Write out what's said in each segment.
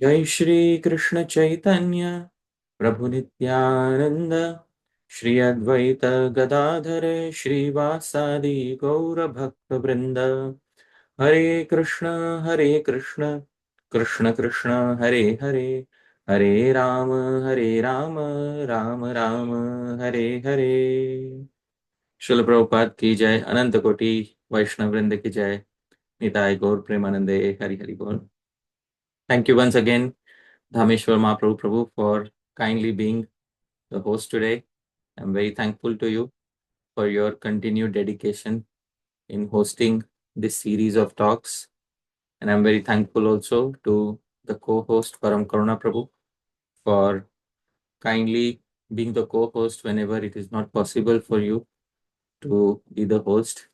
जय श्री कृष्ण चैतन्य प्रभु नित्यानंद श्री अद्वैत गदाधर श्रीवासादि गौर भक्त वृंद हरे कृष्ण कृष्ण कृष्ण हरे हरे हरे राम राम राम हरे हरे। श्रील प्रभुपाद की जय। अनंत कोटि वैष्णव वृंद की जय। निताय गौर प्रेमानंदे हरि हरि बोल। Thank you once again, Dhāmeśvara Mahāprabhu Prabhu, for kindly being the host today. I'm very thankful to you for your continued dedication in hosting this series of talks. And I'm very thankful also to the co-host Param Karuna Prabhu for kindly being the co-host whenever it is not possible for you to be the host.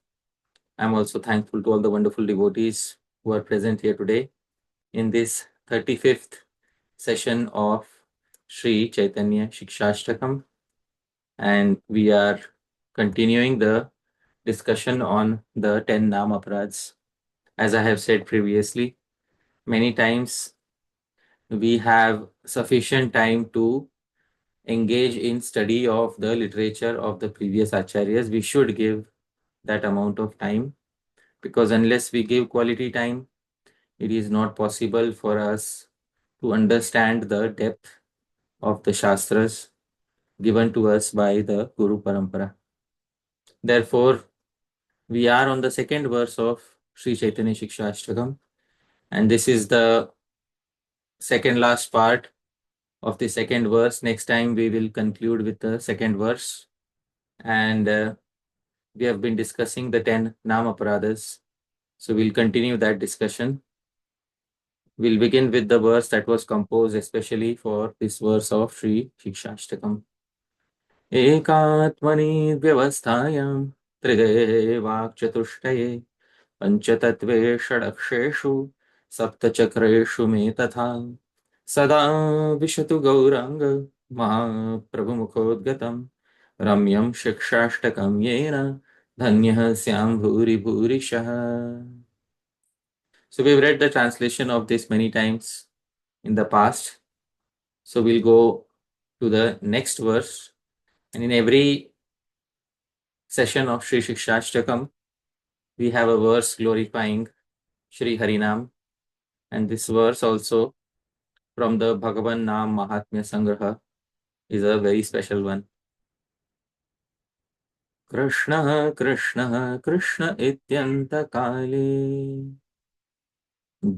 I'm also thankful to all the wonderful devotees who are present here today in this 35th session of Śrī-Caitanya-Śikṣāṣṭakam, and we are continuing the discussion on the 10 Namaprads. As I have said previously, many times we have sufficient time to engage in study of the literature of the previous acharyas. We should give that amount of time, because unless we give quality time, it is not possible for us to understand the depth of the Shastras given to us by the Guru Parampara. Therefore, we are on the second verse of Śrī-Caitanya-Śikṣāṣṭakam, and this is the second last part of the second verse. Next time we will conclude with the second verse, and we have been discussing the 10 Namaparadas, so we'll continue that discussion. We'll begin with the verse that was composed especially for this verse of Śrī-Caitanya-Śikṣāṣṭakam. एकात्मनि व्यवस्थायां त्रिदये वाक्चतुष्टये पञ्चतत्त्वे षडक्षेषु सप्तचक्रेषु मे तथा सदा विशतु गौराङ्ग महाप्रभुमुखोद्गतं रम्यं शिक्षाष्टकं येन धन्यः स्यां भूरि भूरिशः. So we've read the translation of this many times in the past. So we'll go to the next verse. And in every session of Shri Siksastakam, we have a verse glorifying Shri Harinam. And this verse also from the Bhagavan Nam Mahatmya Sangraha is a very special one. Krishna Krishna Krishna Ityanta Kale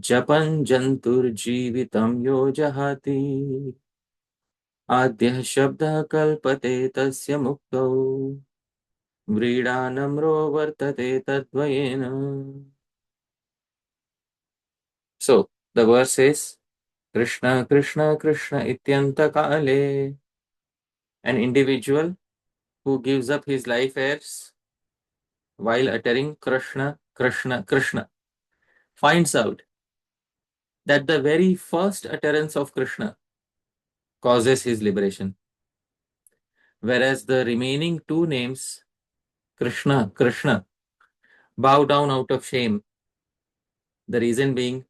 Japan Jantur Jivitam Yojahati Adyah Shabda Kalpate Tasya Mukto Vridanamro Vartate Tadvayena. So the verse is Krishna Krishna Krishna Ityanta Kale. An individual who gives up his life heirs while uttering Krishna Krishna Krishna finds out that the very first utterance of Krishna causes his liberation, whereas the remaining two names, Krishna Krishna, bow down out of shame. The reason being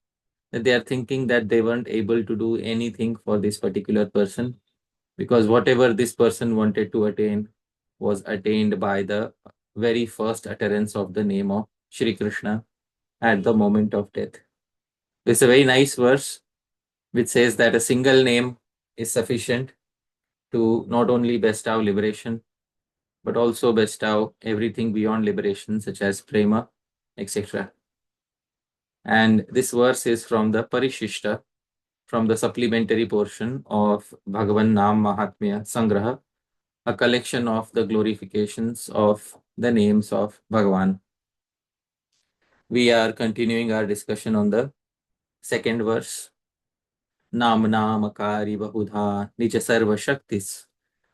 that they are thinking that they weren't able to do anything for this particular person, because whatever this person wanted to attain was attained by the very first utterance of the name of Shri Krishna at the moment of death. This is a very nice verse which says that a single name is sufficient to not only bestow liberation, but also bestow everything beyond liberation, such as prema, etc. And this verse is from the Parishishta, from the supplementary portion of Bhagavan Nam Mahatmya Sangraha, a collection of the glorifications of the names of Bhagavan. We are continuing our discussion on the second verse. Nam namakari bahudha nija sarva shaktis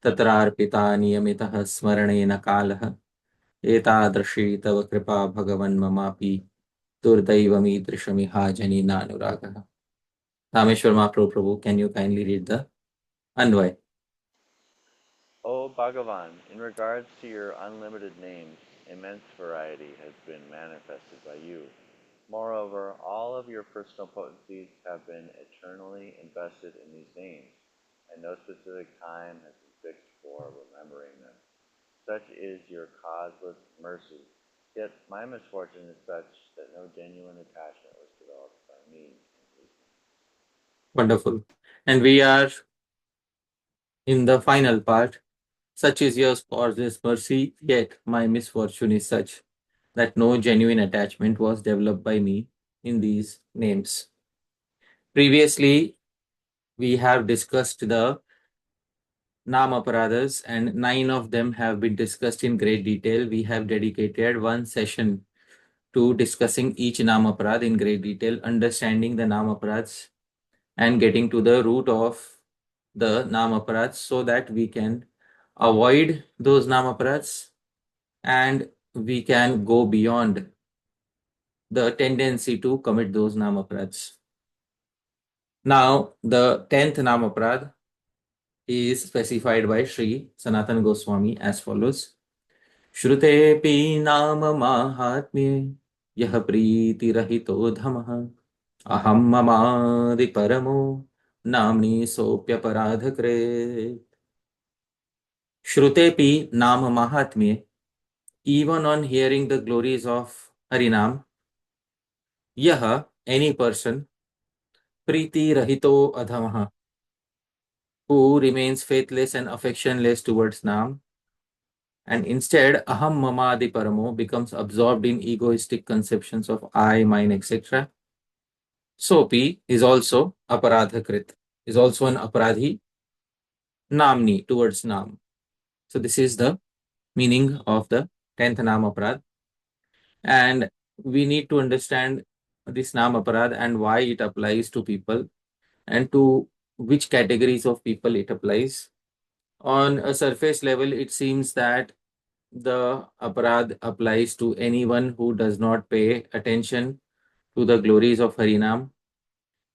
tatrarpita niyamitaha smaranena kalaha etādṛśī tava kṛpā bhagavan mamāpi durdaivam īdṛśam ihājani nānurāgaḥ. Dhāmeśvara Mahāprabhu Prabhu, can you kindly read the Anvay? O Bhagavan, in regards to your unlimited names, immense variety has been manifested by you. Moreover, all of your personal potencies have been eternally invested in these names, and no specific time has been fixed for remembering them. Such is your causeless mercy. Yet my misfortune is such that no genuine attachment was developed by me. Wonderful. And we are in the final part. Such is your causeless mercy, yet my misfortune is such that no genuine attachment was developed by me in these names. Previously, we have discussed the Namaparadas, and 9 of them have been discussed in great detail. We have dedicated one session to discussing each Namaparad in great detail, understanding the Namaparads and getting to the root of the Namaparads so that we can avoid those Namaparads and we can go beyond the tendency to commit those Namaprads. Now, the 10th Namaprad is specified by Shri Sanatana Goswami as follows. Shrutepi nama mahatmye yah priti rahito dhamaha aham mamādi paramo namni sopya paradhakre. Shrutepi nama mahatmye, even on hearing the glories of Harinam, yah, any person, priti rahito adhamaha, who remains faithless and affectionless towards Nam, and instead aham mamādi paramo becomes absorbed in egoistic conceptions of I, mine, etc. Sopi is also aparadhakrit, is also an aparadhi, namni, towards Nam. So this is the meaning of the 10th Nam aparad. And we need to understand this Nam aparad and why it applies to people and to which categories of people it applies. On a surface level, it seems that the aparad applies to anyone who does not pay attention to the glories of Harinam.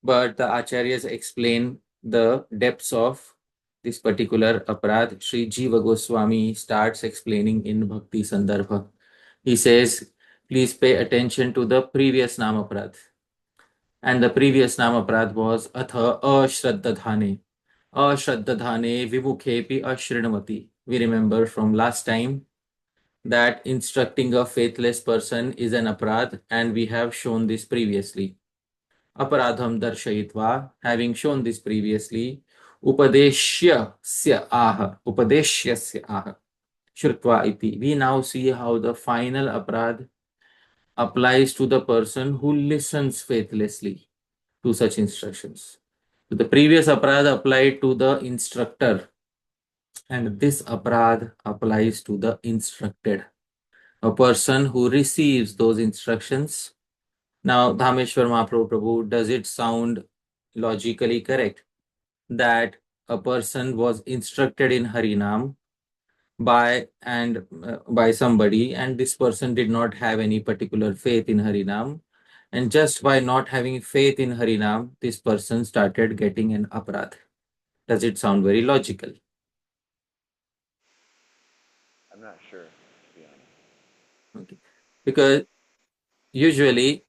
But the Acharyas explain the depths of this particular aparad. Sri Jiva Goswami starts explaining in Bhakti Sandarbha. He says, please pay attention to the previous Namaprad. And the previous Namaprad was Atha Ashraddadhane. Ashraddadhane Vimukhepi Ashrinamati. We remember from last time that instructing a faithless person is an aparad, and we have shown this previously. Aparadham darshayitva, having shown this previously, upadeshyasya aha, shrutva iti. We now see how the final aparad applies to the person who listens faithlessly to such instructions. So the previous aparad applied to the instructor, and this aparad applies to the instructed, a person who receives those instructions. Now, Dhāmeśvara Mahāprabhu, does it sound logically correct that a person was instructed in Harinam by somebody, and this person did not have any particular faith in Harinam, and just by not having faith in Harinam, this person started getting an aparad? Does it sound very logical? I'm not sure, to be honest. Okay. Because usually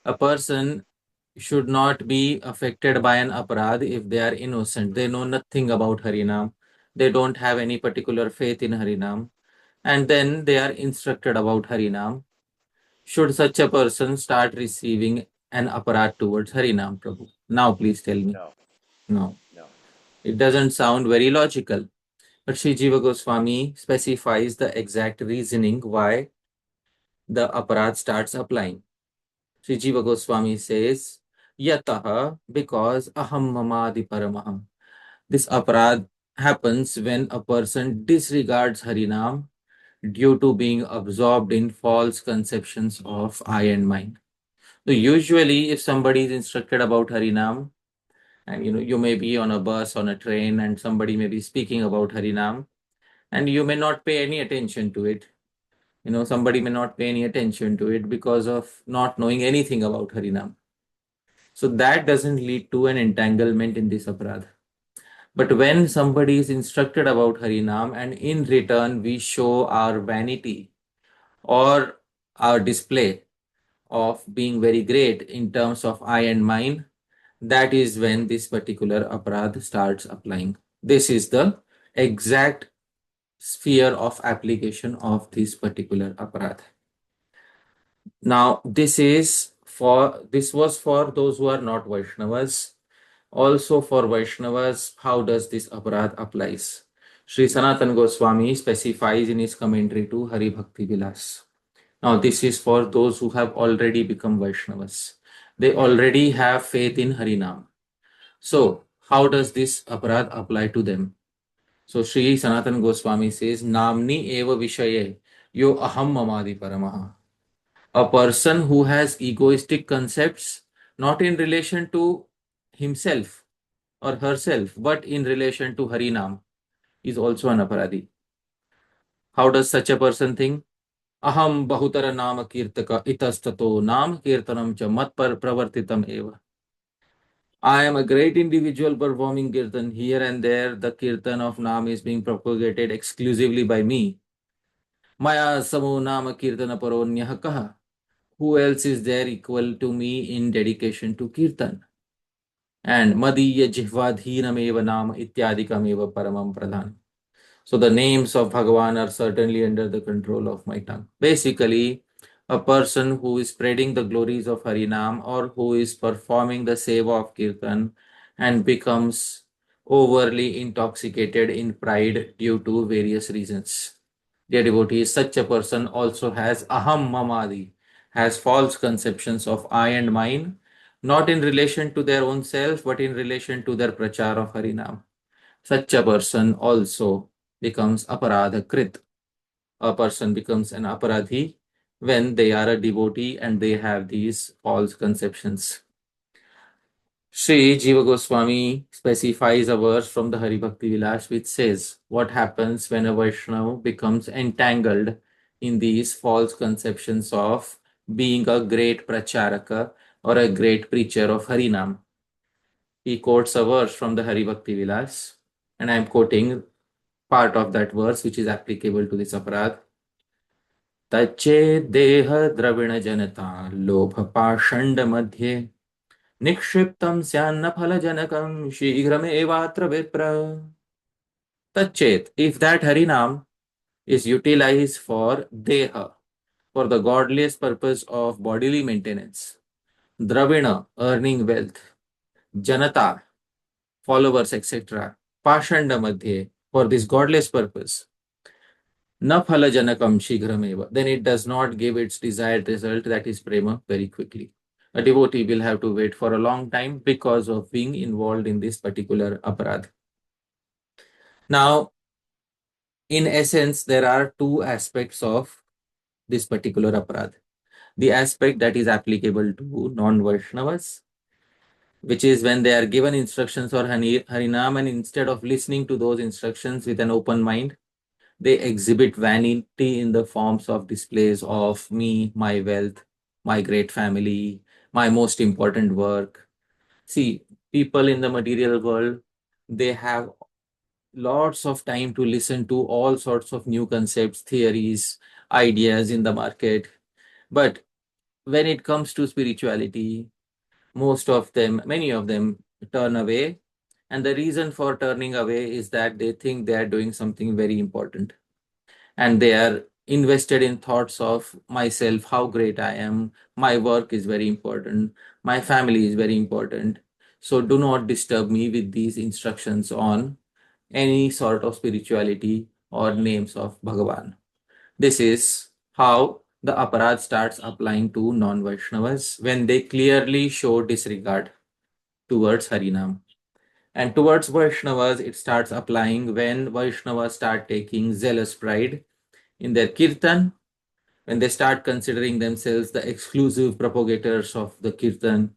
a person should not be affected by an aparad if they are innocent. They know nothing about Harinam. They don't have any particular faith in Harinam. And then they are instructed about Harinam. Should such a person start receiving an aparad towards Harinam, Prabhu? Now please tell me. No. No. No. It doesn't sound very logical. But Sri Jiva Goswami specifies the exact reasoning why the aparad starts applying. Sri Jiva Goswami says, Yataha, because aham mamādi paramaha. This aparad happens when a person disregards Harinam due to being absorbed in false conceptions of I and mine. So usually if somebody is instructed about Harinam, and you may be on a bus, on a train, and somebody may be speaking about Harinam, and you may not pay any attention to it. Somebody may not pay any attention to it because of not knowing anything about Harinam. So that doesn't lead to an entanglement in this aparad. But when somebody is instructed about Harinam and in return we show our vanity or our display of being very great in terms of I and mine, that is when this particular aparadha starts applying. This is the exact sphere of application of this particular aparadha. Now, this was for those who are not Vaishnavas. Also for Vaishnavas, how does this aparadha applies? Sri Sanatana Goswami specifies in his commentary to Hari Bhakti Vilas. Now, this is for those who have already become Vaishnavas. They already have faith in Harinam. So, how does this aparadha apply to them? So, Sri Sanatana Goswami says, Namni eva vishaye yo aham mamādi paramaha. A person who has egoistic concepts, not in relation to himself or herself, but in relation to Harinam, is also an aparadhi. How does such a person think? Aham bahutara nama kirtaka itastato nam kirtanam cha mat par pravartitam eva. I am a great individual performing kirtan. Here and there, the kirtan of Nam is being propagated exclusively by me. Maya samo nama kirtana paronyah kaha. Who else is there equal to me in dedication to kirtan? And Madiya Jihvadhinam eva nama ityadikam eva paramam pradhan. So the names of Bhagavan are certainly under the control of my tongue. Basically, a person who is spreading the glories of Harinam or who is performing the seva of Kirtan and becomes overly intoxicated in pride due to various reasons. Dear devotees, such a person also has aham mamadi, has false conceptions of I and mine, not in relation to their own self, but in relation to their prachar of Harinam. Such a person also becomes aparadhakrit. A person becomes an aparadhi when they are a devotee and they have these false conceptions. Sri Jiva Goswami specifies a verse from the Hari Bhakti Vilas which says what happens when a Vaishnava becomes entangled in these false conceptions of being a great pracharaka or a great preacher of Harinam. He quotes a verse from the Hari Bhakti Vilas, and I am quoting part of that verse which is applicable to this aparadh. Tache deha dravina janata lobha pashanda madhye nikshiptam syanna phala janakam shigrame evatra vipra. Tachet, if that Harinam is utilized for deha, for the godliest purpose of bodily maintenance, dravina, earning wealth, janata, followers, etc., pashanda madhye, for this godless purpose, na phala janakam shigrameva, then it does not give its desired result, that is prema, very quickly. A devotee will have to wait for a long time because of being involved in this particular aparadh. Now, in essence, there are two aspects of this particular aparadh. The aspect that is applicable to non-Vaishnavas, which is when they are given instructions or Harinam, and instead of listening to those instructions with an open mind, they exhibit vanity in the forms of displays of me, my wealth, my great family, my most important work. See, people in the material world, they have lots of time to listen to all sorts of new concepts, theories, ideas in the market. But when it comes to spirituality, many of them turn away. And the reason for turning away is that they think they are doing something very important. And they are invested in thoughts of myself, how great I am, my work is very important, my family is very important. So do not disturb me with these instructions on any sort of spirituality or names of Bhagavan. This is how the aparadh starts applying to non-Vaishnavas when they clearly show disregard towards Harinam. And towards Vaishnavas, it starts applying when Vaishnavas start taking zealous pride in their kirtan, when they start considering themselves the exclusive propagators of the kirtan,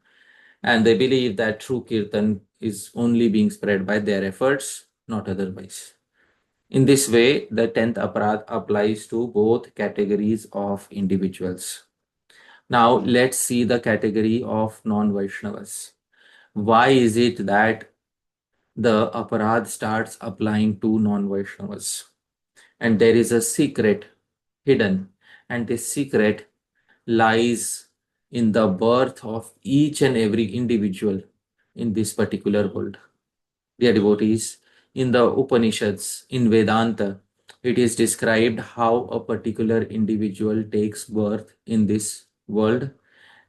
and they believe that true kirtan is only being spread by their efforts, not otherwise. In this way, the 10th aparadh applies to both categories of individuals. Now, let's see the category of non-Vaishnavas. Why is it that the aparadh starts applying to non-Vaishnavas? And there is a secret hidden, and this secret lies in the birth of each and every individual in this particular world. Dear devotees, in the Upanishads, in Vedanta, it is described how a particular individual takes birth in this world,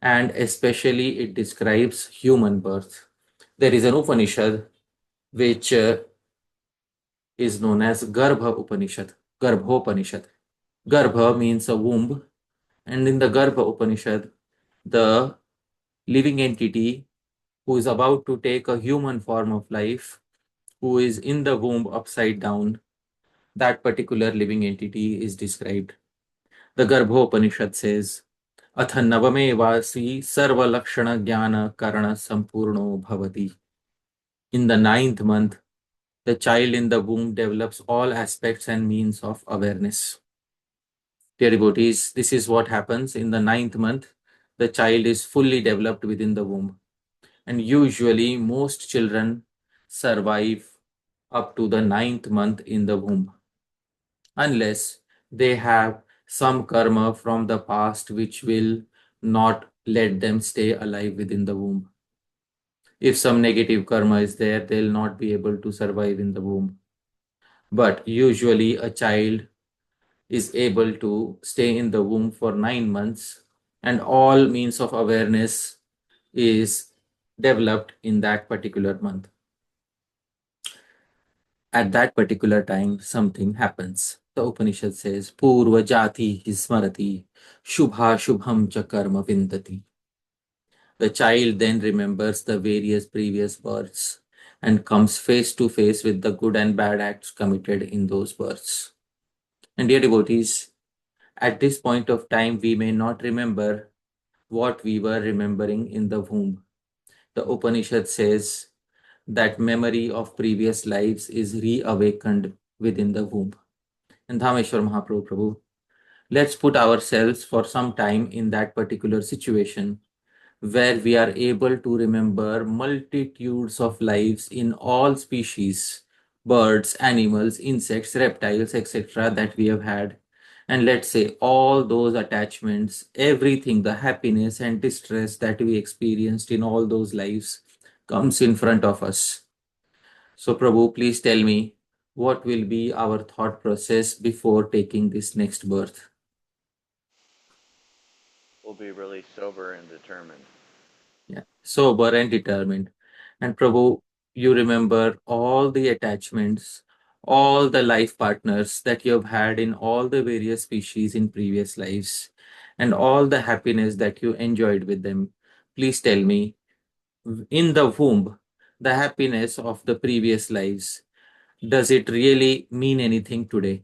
and especially it describes human birth. There is an Upanishad which is known as Garbha Upanishad, Garbhopanishad. Garbha means a womb, and in the Garbha Upanishad, the living entity who is about to take a human form of life, who is in the womb upside down, that particular living entity is described. The Garbhopanishad says, अथ नवमे वासी सर्वलक्षण ज्ञान करण संपूर्णो भवति. In the ninth month, the child in the womb develops all aspects and means of awareness. Dear devotees, this is what happens in the ninth month. The child is fully developed within the womb. And usually, most children survive up to the ninth month in the womb, unless they have some karma from the past which will not let them stay alive within the womb. If some negative karma is there, they'll not be able to survive in the womb. But usually, a child is able to stay in the womb for 9 months, and all means of awareness is developed in that particular month. At that particular time, something happens. The Upanishad says, Purva jati smarati, shubha shubham cha karma vindati. The child then remembers the various previous births and comes face to face with the good and bad acts committed in those births. And dear devotees, at this point of time, we may not remember what we were remembering in the womb. The Upanishad says that memory of previous lives is reawakened within the womb. And Dhāmeśvara Mahāprabhu, let's put ourselves for some time in that particular situation where we are able to remember multitudes of lives in all species, birds, animals, insects, reptiles, etc., that we have had. And let's say all those attachments, everything, the happiness and distress that we experienced in all those lives comes in front of us. So, Prabhu, please tell me, what will be our thought process before taking this next birth? We'll be really sober and determined. Yeah, sober and determined. And Prabhu, you remember all the attachments, all the life partners that you have had in all the various species in previous lives, and all the happiness that you enjoyed with them. Please tell me, in the womb, the happiness of the previous lives, does it really mean anything today?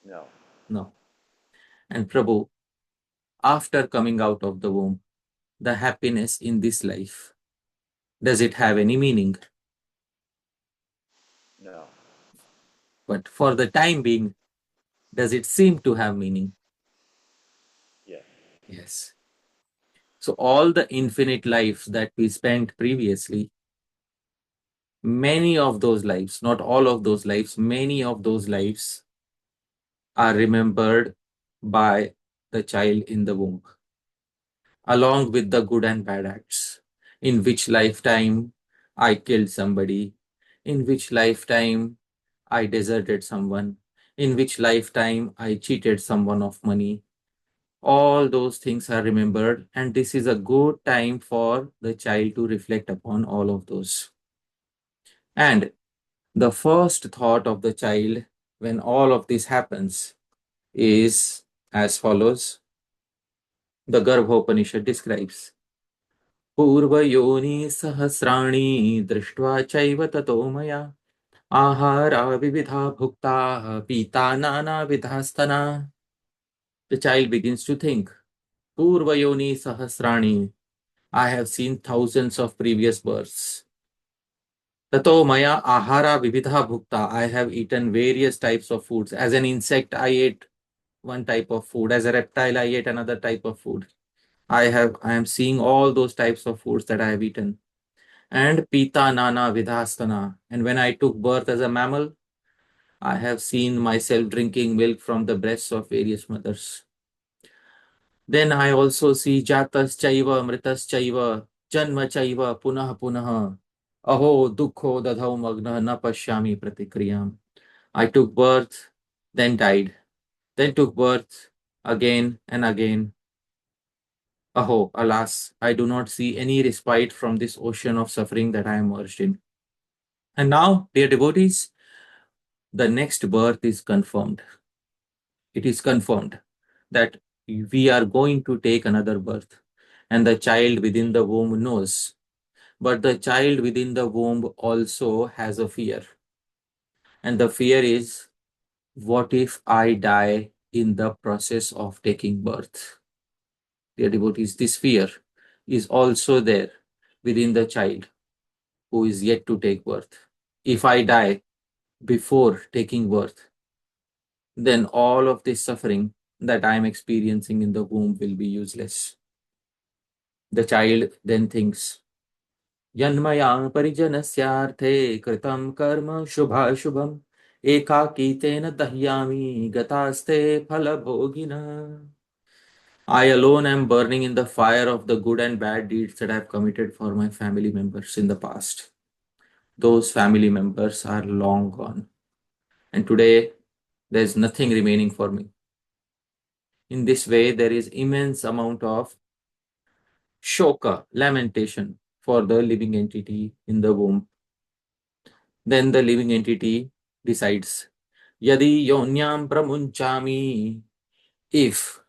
No. No. And Prabhu, after coming out of the womb, the happiness in this life, does it have any meaning? No. But for the time being, does it seem to have meaning? Yes. Yes. So all the infinite lives that we spent previously, many of those lives, not all of those lives, many of those lives are remembered by the child in the womb, along with the good and bad acts. In which lifetime I killed somebody, in which lifetime I deserted someone, in which lifetime I cheated someone of money. All those things are remembered, and this is a good time for the child to reflect upon all of those. And the first thought of the child when all of this happens is as follows. The Garbhopanishad describes, Purvayoni sahasrani drishtva chaiva tato maya ahara vividha bhukta pita nana vidhastana. The child begins to think, Purvayoni sahasrani, I have seen thousands of previous births. Tato maya ahara vividha bhukta, I have eaten various types of foods. As an insect, I ate one type of food. As a reptile, I ate another type of food. I am seeing all those types of foods that I have eaten. And pita nana vidhastana. And when I took birth as a mammal, I have seen myself drinking milk from the breasts of various mothers. Then I also see jatas chaiva, mritas chaiva, janma chaiva, punah punah. Aho dukho dadhau magna na pashyami pratikriyam. I took birth, then died, then took birth again and again. Aho, alas, I do not see any respite from this ocean of suffering that I am immersed in. And now, dear devotees, the next birth is confirmed. It is confirmed that we are going to take another birth, and the child within the womb knows. But the child within the womb also has a fear. And the fear is, what if I die in the process of taking birth? Dear devotees, this fear is also there within the child who is yet to take birth. If I die before taking birth, then all of this suffering that I am experiencing in the womb will be useless. The child then thinks, Yanmaya parijanasyarthe kritam karma shubha ekaki tena dahyami gataste phalabhogina. I alone am burning in the fire of the good and bad deeds that I have committed for my family members in the past. Those family members are long gone. And today, there is nothing remaining for me. In this way, there is immense amount of shoka, lamentation for the living entity in the womb. Then the living entity decides, Yadi yonyam pramunchami, if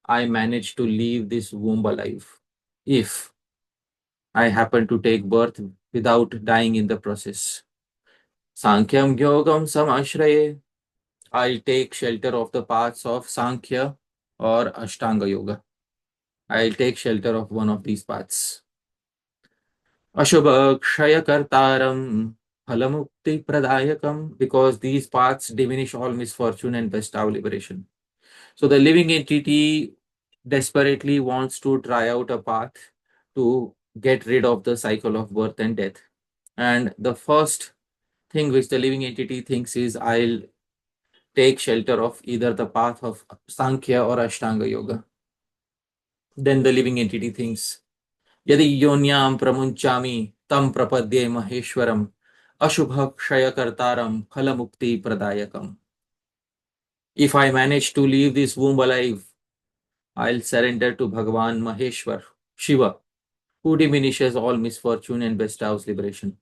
I manage to leave this womb alive, if I happen to take birth without dying in the process, Sankyam Yogam Samashraye, I'll take shelter of the paths of Sankhya or Ashtanga Yoga. I'll take shelter of one of these paths. Ashubha Kshaya Kartaram Phalamukti Pradayakam, because these paths diminish all misfortune and bestow liberation. So the living entity desperately wants to try out a path to get rid of the cycle of birth and death. And the first thing which the living entity thinks is, I'll take shelter of either the path of Sankhya or Ashtanga Yoga. Then the living entity thinks, Yadi yonyam pramunchami tam prapadye maheshwaram ashubha kshaya kartaram phalamukti pradayakam. If I manage to leave this womb alive, I'll surrender to Bhagavan Maheshwar, Shiva, who diminishes all misfortune and bestows liberation.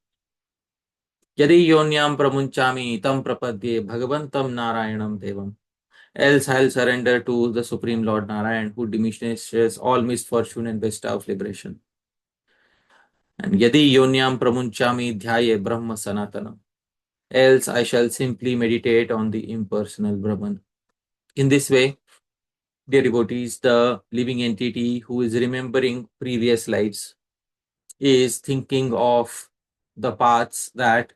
Yadi yonyam pramunchami tam prapadye bhagavantam narayanam devam. Else I'll surrender to the Supreme Lord Narayan, who diminishes all misfortune and bestows liberation. And yadi yonyam pramunchami dhyaye brahma sanatanam. Else I shall simply meditate on the impersonal Brahman. In this way, dear devotees, the living entity who is remembering previous lives is thinking of the paths that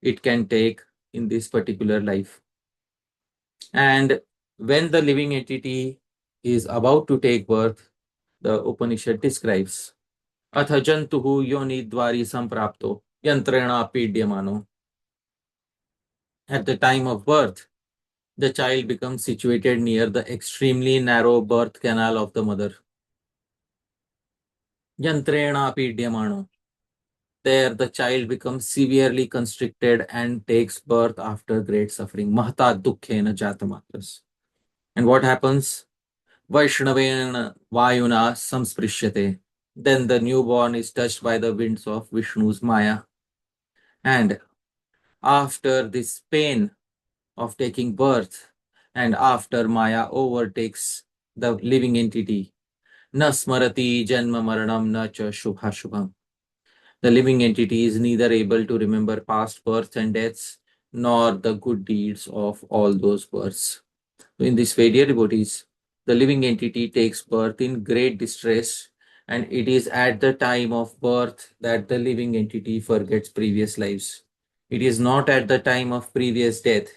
it can take in this particular life. And when the living entity is about to take birth, the Upanishad describes, Atha jantuhu yoni dvari samprapto yantrena pidyamano. At the time of birth, the child becomes situated near the extremely narrow birth canal of the mother. Yantrena pidyamano. There, the child becomes severely constricted and takes birth after great suffering. Mahta dukkhena jatamatras. And what happens? Vaishnavena Vayuna samsprishyate. Then the newborn is touched by the winds of Vishnu's Maya. And after this pain of taking birth, and after Maya overtakes the living entity, na smarati janma maranam na cha shubha shubham. The living entity is neither able to remember past births and deaths, nor the good deeds of all those births. So in this way, dear devotees, the living entity takes birth in great distress, and it is at the time of birth that the living entity forgets previous lives. It is not at the time of previous death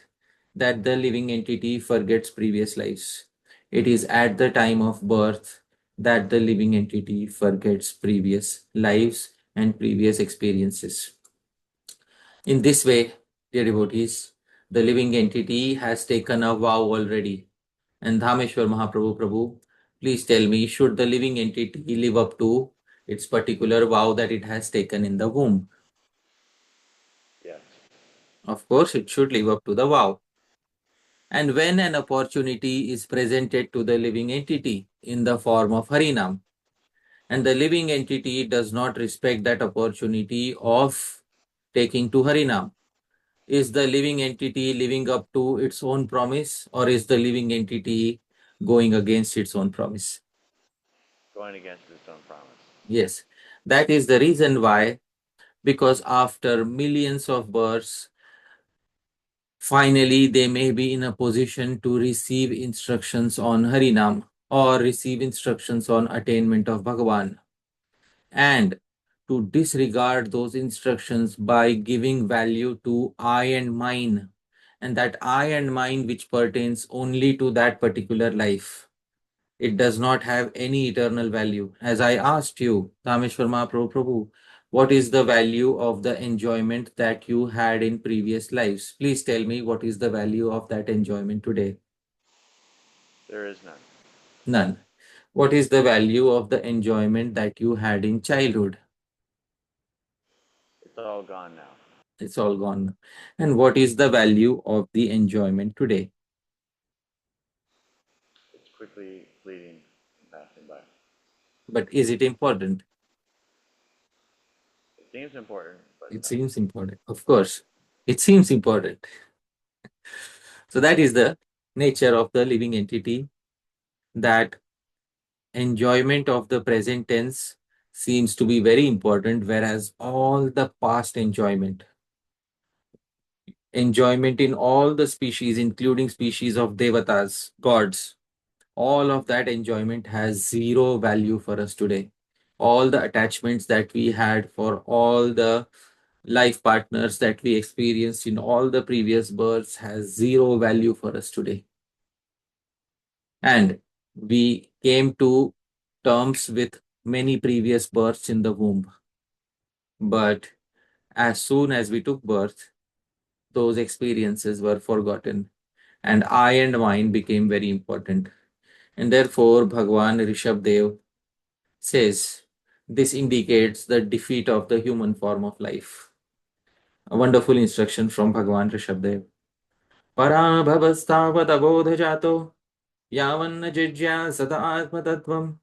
that the living entity forgets previous lives. It is at the time of birth that the living entity forgets previous lives and previous experiences. In this way, dear devotees, the living entity has taken a vow already. And Dhāmeśvara Mahāprabhu, Please tell me, should the living entity live up to its particular vow that it has taken in the womb? Yes. Of course, it should live up to the vow. And when an opportunity is presented to the living entity in the form of Harinam, and the living entity does not respect that opportunity of taking to Harinam, is the living entity living up to its own promise, or is the living entity going against its own promise? Going against its own promise. Yes, that is the reason why, because after millions of births, finally they may be in a position to receive instructions on Harinam or receive instructions on attainment of Bhagavan, and to disregard those instructions by giving value to I and mine, and that I and mine which pertains only to that particular life. It does not have any eternal value. As I asked you, Dhāmeśvara Mahāprabhu, what is the value of the enjoyment that you had in previous lives? Please tell me, what is the value of that enjoyment today? There is none. None. What is the value of the enjoyment that you had in childhood? It's all gone now. It's all gone. And what is the value of the enjoyment today? It's quickly fleeting and passing by. But is it important? It seems important, but It no. seems important. Of course, it seems important. So that is the nature of the living entity, that enjoyment of the present tense seems to be very important, whereas all the past enjoyment in all the species, including species of devatas, gods, all of that enjoyment has zero value for us today. All the attachments that we had for all the life partners that we experienced in all the previous births has zero value for us today. And we came to terms with many previous births in the womb. But as soon as we took birth, those experiences were forgotten, and I and mine became very important. And therefore, Bhagavan Rishabdev says this indicates the defeat of the human form of life. A wonderful instruction from Bhagavan Rishabdev. Parabhavastavad yavanna jijya sata atmatattvam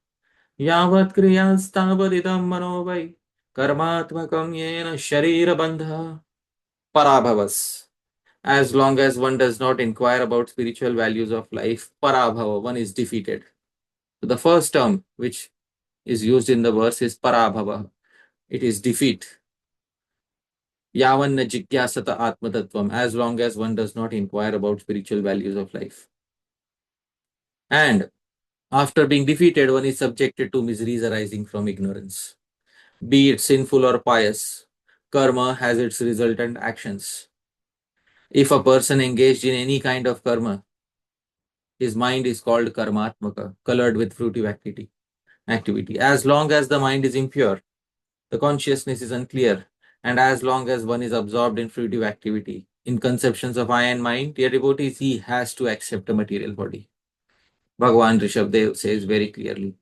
yavat kriyastavad manovai karmatmakam yena sharira bandha. Parabhavas. As long as one does not inquire about spiritual values of life, parabhava, one is defeated. So the first term which is used in the verse is parabhava. It is defeat. Yavanna jigyasata atmatattvam, as long as one does not inquire about spiritual values of life. And after being defeated, one is subjected to miseries arising from ignorance. Be it sinful or pious, karma has its resultant actions. If a person engaged in any kind of karma, his mind is called karmatmaka, colored with fruitive activity. As long as the mind is impure, the consciousness is unclear, and as long as one is absorbed in fruitive activity, in conceptions of I and mind, dear devotees, he has to accept a material body. Bhagavan Rishabdev says very clearly.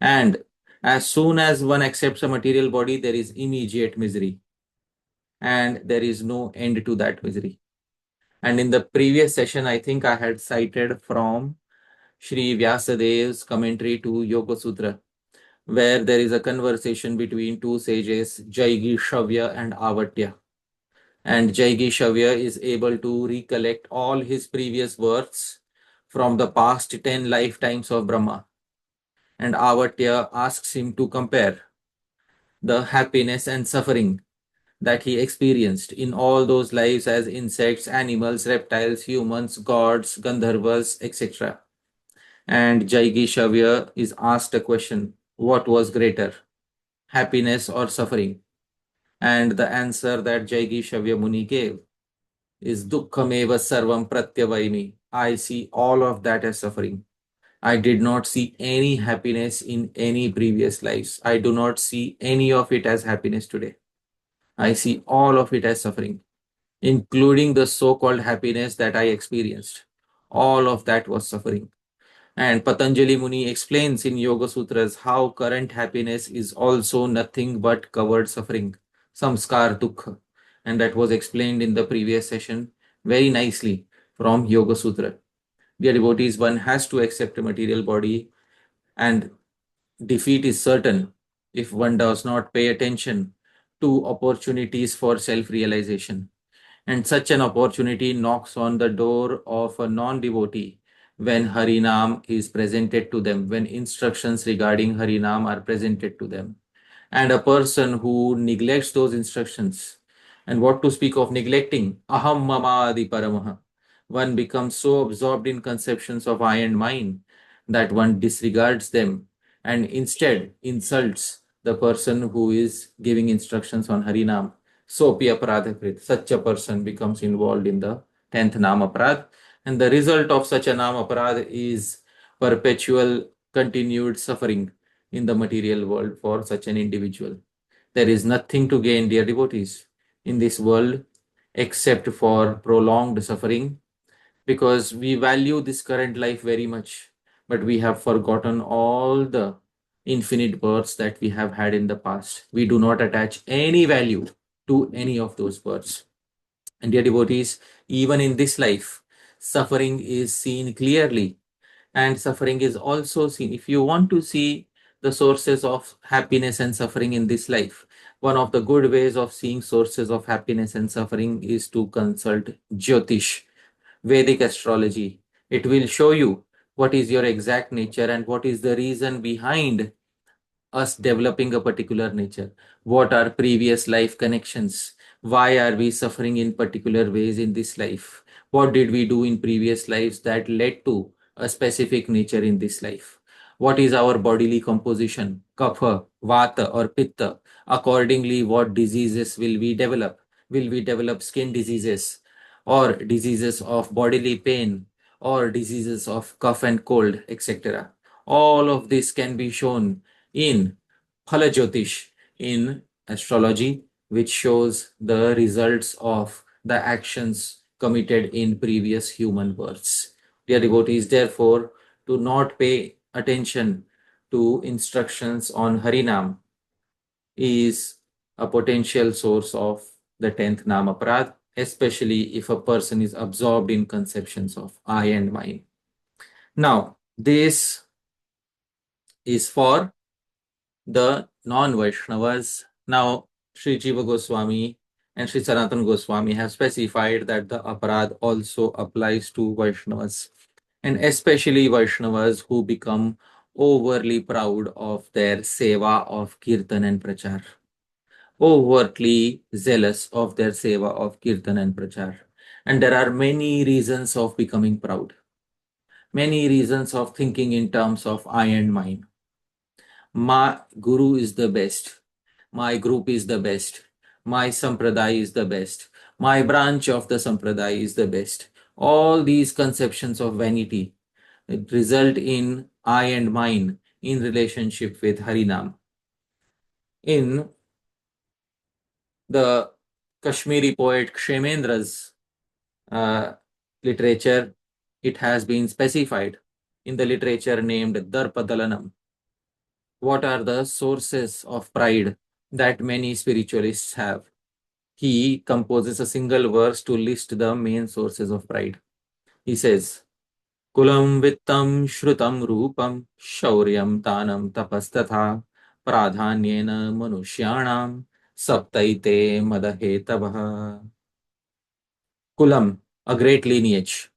And as soon as one accepts a material body, there is immediate misery, and there is no end to that misery. And in the previous session, I think I had cited from Shri Vyasadev's commentary to Yoga Sutra, where there is a conversation between two sages, Jaigi Shavya and Avatya. And Jaigi Shavya is able to recollect all his previous births from the past 10 lifetimes of Brahma. And Avatya asks him to compare the happiness and suffering that he experienced in all those lives as insects, animals, reptiles, humans, gods, Gandharvas, etc. And Jaigi Shavya is asked a question: what was greater, happiness or suffering? And the answer that Jaigi Shavya Muni gave is Dukkhameva Sarvam Pratyavaimi. I see all of that as suffering. I did not see any happiness in any previous lives. I do not see any of it as happiness today. I see all of it as suffering, including the so called happiness that I experienced. All of that was suffering. And Patanjali Muni explains in Yoga Sutras how current happiness is also nothing but covered suffering, samskar dukkha. And that was explained in the previous session very nicely from Yoga Sutra. Dear devotees, one has to accept a material body, and defeat is certain if one does not pay attention to opportunities for self realization. And such an opportunity knocks on the door of a non devotee when Harinam is presented to them, when instructions regarding Harinam are presented to them. And a person who neglects those instructions, and what to speak of neglecting, aham mamāpi paramaha, one becomes so absorbed in conceptions of I and mine that one disregards them and instead insults the person who is giving instructions on Harinam. Sopi aparadhakrit, such a person becomes involved in the 10th Nam Aparadh, and the result of such a Nam Aparadh is perpetual continued suffering in the material world for such an individual. There is nothing to gain, dear devotees, in this world except for prolonged suffering, because we value this current life very much, but we have forgotten all the infinite births that we have had in the past. We do not attach any value to any of those births. And dear devotees, even in this life, suffering is seen clearly, and suffering is also seen. If you want to see the sources of happiness and suffering in this life, one of the good ways of seeing sources of happiness and suffering is to consult Jyotish, Vedic astrology. It will show you what is your exact nature and what is the reason behind us developing a particular nature. What are previous life connections? Why are we suffering in particular ways in this life? What did we do in previous lives that led to a specific nature in this life? What is our bodily composition? Kapha, Vata, or Pitta? Accordingly, what diseases will we develop? Will we develop skin diseases, or diseases of bodily pain, or diseases of cough and cold, etc.? All of this can be shown in Phala Jyotish, in astrology, which shows the results of the actions committed in previous human births. Dear devotees, therefore, do not pay attention to instructions on Harinam is a potential source of the 10th Namaprad, especially if a person is absorbed in conceptions of I and mine. Now, this is for the non-Vaishnavas. Now, Sri Jiva Goswami and Sri Sanatana Goswami have specified that the aparad also applies to Vaishnavas, and especially Vaishnavas who become overly proud of their seva of Kirtan and Prachar, overtly zealous of their seva of Kirtan and Prachar. And there are many reasons of becoming proud, many reasons of thinking in terms of I and mine. My guru is the best. My group is the best. My sampradaya is the best. My branch of the sampradaya is the best. All these conceptions of vanity result in I and mine in relationship with Harinam. In the Kashmiri poet Kshemendra's literature, it has been specified in the literature named Darpadalanam. What are the sources of pride that many spiritualists have? He composes a single verse to list the main sources of pride. He says, Kulam vittam shrutam rupam shauryam tanam tapastatha pradhanyena manushyanam saptaite madahetavaha. Kulam, a great lineage.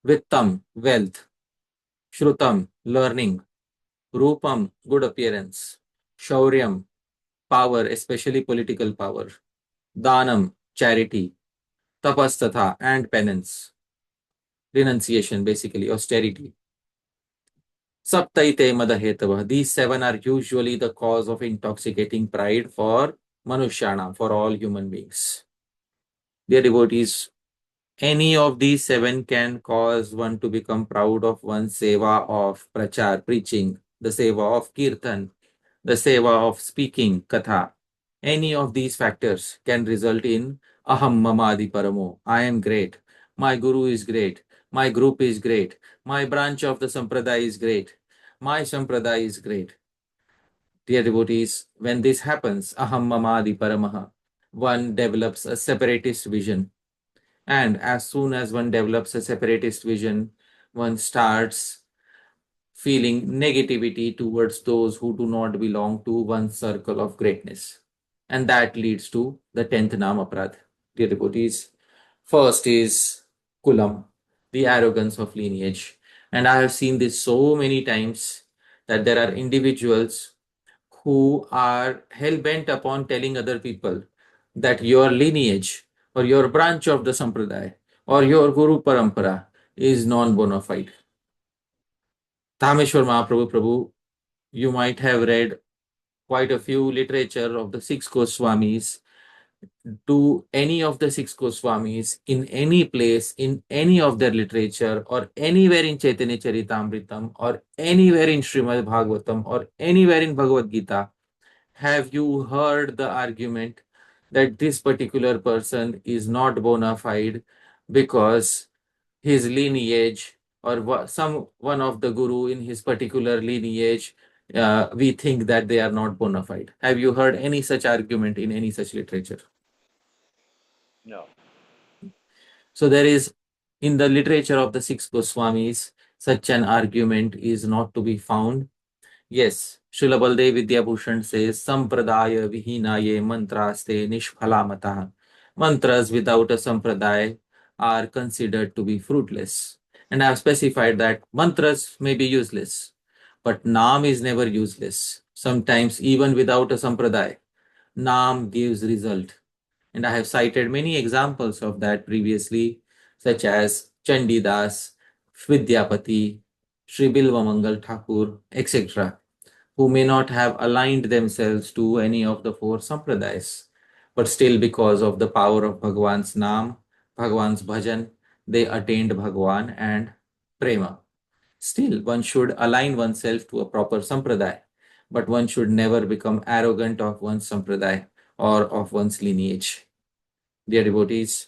Vittam, wealth. Shrutam, learning. Rupam, good appearance. Shauryam, power, especially political power. Dhanam, charity. Tapastatha, and penance. Renunciation, basically, austerity. Saptaite madahetava. These seven are usually the cause of intoxicating pride for Manushana, for all human beings. Dear devotees, any of these seven can cause one to become proud of one's seva of prachar, preaching, the seva of kirtan, the seva of speaking, katha. Any of these factors can result in aham mamāpi paramo. I am great. My guru is great. My group is great. My branch of the Sampradaya is great. My Sampradaya is great. Dear devotees, when this happens, aham mamādi paramaha, one develops a separatist vision. And as soon as one develops a separatist vision, one starts feeling negativity towards those who do not belong to one circle of greatness. And that leads to the 10th Namaprad. Dear devotees, first is Kulam, the arrogance of lineage. And I have seen this so many times that there are individuals who are hell-bent upon telling other people that your lineage or your branch of the Sampradaya or your Guru Parampara is non-bona fide. Dhāmeśvara Mahāprabhu Prabhu, you might have read quite a few literature of the six Goswamis. To any of the six Goswamis in any place, in any of their literature, or anywhere in Chaitanya Charitamritam, or anywhere in Srimad Bhagavatam, or anywhere in Bhagavad Gita, have you heard the argument that this particular person is not bona fide because his lineage or some one of the guru in his particular lineage, we think that they are not bona fide? Have you heard any such argument in any such literature? No. So there is, in the literature of the six Goswamis, such an argument is not to be found. Yes, Srila Baldev Vidyabhushan says, Sampradaya vihinaye mantraste nishphalamataha. Mantras without a sampradaya are considered to be fruitless. And I have specified that mantras may be useless, but Naam is never useless. Sometimes even without a sampradaya, Naam gives result. And I have cited many examples of that previously, such as Chandidas, Vidyapati, Sri Bilvamangal Thakur, etc., who may not have aligned themselves to any of the four sampradayas, but still because of the power of Bhagavan's Naam, Bhagavan's Bhajan, they attained Bhagavan and Prema. Still, one should align oneself to a proper sampradaya, but one should never become arrogant of one's sampradaya or of one's lineage. Dear devotees,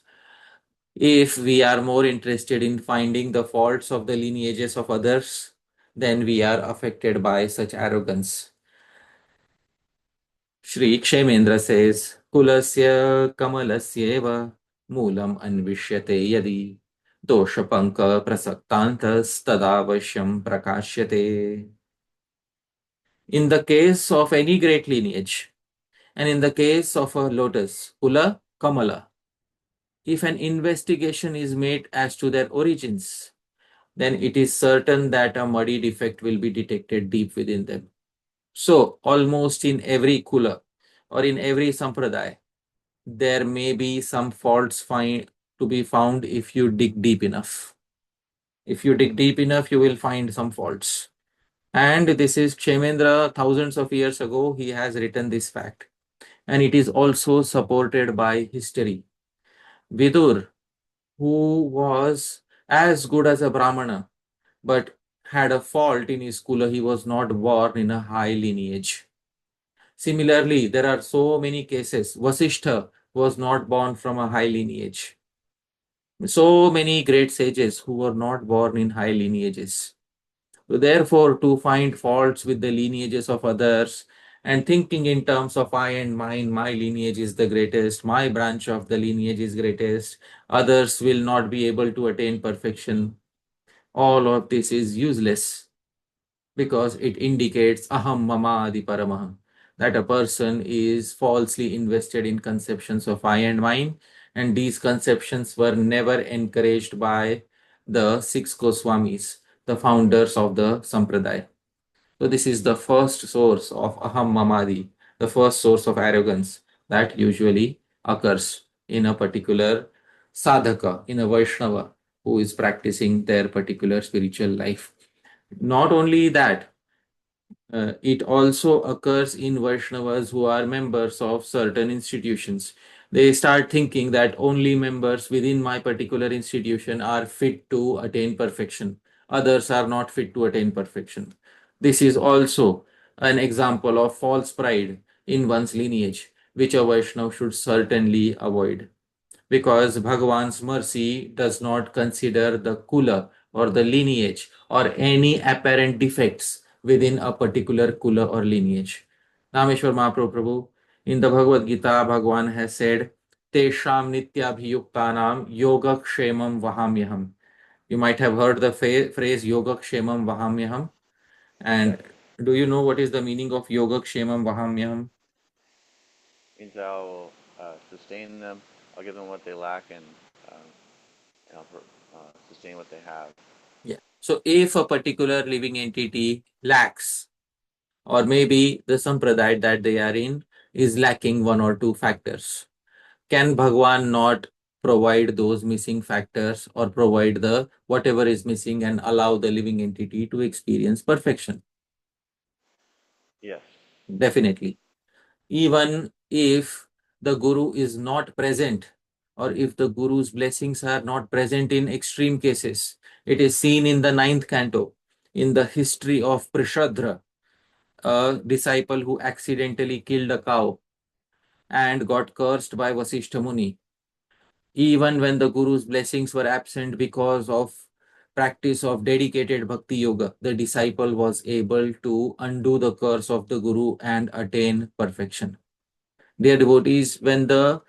if we are more interested in finding the faults of the lineages of others, then we are affected by such arrogance. Shri Kshemendra says, Kulasya kamalasyeva moolam anvishyate yadi doshapanka prasaktantas tadavasyam prakashyate. In the case of any great lineage, and in the case of a lotus, Kula, Kamala, if an investigation is made as to their origins, then it is certain that a muddy defect will be detected deep within them. So, almost in every Kula or in every Sampradaya, there may be some faults to be found if you dig deep enough. If you dig deep enough, you will find some faults. And this is Kshemendra, thousands of years ago, he has written this fact. And it is also supported by history. Vidur, who was as good as a Brahmana, but had a fault in his kula, he was not born in a high lineage. Similarly, there are so many cases. Vasishtha was not born from a high lineage. So many great sages who were not born in high lineages. So therefore, to find faults with the lineages of others and thinking in terms of I and mine, my lineage is the greatest, my branch of the lineage is greatest, others will not be able to attain perfection. All of this is useless because it indicates aham mamādi paramaha, that a person is falsely invested in conceptions of I and mine, and these conceptions were never encouraged by the six Goswamis, the founders of the Sampradaya. So this is the first source of aham mamādi, the first source of arrogance that usually occurs in a particular sadhaka, in a Vaishnava who is practicing their particular spiritual life. Not only that, it also occurs in Vaishnavas who are members of certain institutions. They start thinking that only members within my particular institution are fit to attain perfection. Others are not fit to attain perfection. This is also an example of false pride in one's lineage, which a Vaishnava should certainly avoid. because Bhagavan's mercy does not consider the kula or the lineage or any apparent defects within a particular kula or lineage. Dāmeśvara Mahāprabhu, in the Bhagavad Gita, Bhagavan has said, Tesham nityabhiyuktanam yogakshemam vahamyaham. You might have heard the phrase yogakshemam vahamyaham. And Yes. do you know what is the meaning of yogakshemam vahamyaham? Means I will sustain them. I'll give them what they lack, and I'll sustain what they have. Yeah. So if a particular living entity lacks, or maybe the sampradaya that they are in is lacking one or two factors, can Bhagwan not provide those missing factors or provide the whatever is missing and allow the living entity to experience perfection? Yes. Definitely. Even if the Guru is not present, or if the Guru's blessings are not present in extreme cases, it is seen in the ninth canto, in the history of Prishadra, a disciple who accidentally killed a cow and got cursed by Vasishtha Muni. Even when the Guru's blessings were absent because of practice of dedicated bhakti yoga, the disciple was able to undo the curse of the Guru and attain perfection. Dear devotees, when the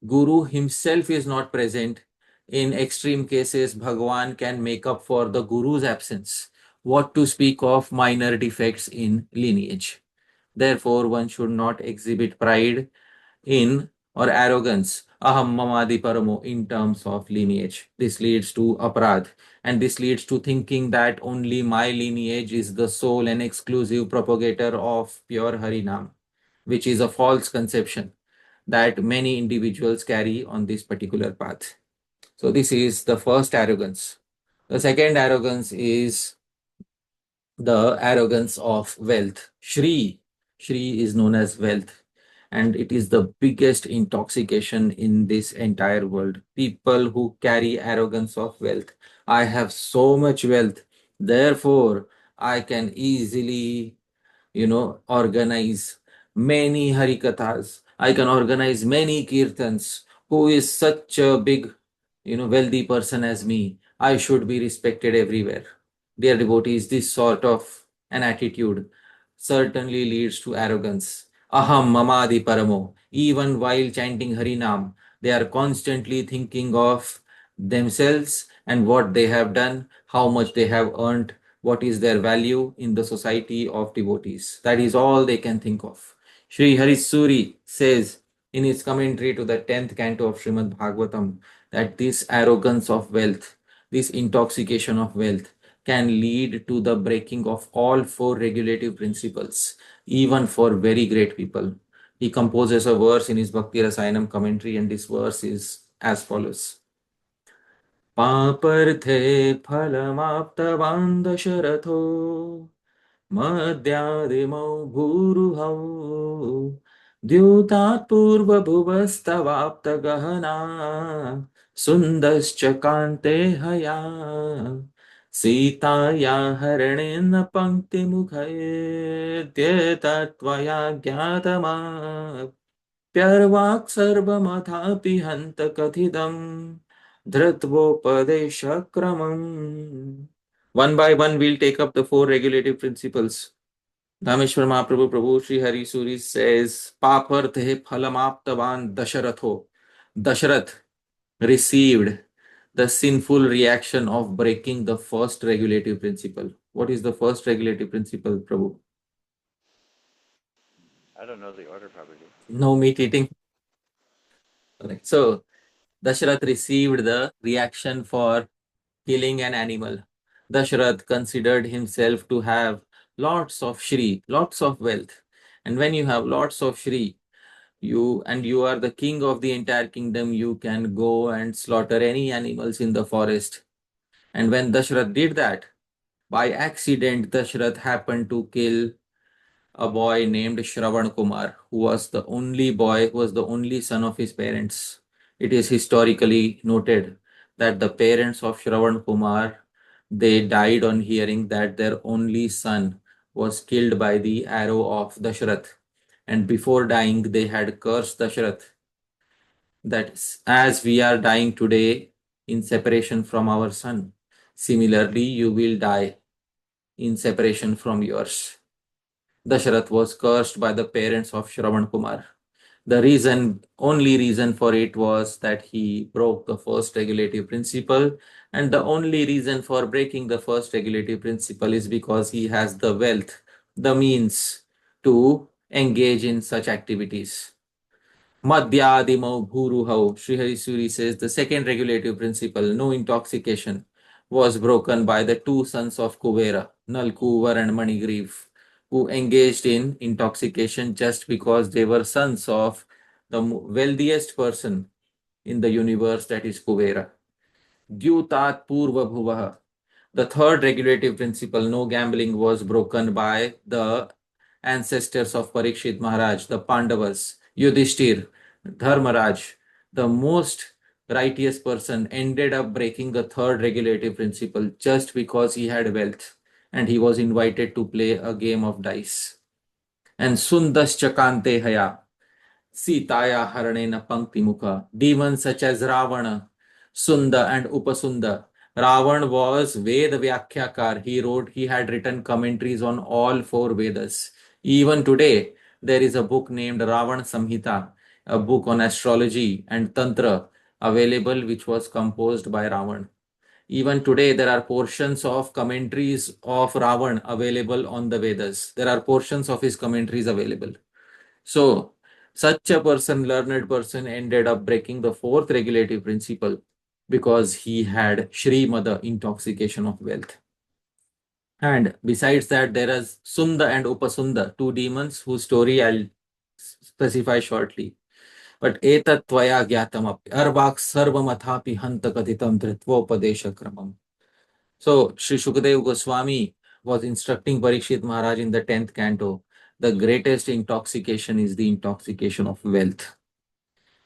Guru himself is not present, in extreme cases, Bhagavan can make up for the Guru's absence. What to speak of minor defects in lineage? Therefore, one should not exhibit pride in or arrogance, aham mamādi paramo, in terms of lineage. This leads to aparadh, and this leads to thinking that only my lineage is the sole and exclusive propagator of pure Harinam, which is a false conception that many individuals carry on this particular path. So this is the first arrogance. The second arrogance is the arrogance of wealth. Shri is known as wealth, and it is the biggest intoxication in this entire world. People who carry arrogance of wealth. I have so much wealth, therefore I can easily, organize many harikathas. I can organize many kirtans. Who is such a big, wealthy person as me? I should be respected everywhere. Dear devotees, this sort of an attitude certainly leads to arrogance. Aham mamādi paramo. Even while chanting Harinam, they are constantly thinking of themselves and what they have done, how much they have earned, what is their value in the society of devotees. That is all they can think of. Sri Harisuri says in his commentary to the 10th canto of Srimad Bhagavatam that this arrogance of wealth, this intoxication of wealth, can lead to the breaking of all four regulative principles, even for very great people. He composes a verse in his Bhakti Rasayanam commentary, and this verse is as follows. पापर्थे फलमाप्तवान् दशरथो मद्यादिमौ भूरुहौ द्यूतात् पूर्वभुवस्तवाप्तगहना सुन्दश्च कान्ते हया सीताया हरणेन पङ्क्तिमुखैत्येतत्त्वया ज्ञातमाप्यर्वाक् सर्वमथापि हन्त कथितम् Dhritvopadeshakramam. One by one, we'll take up the four regulative principles. Dhāmeśvara Mahāprabhu Prabhu Shri Hari Suri says, Paparthe phalamaptavan dasharatho. Dasharath received the sinful reaction of breaking the first regulative principle. What is the first regulative principle, Prabhu? I don't know the order properly. No meat eating. Correct. So, Dasharath received the reaction for killing an animal. Dasharath considered himself to have lots of Shri, lots of wealth. And when you have lots of Shri, you are the king of the entire kingdom, you can go and slaughter any animals in the forest. And when Dasharath did that, by accident, Dasharath happened to kill a boy named Shravan Kumar, who was the only boy, who was the only son of his parents. It is historically noted that the parents of Shravan Kumar, they died on hearing that their only son was killed by the arrow of Dasharath. And before dying, they had cursed Dasharath that as we are dying today in separation from our son, similarly you will die in separation from yours. Dasharath was cursed by the parents of Shravan Kumar. The only reason for it was that he broke the first regulative principle, and the only reason for breaking the first regulative principle is because he has the wealth, the means to engage in such activities. Madhyadimau bhuruhau, Sri Suri says the second regulative principle, no intoxication, was broken by the two sons of Kuvera, Nalkuvar and Manigriv, who engaged in intoxication just because they were sons of the wealthiest person in the universe, that is Kuvera. Dyutat Purva Bhuvaha. The third regulative principle, no gambling, was broken by the ancestors of Parikshit Maharaj, the Pandavas, Yudhishthir, Dharmaraj. The most righteous person ended up breaking the third regulative principle just because he had wealth and he was invited to play a game of dice. And Sundas Chakante Haya, Sitaya Haranena Pankti Mukha. Demons such as Ravana, Sunda and Upasunda. Ravan was Ved Vyakyakar. He had written commentaries on all four Vedas. Even today, there is a book named Ravan Samhita, a book on astrology and Tantra available, which was composed by Ravan. Even today, there are portions of commentaries of Ravan available on the Vedas. There are portions of his commentaries available. So, such a person, learned person, ended up breaking the fourth regulative principle because he had Shri Mada, intoxication of wealth. And besides that, there is Sunda and Upasunda, two demons whose story I'll specify shortly. But etat tvaya gyatam arvak sarvamathapi hanta katitam dritvopadesha kramam. So, Sri Shukadev Goswami was instructing Parikshit Maharaj in the 10th canto. The greatest intoxication is the intoxication of wealth.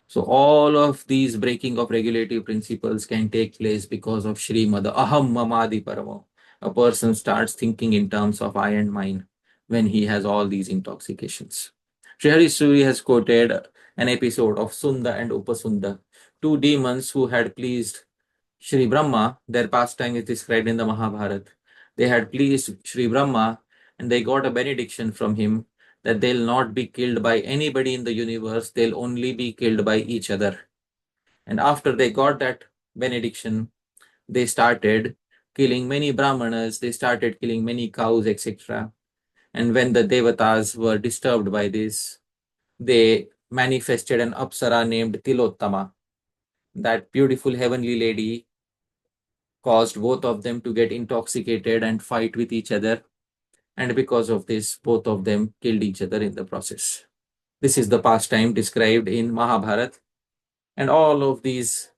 So, all of these breaking of regulative principles can take place because of Shri Mada, Aham Mamadi Paramo. A person starts thinking in terms of I and mine when he has all these intoxications. Sri Hari Suri has quoted an episode of Sunda and Upasunda, two demons who had pleased Shri Brahma. Their pastime is described in the Mahabharata. They had pleased Shri Brahma and they got a benediction from him that they'll not be killed by anybody in the universe, they'll only be killed by each other. And after they got that benediction, they started killing many Brahmanas, they started killing many cows, etc. And when the Devatas were disturbed by this, they manifested an Apsara named Tilottama. That beautiful heavenly lady caused both of them to get intoxicated and fight with each other. And because of this, both of them killed each other in the process. This is the pastime described in Mahabharata. And all of these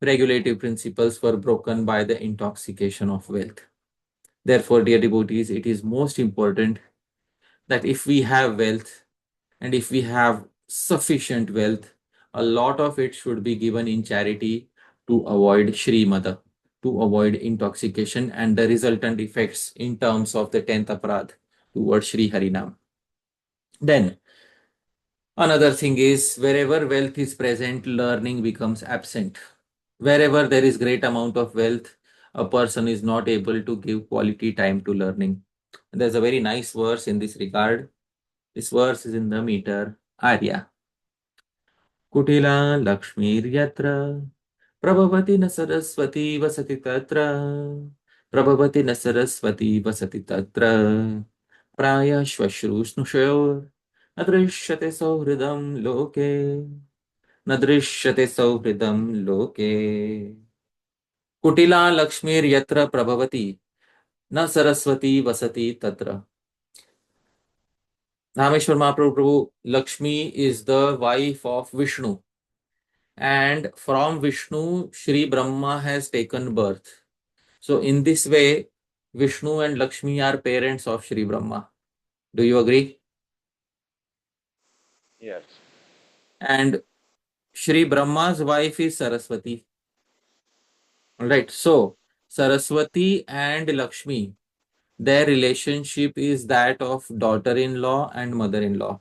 regulative principles were broken by the intoxication of wealth. Therefore, dear devotees, it is most important that if we have wealth and if we have sufficient wealth, a lot of it should be given in charity to avoid Shri Mada, to avoid intoxication and the resultant effects in terms of the 10th aparad towards Shri Harinam. Then, another thing is wherever wealth is present, learning becomes absent. Wherever there is great amount of wealth, a person is not able to give quality time to learning. There's a very nice verse in this regard. This verse is in the meter Arya. Kutila Lakshmiryatra Prabhavati na Saraswati vasati tatra Prabhavati na Saraswati vasati tatra Praya Shvashrushnushyor Nadrishyate Sauhridam Loke Nadrishyate Sauhridam Loke Kutila Lakshmiryatra Prabhavati na Saraswati vasati tatra. Dhāmeśvara Mahaprabhu, Lakshmi is the wife of Vishnu. And from Vishnu, Shri Brahma has taken birth. So in this way, Vishnu and Lakshmi are parents of Shri Brahma. Do you agree? Yes. And Shri Brahma's wife is Saraswati. Alright, so Saraswati and Lakshmi, their relationship is that of daughter-in-law and mother-in-law.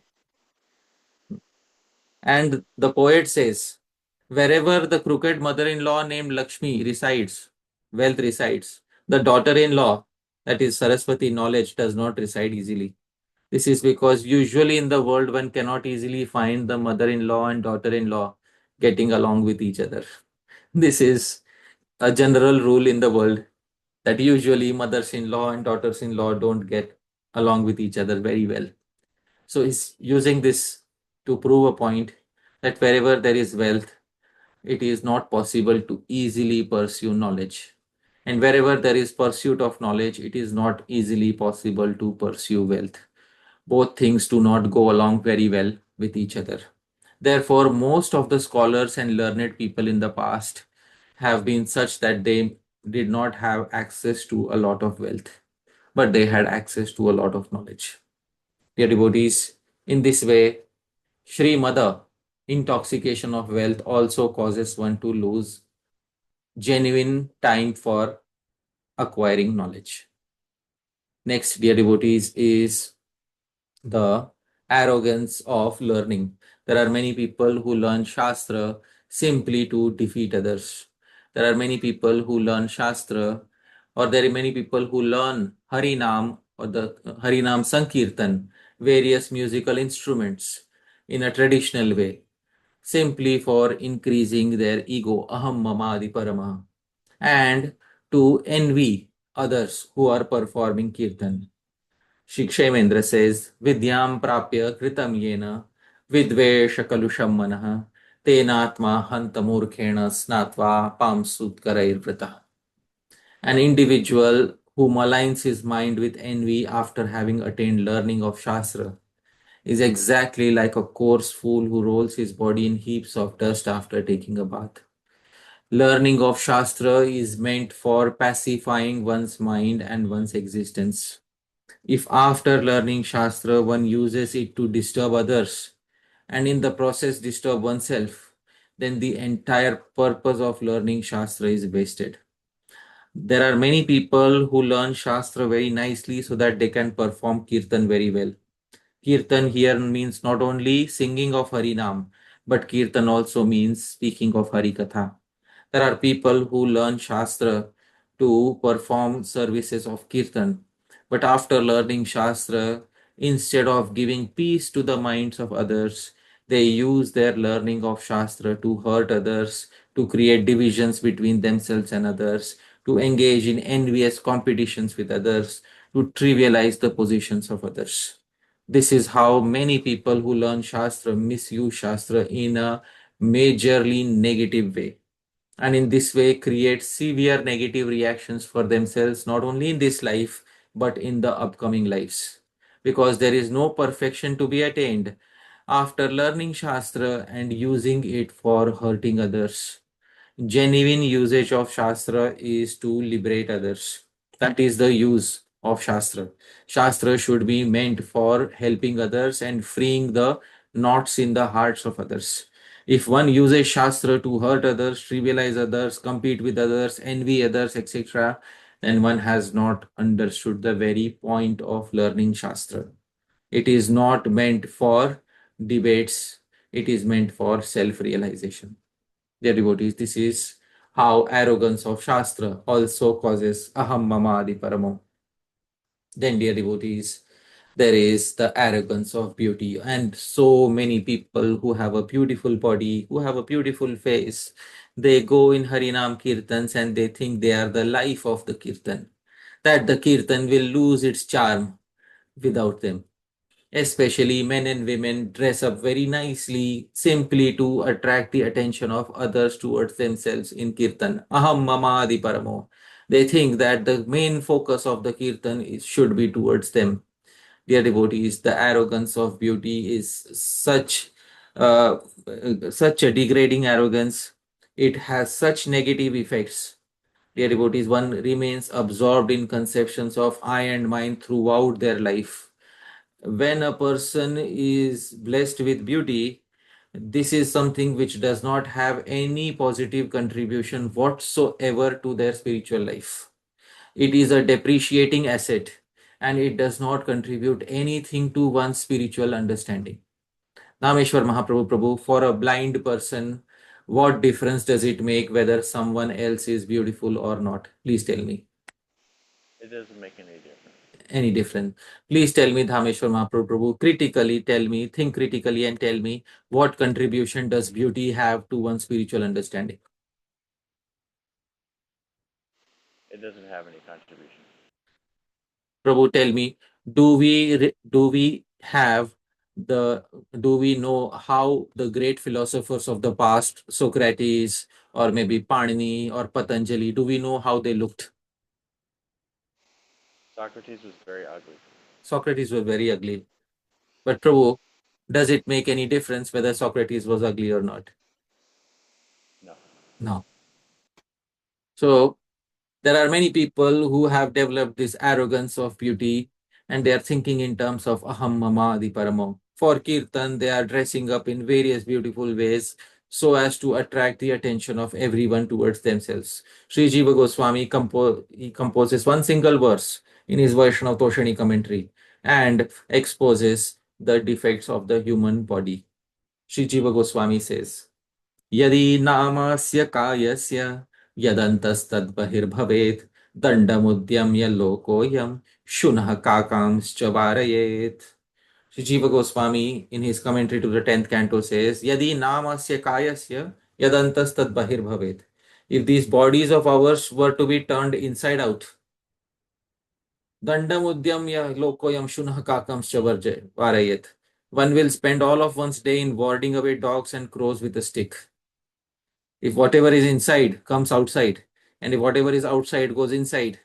And the poet says, Wherever the crooked mother-in-law named Lakshmi resides, wealth resides. The daughter-in-law, that is Saraswati, knowledge, does not reside easily. This is because usually in the world one cannot easily find the mother-in-law and daughter-in-law getting along with each other. This is a general rule in the world, that usually mothers-in-law and daughters-in-law don't get along with each other very well. So he's using this to prove a point that wherever there is wealth, it is not possible to easily pursue knowledge. And wherever there is pursuit of knowledge, it is not easily possible to pursue wealth. Both things do not go along very well with each other. Therefore, most of the scholars and learned people in the past have been such that they did not have access to a lot of wealth, but they had access to a lot of knowledge. Dear devotees, in this way, Shri Mother, intoxication of wealth, also causes one to lose genuine time for acquiring knowledge. Next, dear devotees, is the arrogance of learning. There are many people who learn Shastra simply to defeat others. There are many people who learn Shastra, or there are many people who learn Harinam or the Harinam Sankirtan, various musical instruments in a traditional way, simply for increasing their ego, aham mamāpi parama, and to envy others who are performing kirtan. Shikshamendra says, Vidyam prapya kritam yena vidvesha kalusham manaha tenatma hantamurkhena snatva pamsutkaraivrata. An individual who maligns his mind with envy after having attained learning of Shastra is exactly like a coarse fool who rolls his body in heaps of dust after taking a bath. Learning of Shastra is meant for pacifying one's mind and one's existence. If after learning Shastra one uses it to disturb others and in the process disturb oneself, then the entire purpose of learning Shastra is wasted. There are many people who learn Shastra very nicely so that they can perform Kirtan very well. Kirtan here means not only singing of Harinam, but Kirtan also means speaking of Harikatha. There are people who learn Shastra to perform services of Kirtan, but after learning Shastra, instead of giving peace to the minds of others, they use their learning of Shastra to hurt others, to create divisions between themselves and others, to engage in envious competitions with others, to trivialize the positions of others. This is how many people who learn Shastra misuse Shastra in a majorly negative way, and in this way create severe negative reactions for themselves, not only in this life but in the upcoming lives, because there is no perfection to be attained after learning Shastra and using it for hurting others. Genuine usage of Shastra is to liberate others. That is the use of Shastra. Shastra should be meant for helping others and freeing the knots in the hearts of others. If one uses Shastra to hurt others, trivialize others, compete with others, envy others, etc., then one has not understood the very point of learning Shastra. It is not meant for debates, it is meant for self realization. Dear devotees, this is how arrogance of Shastra also causes aham mamāpi paramo. Then, dear devotees, there is the arrogance of beauty, and so many people who have a beautiful body, who have a beautiful face, they go in Harinam Kirtans and they think they are the life of the Kirtan, that the Kirtan will lose its charm without them. Especially men and women dress up very nicely simply to attract the attention of others towards themselves in Kirtan. Aham mamāpi paramo. They think that the main focus of the Kirtan should be towards them. Dear devotees, the arrogance of beauty is uh, such a degrading arrogance. It has such negative effects. Dear devotees, one remains absorbed in conceptions of I and mine throughout their life. When a person is blessed with beauty, this is something which does not have any positive contribution whatsoever to their spiritual life. It is a depreciating asset and it does not contribute anything to one's spiritual understanding. Dāmeśvara Mahāprabhu, for a blind person what difference does it make whether someone else is beautiful or not? Please tell me. It doesn't make any difference. Any difference? Please tell me, Dhāmeśvara Mahaprabhu, critically tell me, think critically and tell me, what contribution does beauty have to one's spiritual understanding? It doesn't have any contribution. Prabhu, tell me, do we have do we know how the great philosophers of the past, Socrates or maybe Panini or Patanjali, do we know how they looked? Socrates was very ugly. Socrates was very ugly. But Prabhu, does it make any difference whether Socrates was ugly or not? No. No. So there are many people who have developed this arrogance of beauty and they are thinking in terms of aham mamāpi paramo. For kirtan, they are dressing up in various beautiful ways so as to attract the attention of everyone towards themselves. Sri Jiva Goswami he composes one single verse in his Vaishnava Toshani commentary and exposes the defects of the human body. Sri Jiva Goswami says, Yadi namasya kayasya yadantastadbahirбhavет dandamudyamya lokoyam shunah kakamscha varayet. Sri Jiva Goswami in his commentary to the 10th canto says, Yadi namasya kayasya yadantastadbahirбhavет. If these bodies of ours were to be turned inside out, dandamudyamya lokoyam shunah kakamscha varayet. One will spend all of one's day in warding away dogs and crows with a stick. If whatever is inside comes outside, and if whatever is outside goes inside,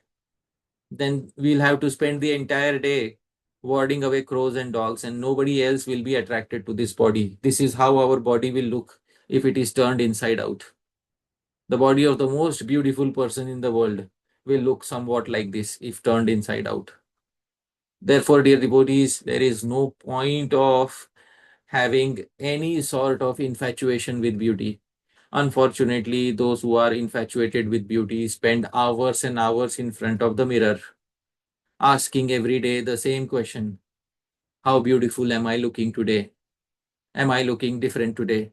then we'll have to spend the entire day warding away crows and dogs, and nobody else will be attracted to this body. This is how our body will look if it is turned inside out. The body of the most beautiful person in the world will look somewhat like this if turned inside out. Therefore, dear devotees, there is no point of having any sort of infatuation with beauty. Unfortunately, those who are infatuated with beauty spend hours and hours in front of the mirror, asking every day the same question: how beautiful am I looking today? Am I looking different today?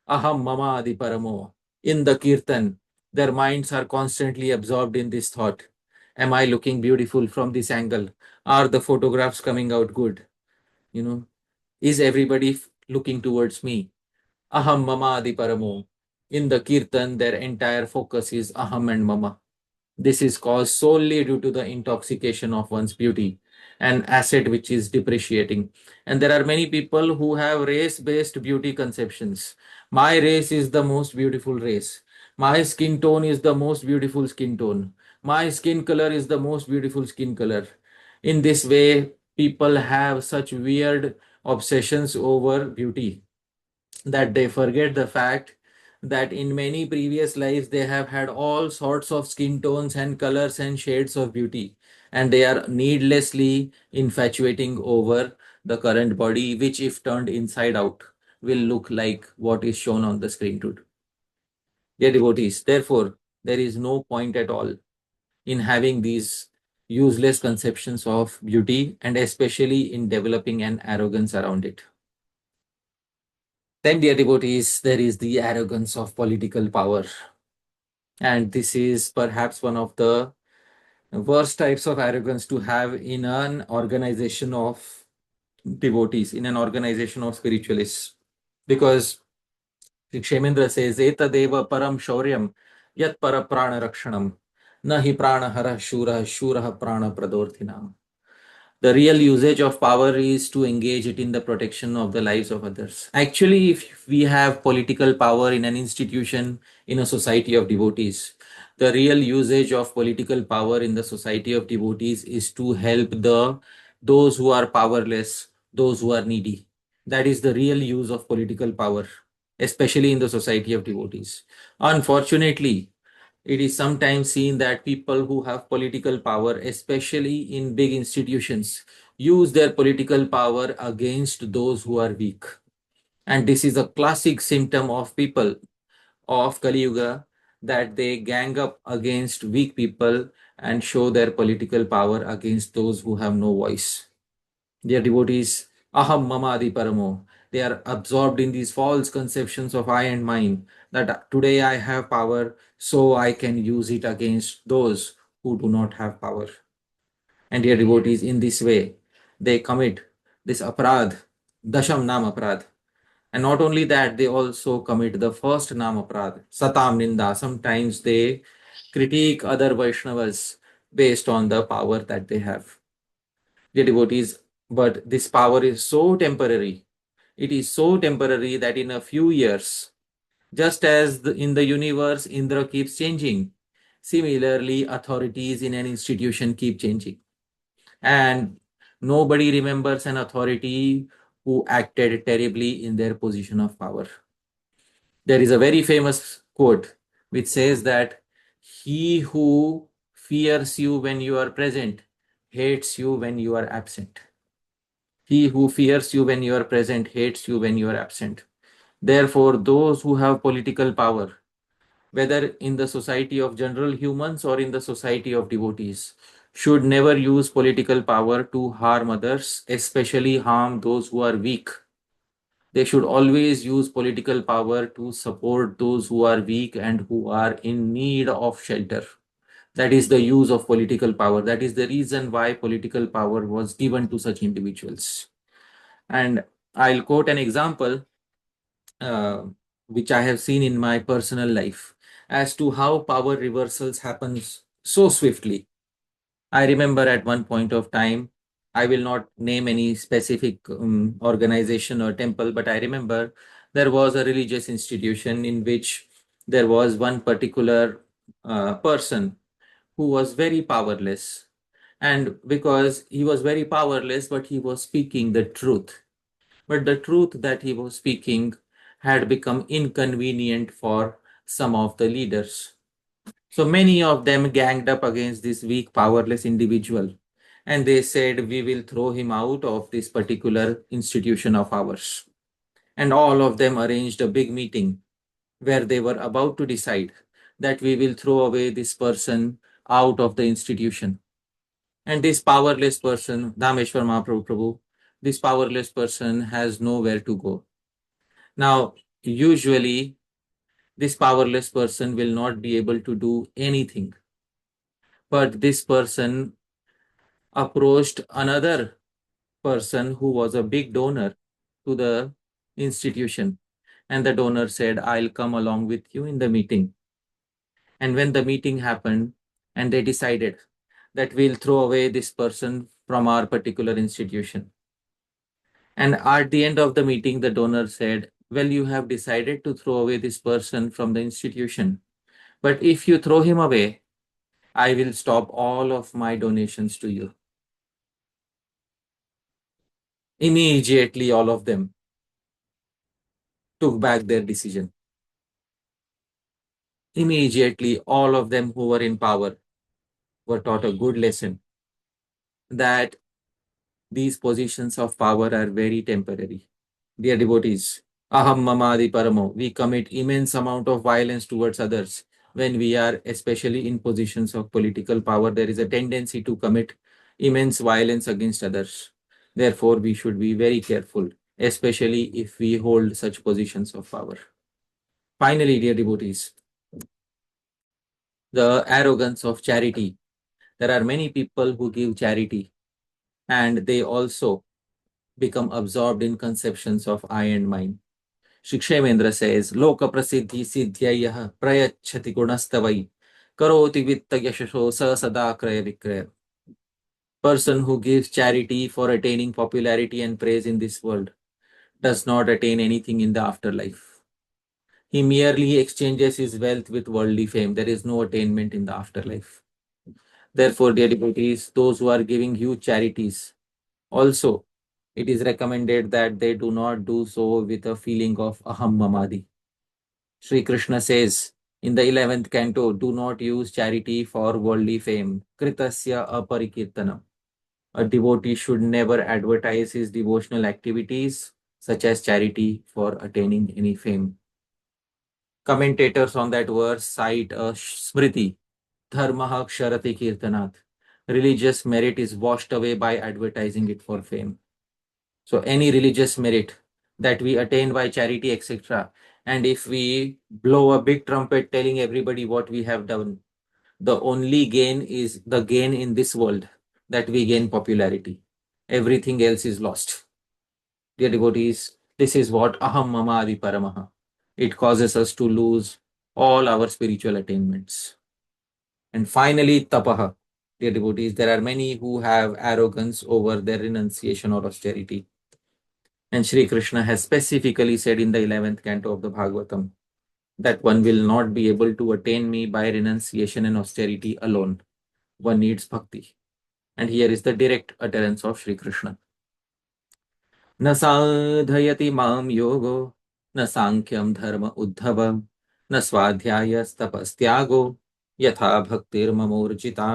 Aham mamāpi paramo. In the kirtan, their minds are constantly absorbed in this thought. Am I looking beautiful from this angle? Are the photographs coming out good? Is everybody looking towards me? Aham mamāpi paramo. In the kirtan, their entire focus is aham and mama. This is caused solely due to the intoxication of one's beauty, an asset which is depreciating. And there are many people who have race-based beauty conceptions. My race is the most beautiful race. My skin tone is the most beautiful skin tone. My skin color is the most beautiful skin color. In this way, people have such weird obsessions over beauty that they forget the fact that in many previous lives they have had all sorts of skin tones and colors and shades of beauty, and they are needlessly infatuating over the current body, which if turned inside out will look like what is shown on the screen today. Dear devotees, therefore there is no point at all in having these useless conceptions of beauty, and especially in developing an arrogance around it. Then, dear devotees, there is the arrogance of political power. And this is perhaps one of the worst types of arrogance to have in an organization of devotees, in an organization of spiritualists. Because Kshemendra says, etādṛśī param shauryam yat para prana rakshanam nahi prana hara shura shura prana pradorthinam. The real usage of power is to engage it in the protection of the lives of others. Actually, if we have political power in an institution, in a society of devotees, the real usage of political power in the society of devotees is to help those who are powerless, those who are needy. That is the real use of political power, especially in the society of devotees. Unfortunately, it is sometimes seen that people who have political power, especially in big institutions, use their political power against those who are weak. And this is a classic symptom of people of Kali Yuga, that they gang up against weak people and show their political power against those who have no voice. Dear devotees, aham mamāpi paramo. They are absorbed in these false conceptions of I and mine, that today I have power, so I can use it against those who do not have power. And dear devotees, in this way, they commit this aparadh, dasham nam aparadh. And not only that, they also commit the first nam aparadh, satam ninda. Sometimes they critique other Vaishnavas based on the power that they have. Dear devotees, but this power is so temporary. It is so temporary that in a few years, just as in the universe, Indra keeps changing, similarly, authorities in an institution keep changing. And nobody remembers an authority who acted terribly in their position of power. There is a very famous quote which says that he who fears you when you are present hates you when you are absent. He who fears you when you are present hates you when you are absent. Therefore, those who have political power, whether in the society of general humans or in the society of devotees, should never use political power to harm others, especially harm those who are weak. They should always use political power to support those who are weak and who are in need of shelter. That is the use of political power. That is the reason why political power was given to such individuals. And I'll quote an example uh, which I have seen in my personal life as to how power reversals happens so swiftly. I remember at one point of time, I will not name any specific organization or temple, but I remember there was a religious institution in which there was one particular person who was very powerless. And because he was very powerless, but he was speaking the truth. But the truth that he was speaking had become inconvenient for some of the leaders. So many of them ganged up against this weak, powerless individual. And they said, we will throw him out of this particular institution of ours. And all of them arranged a big meeting where they were about to decide that we will throw away this person out of the institution. And this powerless person, Dhāmeśvara Mahāprabhu, this powerless person has nowhere to go. Now, usually, this powerless person will not be able to do anything. But this person approached another person who was a big donor to the institution. And the donor said, I'll come along with you in the meeting. And when the meeting happened, and they decided that we'll throw away this person from our particular institution. And at the end of the meeting, the donor said, well, you have decided to throw away this person from the institution. But if you throw him away, I will stop all of my donations to you. Immediately, all of them took back their decision. Immediately, all of them who were in power were taught a good lesson that these positions of power are very temporary. Dear devotees, aham mamādi paramo, we commit immense amount of violence towards others. When we are especially in positions of political power, there is a tendency to commit immense violence against others. Therefore, we should be very careful, especially if we hold such positions of power. Finally, dear devotees, the arrogance of charity. There are many people who give charity and they also become absorbed in conceptions of I and mine. Shikshamendra says, Loka prasiddhi siddhyayah prayachati gunastavai karoti vitta yashasho sa sada kraya vikraya. Person who gives charity for attaining popularity and praise in this world does not attain anything in the afterlife. He merely exchanges his wealth with worldly fame. There is no attainment in the afterlife. Therefore, dear devotees, those who are giving huge charities, also, it is recommended that they do not do so with a feeling of aham mamādi. Sri Krishna says in the 11th canto, do not use charity for worldly fame. Kritasya aparikirtanam. A devotee should never advertise his devotional activities, such as charity, for attaining any fame. Commentators on that verse cite a smriti, dharmaha ksharati kirtanat. Religious merit is washed away by advertising it for fame. So any religious merit that we attain by charity, etc. And if we blow a big trumpet telling everybody what we have done, the only gain is the gain in this world, that we gain popularity. Everything else is lost. Dear devotees, this is what aham mamāpi paramaha. It causes us to lose all our spiritual attainments. And finally, tapaha. Dear devotees, there are many who have arrogance over their renunciation or austerity. And Shri Krishna has specifically said in the 11th canto of the Bhagavatam that one will not be able to attain me by renunciation and austerity alone. One needs bhakti. And here is the direct utterance of Shri Krishna. न साधयति माम योगो न सांख्यम धर्म उद्धव न स्वाध्यायस्तपस्त्यागो यथा भक्तिर्ममोर्जिता.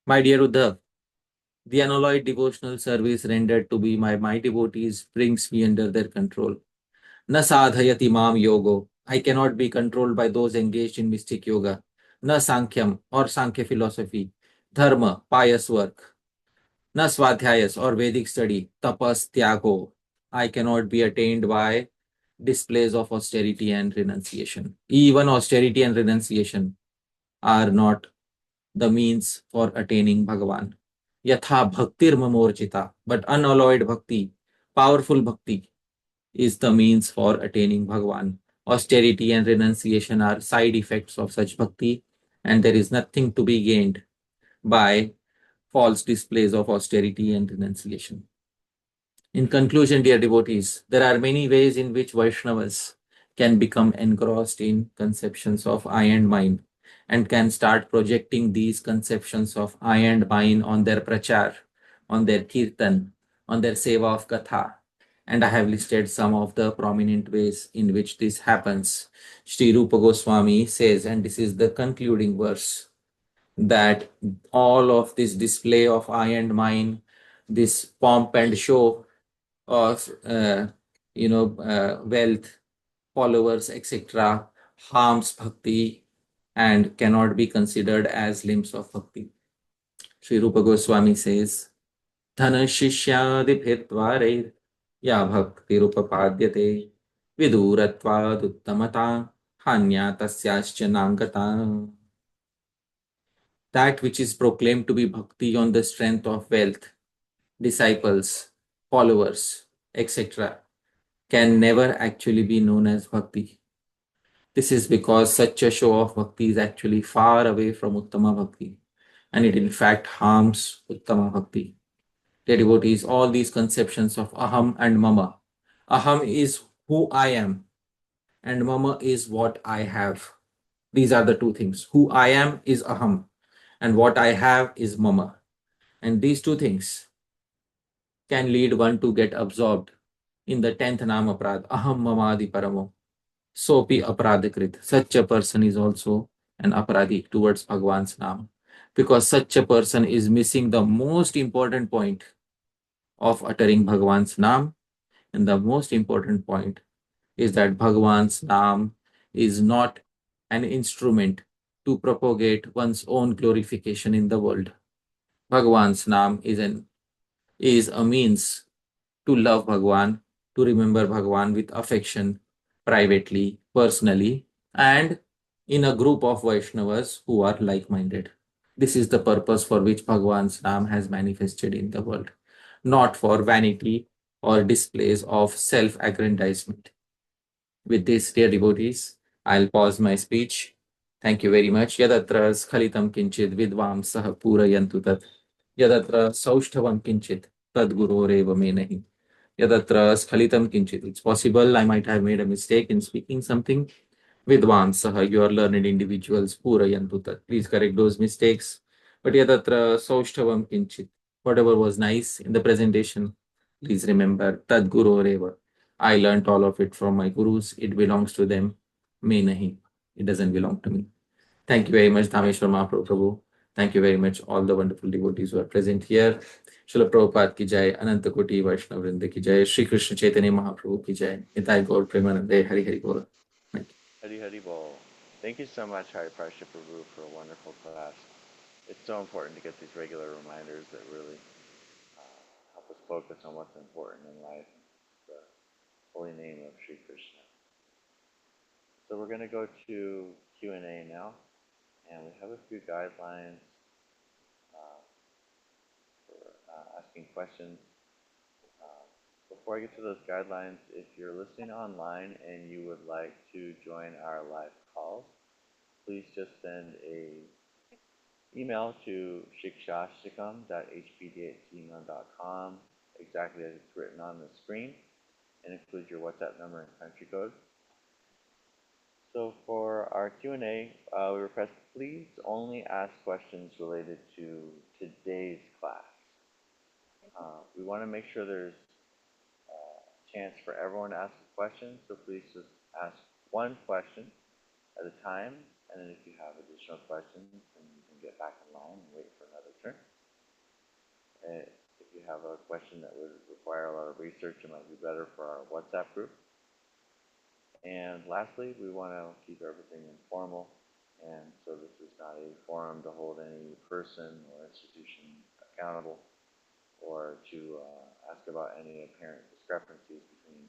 My dear Uddhav, the unalloyed devotional service rendered to be my devotees brings me under their control. Na sadhayati mam yogo. I cannot be controlled by those engaged in mystic yoga. Na sankyam or Sankhya philosophy. Dharma, pious work. Na swadhyayas or Vedic study. Tapas, tyago. I cannot be attained by displays of austerity and renunciation. Even austerity and renunciation are not the means for attaining Bhagavan. Yatha bhaktir mamorjita. But unalloyed bhakti, powerful bhakti, is the means for attaining Bhagavan. Austerity and renunciation are side effects of such bhakti, and there is nothing to be gained by false displays of austerity and renunciation. In conclusion, dear devotees, there are many ways in which Vaishnavas can become engrossed in conceptions of I and mine and can start projecting these conceptions of I and mine on their prachar, on their kirtan, on their seva of katha. And I have listed some of the prominent ways in which this happens. Sri Rupa Goswami says, and this is the concluding verse, that all of this display of I and mine, this pomp and show of wealth, followers, etc., harms bhakti and cannot be considered as limbs of bhakti. Sri Rupa Goswami says, Dhana Shishyadibhirtvareir ya bhakti rupapadyate viduratvad hanya tasyascha nangata. That which is proclaimed to be bhakti on the strength of wealth, disciples, followers, etc., can never actually be known as bhakti. This is because such a show of bhakti is actually far away from Uttama bhakti, and it in fact harms Uttama bhakti. Dear devotees, all these conceptions of aham and mama. Aham is who I am, and mama is what I have. These are the two things. Who I am is aham, and what I have is mama. And these two things can lead one to get absorbed in the 10th Nam Aprad, aham mamādi paramo. Sopi aparadikrit. Such a person is also an aparadi towards Bhagavan's Nam, because such a person is missing the most important point of uttering Bhagavan's Nam. And the most important point is that Bhagavan's Nam is not an instrument to propagate one's own glorification in the world. Bhagavan's Nam is a means to love Bhagavan, to remember Bhagavan with affection, privately, personally, and in a group of Vaishnavas who are like-minded. This is the purpose for which Bhagavan's Nam has manifested in the world, not for vanity or displays of self-aggrandizement. With this, dear devotees, I'll pause my speech. Thank you very much. Yadatra skhalitam kinchid vidvam sah purayantu tat. Yadatra saushthavam kinchid tad guroreva me nahi. Yadatra skhalitam kinchit. It's possible I might have made a mistake in speaking something. Vidvan saha, you are learned individuals, purayantu tat. Please correct those mistakes. But yadatra saushthavam kinchit. Whatever was nice in the presentation, please remember, tad guroreva. I learnt all of it from my gurus. It belongs to them. Me nahi. It doesn't belong to me. Thank you very much, Dhāmeśvara Mahāprabhu. Thank you very much, all the wonderful devotees who are present here. Srila Prabhupada ki jai, Ananta Koti Vaishnava Vrinda ki jai, Shri Krishna Chaitanya Mahaprabhu ki jai, Nitai Gaur Premanande, Hari Hari Bol. Hari Hari Bol. Thank you so much, Hari Prabhu, for a wonderful class. It's so important to get these regular reminders that really help us focus on what's important in life. holy name of Shri Krishna. So we're going to go to Q&A now, and we have a few guidelines for asking questions. Before I get to those guidelines, if you're listening online and you would like to join our live calls, please just send a email to Siksastakam.hpd@gmail.com, exactly as it's written on the screen, and include your WhatsApp number and country code. So for our Q&A, we request please only ask questions related to today's class. We want to make sure there's a chance for everyone to ask a question, so please just ask one question at a time, and then if you have additional questions, then you can get back in line and wait for another turn. If you have a question that would require a lot of research, it might be better for our WhatsApp group. And lastly, we want to keep everything informal, and so this is not a forum to hold any person or institution accountable or to ask about any apparent discrepancies between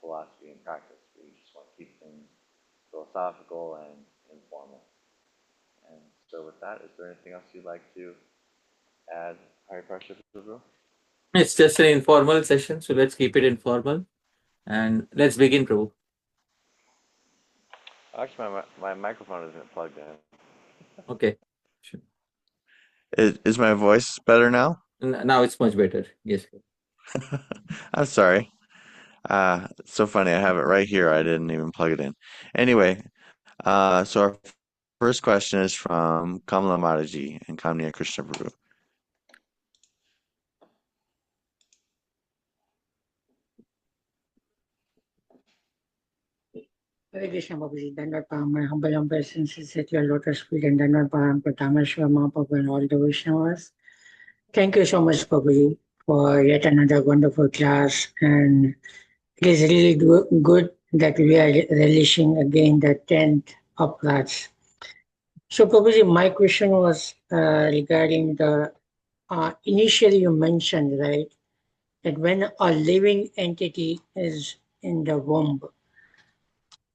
philosophy and practice. We just want to keep things philosophical and informal. And so with that, is there anything else you'd like to add, Hari Prabhu? It's just an informal session, so let's keep it informal. And let's begin, Prabhu. Actually, my microphone isn't plugged in. Okay. Sure. Is my voice better now? Now it's much better. Yes. I'm sorry. It's so funny. I have it right here. I didn't even plug it in. Anyway, so our first question is from Kamala Mataji and Kamniya Krishna Prabhu. Hare Krishna, Babaji. Dandavad Pranam. My humble obeisances at your lotus feet, and Dandavad Pranam for Dhāmeśvara, Mahāprabhu, and all the Vaishnavas. Thank you so much, Babaji, for yet another wonderful class. And it is really good that we are relishing again the 10th of class. So, Babaji, my question was regarding the initially you mentioned, right, that when a living entity is in the womb,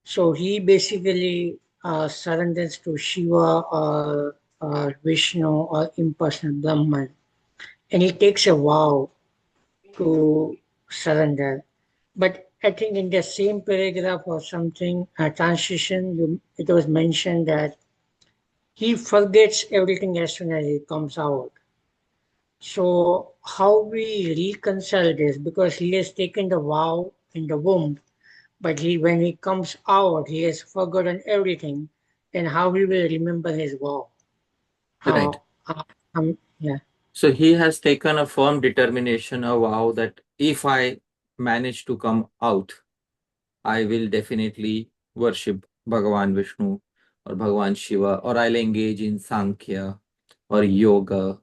so he basically surrenders to Shiva or Vishnu or impersonal Brahman, and he takes a vow to surrender. But I think in the same paragraph or something, transition, it was mentioned that he forgets everything as soon as he comes out. So how we reconcile this? Because he has taken the vow in the womb, but when he comes out, he has forgotten everything. Then how he will remember his vow? Right. Yeah. So he has taken a firm determination, a vow that if I manage to come out, I will definitely worship Bhagavan Vishnu or Bhagavan Shiva, or I'll engage in Sankhya or yoga,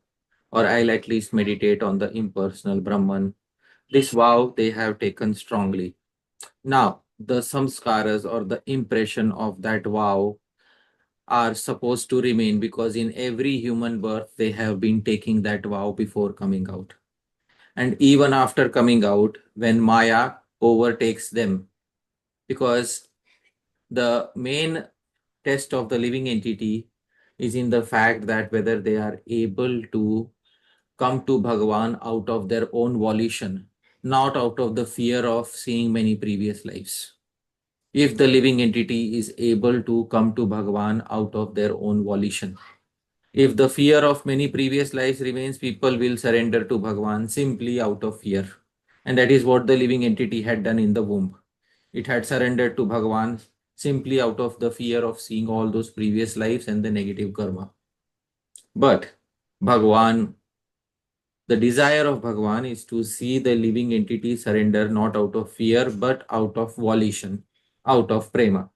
or I'll at least meditate on the impersonal Brahman. This vow they have taken strongly. Now, the samskaras or the impression of that vow are supposed to remain, because in every human birth they have been taking that vow before coming out. And even after coming out, when Maya overtakes them, because the main test of the living entity is in the fact that whether they are able to come to Bhagavan out of their own volition, not out of the fear of seeing many previous lives. If the living entity is able to come to Bhagavan out of their own volition, if the fear of many previous lives remains, people will surrender to Bhagavan simply out of fear. And that is what the living entity had done in the womb. It had surrendered to Bhagavan simply out of the fear of seeing all those previous lives and the negative karma. But Bhagavan, the desire of Bhagavan is to see the living entity surrender not out of fear but out of volition, out of prema.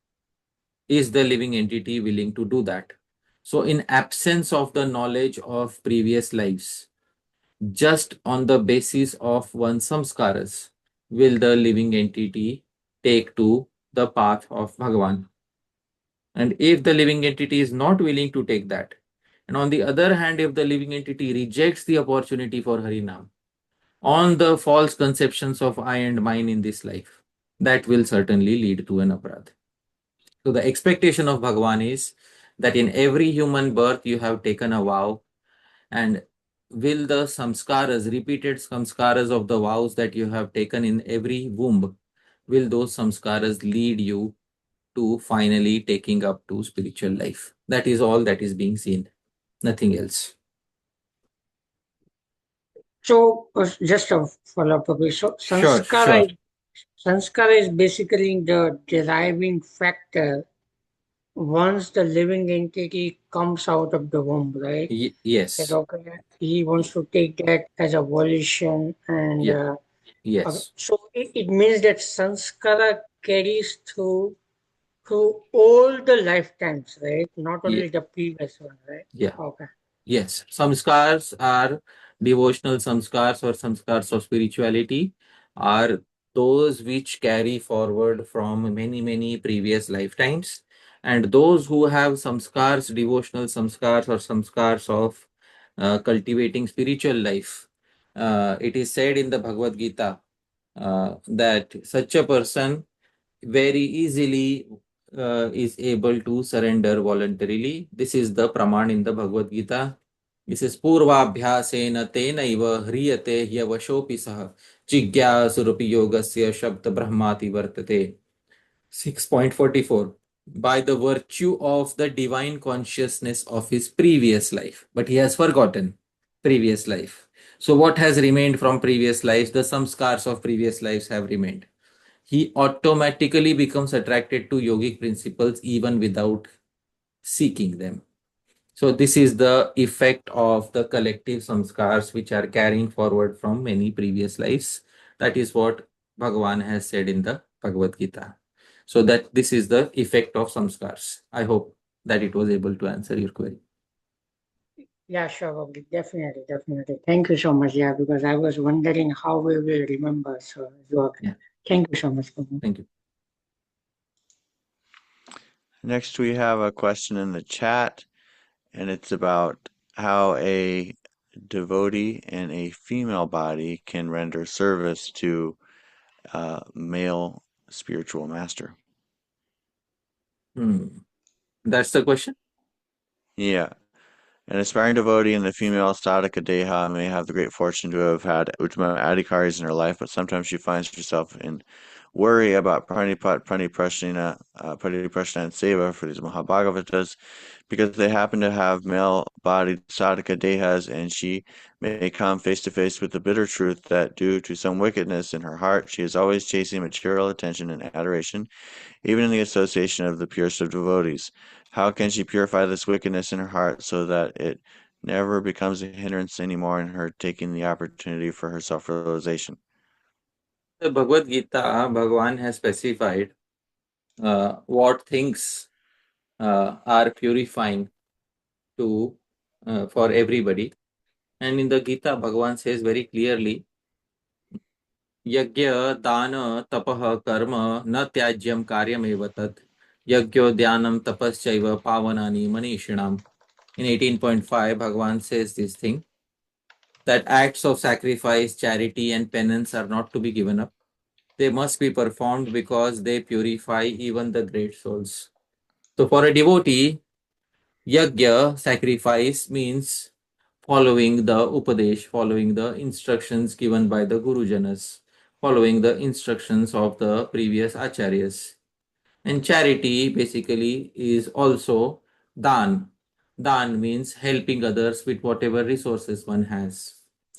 Is the living entity willing to do that? So in absence of the knowledge of previous lives, just on the basis of one's samskaras, will the living entity take to the path of Bhagavan. And if the living entity is not willing to take that, and on the other hand, if the living entity rejects the opportunity for Harinam, on the false conceptions of I and mine in this life, that will certainly lead to an aparadha. So the expectation of Bhagavan is that in every human birth you have taken a vow, and will the samskaras, repeated samskaras of the vows that you have taken in every womb, will those samskaras lead you to finally taking up to spiritual life? That is all that is being seen, nothing else. So just a follow-up. So Sure, sure. sanskara is basically the deriving factor once the living entity comes out of the womb, right? That, Yes. okay, he wants to take that as a volition, and Yeah. Yes. so it means that sanskara carries through all the lifetimes, right? Not Yeah. only the previous one, right? Yeah. Okay. Yes. Samskars are devotional samskars, or samskars of spirituality are those which carry forward from many, many previous lifetimes. And those who have samskars, devotional samskars, or samskars of cultivating spiritual life, it is said in the Bhagavad Gita that such a person very easily is able to surrender voluntarily. This is the praman in the Bhagavad Gita. This is purvabhyasena tenaiva hriyate hyavashopi saha jigyasurupi yogasya shabda brahmati vartate. 6.44. By the virtue of the divine consciousness of his previous life, but he has forgotten previous life. So what has remained from previous lives? The samskars of previous lives have remained. He automatically becomes attracted to yogic principles even without seeking them. So this is the effect of the collective samskars which are carrying forward from many previous lives. That is what Bhagavan has said in the Bhagavad Gita. So that this is the effect of samskars. I hope that it was able to answer your query. Yeah, sure, Bobby. Definitely, definitely. Thank you so much. Yeah, because I was wondering how we will remember. So, Yeah. thank you so much, Bobby. Thank you. Next, we have a question in the chat, and it's about how a devotee in a female body can render service to a male spiritual master. That's the question? Yeah. An aspiring devotee in the female sadhaka deha may have the great fortune to have had uttama adhikaris in her life, but sometimes she finds herself in worry about pranipat, praniprashna, and seva for these Mahabhagavatas, because they happen to have male-bodied sadhaka dehas, and she may come face to face with the bitter truth that due to some wickedness in her heart, she is always chasing material attention and adoration, even in the association of the purest of devotees. How can she purify this wickedness in her heart so that it never becomes a hindrance anymore in her taking the opportunity for her self-realization? The Bhagavad Gita, Bhagavan has specified what things are purifying to for everybody. And in the Gita, Bhagavan says very clearly, Yagya dana tapah karma na tyajyam karyam tat yagyo dhyanam tapaschaiva pavanani manishinam. In 18.5, Bhagavan says this thing, that acts of sacrifice, charity, and penance are not to be given up. They must be performed because they purify even the great souls. So for a devotee, yagya, sacrifice, means following the upadesh, following the instructions given by the Gurujanas, following the instructions of the previous acharyas. And charity basically is also dan. Dan means helping others with whatever resources one has.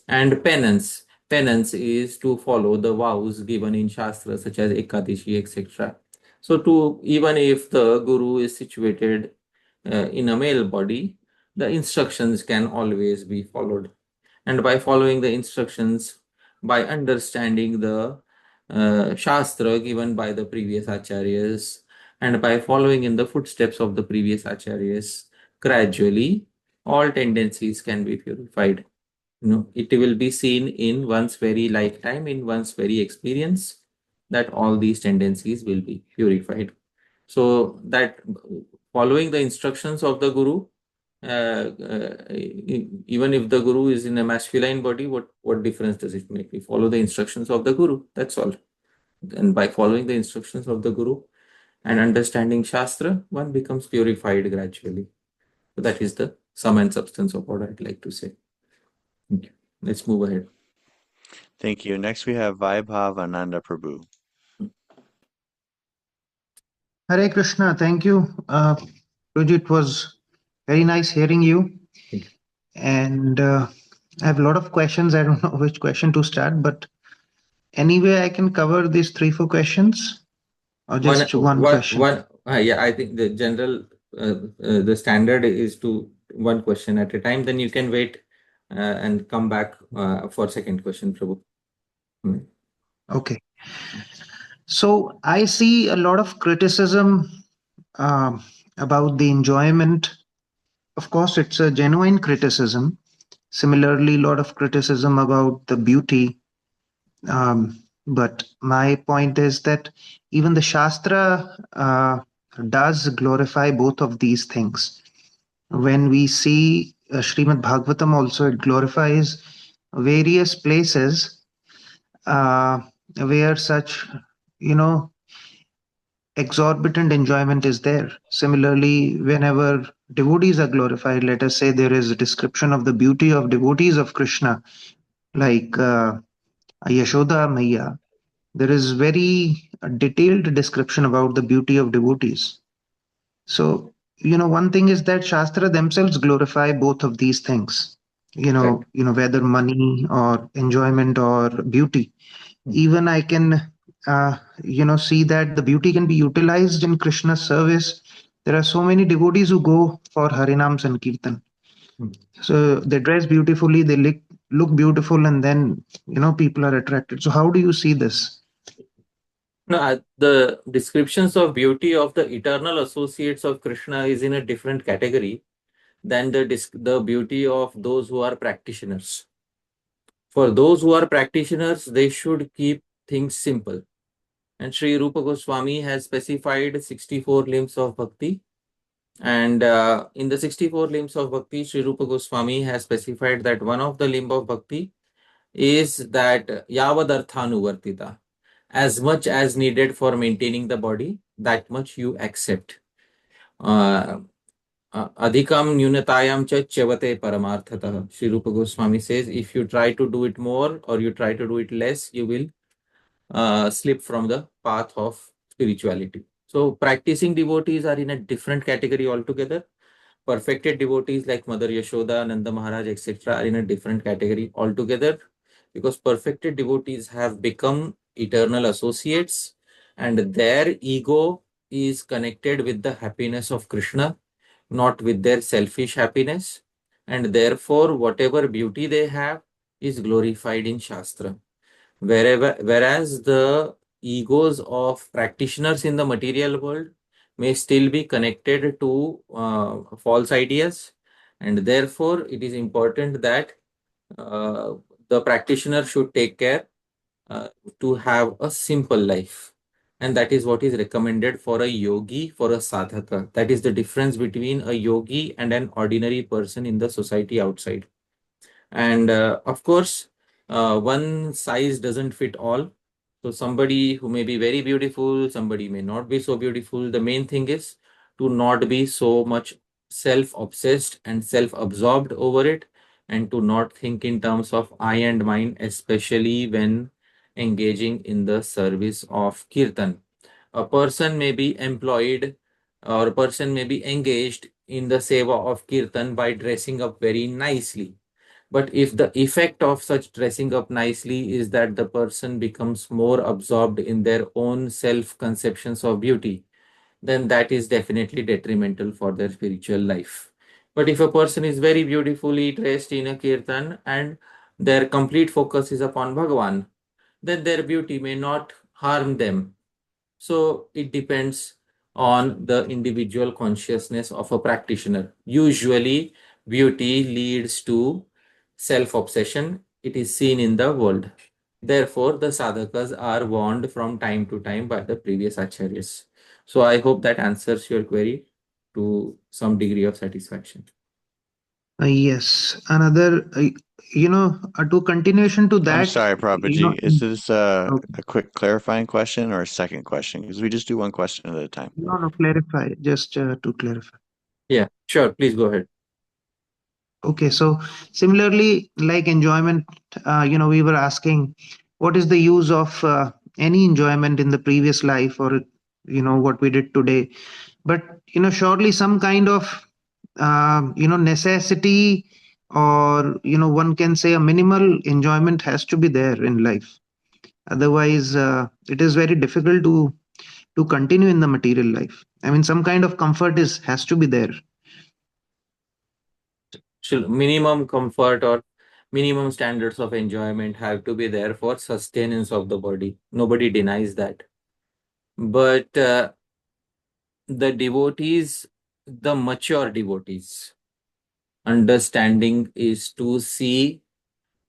And penance. Penance is to follow the vows given in Shastra, such as Ekadashi, etc. So, even if the Guru is situated in a male body, the instructions can always be followed. And by following the instructions, by understanding the Shastra given by the previous acharyas, and by following in the footsteps of the previous acharyas, gradually all tendencies can be purified. It will be seen in one's very lifetime, in one's very experience, that all these tendencies will be purified. So that following the instructions of the Guru, even if the Guru is in a masculine body, what difference does it make? We follow the instructions of the Guru. That's all. And by following the instructions of the Guru and understanding Shastra, one becomes purified gradually. So that is the sum and substance of what I'd like to say. Thank you. Let's move ahead. Thank you. Next we have Vaibhavananda Prabhu. Hare Krishna, thank you. Ruji, it was very nice hearing you. Thank you. And I have a lot of questions. I don't know which question to start, but anyway, I can cover these 3-4 questions or just one question. Yeah, I think the general, the standard is to one question at a time. Then you can wait and come back for second question, Prabhu. Okay. So I see a lot of criticism about the enjoyment. Of course, it's a genuine criticism. Similarly, a lot of criticism about the beauty. But my point is that even the Shastra does glorify both of these things. When we see Srimad Bhagavatam also, it glorifies various places where such, exorbitant enjoyment is there. Similarly, whenever devotees are glorified, let us say there is a description of the beauty of devotees of Krishna, like Yashoda Maiya, there is very detailed description about the beauty of devotees. So, one thing is that Shastra themselves glorify both of these things, Right. Whether money or enjoyment or beauty. Even I can, see that the beauty can be utilized in Krishna's service. There are so many devotees who go for Harinam Sankirtan. So they dress beautifully, they look beautiful, and then, people are attracted. So how do you see this? No, the descriptions of beauty of the eternal associates of Krishna is in a different category than the beauty of those who are practitioners. For those who are practitioners, they should keep things simple. And Sri Rupa Goswami has specified 64 limbs of bhakti. And in the 64 limbs of bhakti, Sri Rupa Goswami has specified that one of the limb of bhakti is that yavadarthanuvartita. As much as needed for maintaining the body, that much you accept. Adhikam nyunatayam cha chavate paramarthatah. Sri Rupa Goswami says, if you try to do it more or you try to do it less, you will slip from the path of spirituality. So practicing devotees are in a different category altogether. Perfected devotees like Mother Yashoda, Nanda Maharaj, etc. are in a different category altogether, because perfected devotees have become eternal associates and their ego is connected with the happiness of Krishna, not with their selfish happiness, and therefore whatever beauty they have is glorified in Shastra. Whereas the egos of practitioners in the material world may still be connected to false ideas, and therefore it is important that uh, the practitioner should take care to have a simple life. And that is what is recommended for a yogi, for a sadhaka. That is the difference between a yogi and an ordinary person in the society outside. And of course, one size doesn't fit all. So somebody who may be very beautiful, somebody may not be so beautiful. The main thing is to not be so much self-obsessed and self-absorbed over it, and to not think in terms of I and mine, especially when engaging in the service of kirtan. A person may be employed or a person may be engaged in the seva of kirtan by dressing up very nicely. But if the effect of such dressing up nicely is that the person becomes more absorbed in their own self-conceptions of beauty, then that is definitely detrimental for their spiritual life. But if a person is very beautifully dressed in a kirtan and their complete focus is upon Bhagavan, then their beauty may not harm them. So it depends on the individual consciousness of a practitioner. Usually, beauty leads to self-obsession. It is seen in the world. Therefore, the sadhakas are warned from time to time by the previous acharyas. So I hope that answers your query to some degree of satisfaction. Yes. Another to continuation to I'm that, sorry, you know, Prabhuji. Is this a okay. quick clarifying question or a second question? Because we just do one question at a time. No, clarify, just to clarify. Yeah, sure. Please go ahead. Okay, so similarly, like enjoyment, we were asking, what is the use of any enjoyment in the previous life, or what we did today? But surely some kind of necessity, or one can say a minimal enjoyment has to be there in life. Otherwise, it is very difficult to continue in the material life. I mean, some kind of comfort has to be there. Minimum comfort or minimum standards of enjoyment have to be there for sustenance of the body. Nobody denies that. But the devotees, the mature devotees, understanding is to see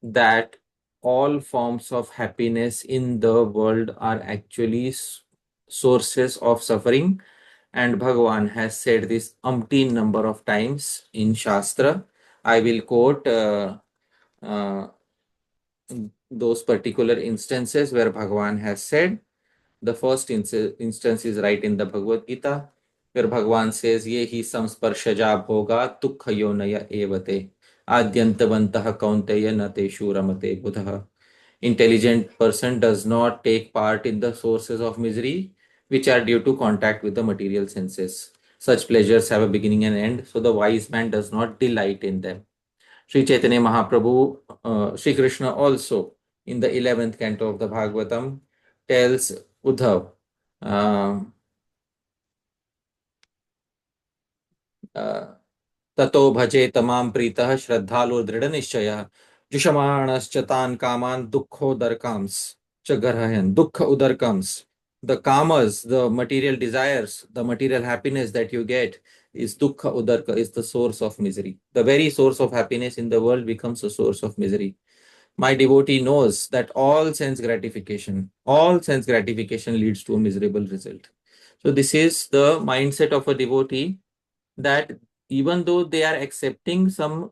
that all forms of happiness in the world are actually sources of suffering. And Bhagavan has said this umpteen number of times in Shastra. I will quote uh, those particular instances where Bhagavan has said. The first instance is right in the Bhagavad Gita, where Bhagavan says, Ye hi samsparshaja bhoga tukha yonaya evate adyantavantaha kaunteya nateshu ramate buddha. Intelligent person does not take part in the sources of misery which are due to contact with the material senses. Such pleasures have a beginning and end, so the wise man does not delight in them. Śrī-Caitanya Mahāprabhu, Shri Krishna also in the 11th canto of the Bhagavatam tells Uddhav, ततो भजे तमाम प्रीतः श्रद्धालु दृढ़ निश्चयः जुषमाणश्च तान् कामान् दुःखोदरकांस् च गर्हयन् दुःख उदरकांस्. The kamas, the material desires, the material happiness that you get is dukkha udarka, is the source of misery. The very source of happiness in the world becomes a source of misery. My devotee knows that all sense gratification leads to a miserable result. So this is the mindset of a devotee, that even though they are accepting some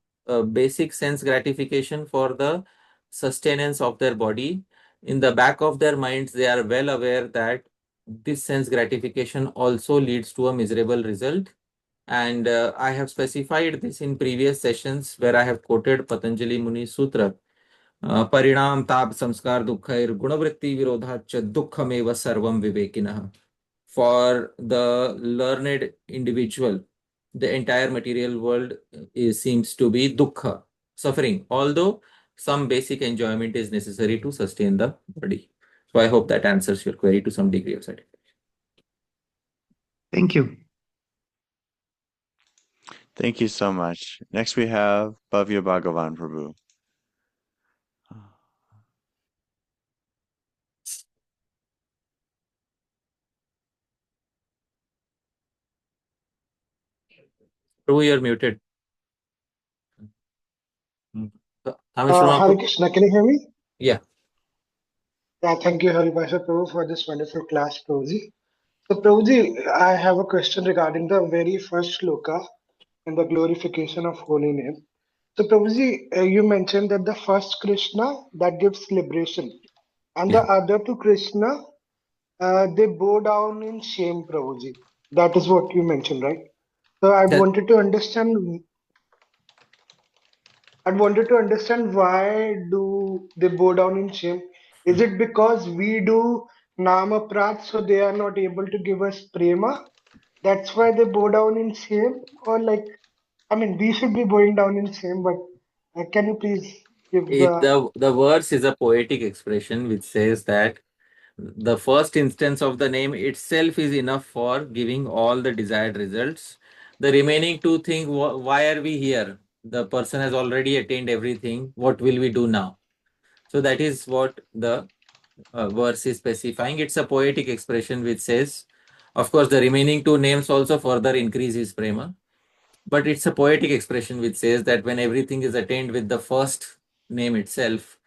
basic sense gratification for the sustenance of their body, in the back of their minds, they are well aware that this sense gratification also leads to a miserable result. And I have specified this in previous sessions where I have quoted Patanjali Muni's Sutra. परिणाम ताप संस्कार दुःखैर गुणवृत्ति विरोधाच्च दुःखमेव सर्वं विवेकिनः. For the learned individual, the entire material world seems to be dukkha, suffering, although some basic enjoyment is necessary to sustain the body. So I hope that answers your query to some degree of satisfaction. Thank you. Thank you so much. Next we have Bhavya Bhagavan Prabhu. Prabhu, you're muted. Hare Krishna, can you hear me? Yeah. Yeah, thank you, Hari Prabhu, for this wonderful class, Prabhuji. So, Prabhuji, I have a question regarding the very first shloka in the glorification of holy name. So, Prabhuji, you mentioned that the first Krishna that gives liberation, and the Yeah. other two Krishna, they bow down in shame, Prabhuji. That is what you mentioned, right? So, I wanted to understand why do they bow down in shame? Is it because we do namaprat, so they are not able to give us prema? That's why they bow down in shame? Or we should be bowing down in shame, but can you please give the... The verse is a poetic expression which says that the first instance of the name itself is enough for giving all the desired results. The remaining two things, why are we here? The person has already attained everything. What will we do now? So that is what the verse is specifying. It's a poetic expression which says, of course, the remaining two names also further increase his prema. But it's a poetic expression which says that when everything is attained with the first name itself,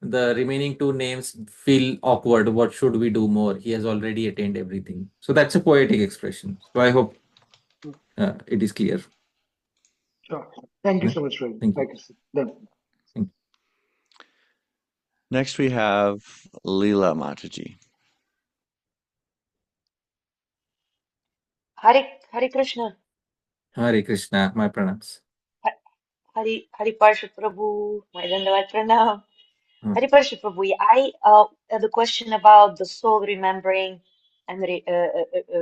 the remaining two names feel awkward. What should we do more? He has already attained everything. So that's a poetic expression. So I hope it is clear. Sure. Thank you Yeah. so much, Ravi. Thank you. Thank you. Done. Thank you. Next we have Leela Mataji. Hare Krishna. Hare Krishna, my pranams. Hari Parshad Prabhu, my Dandavat Pranam. Hmm. Hari Parshad Prabhu, I the question about the soul remembering and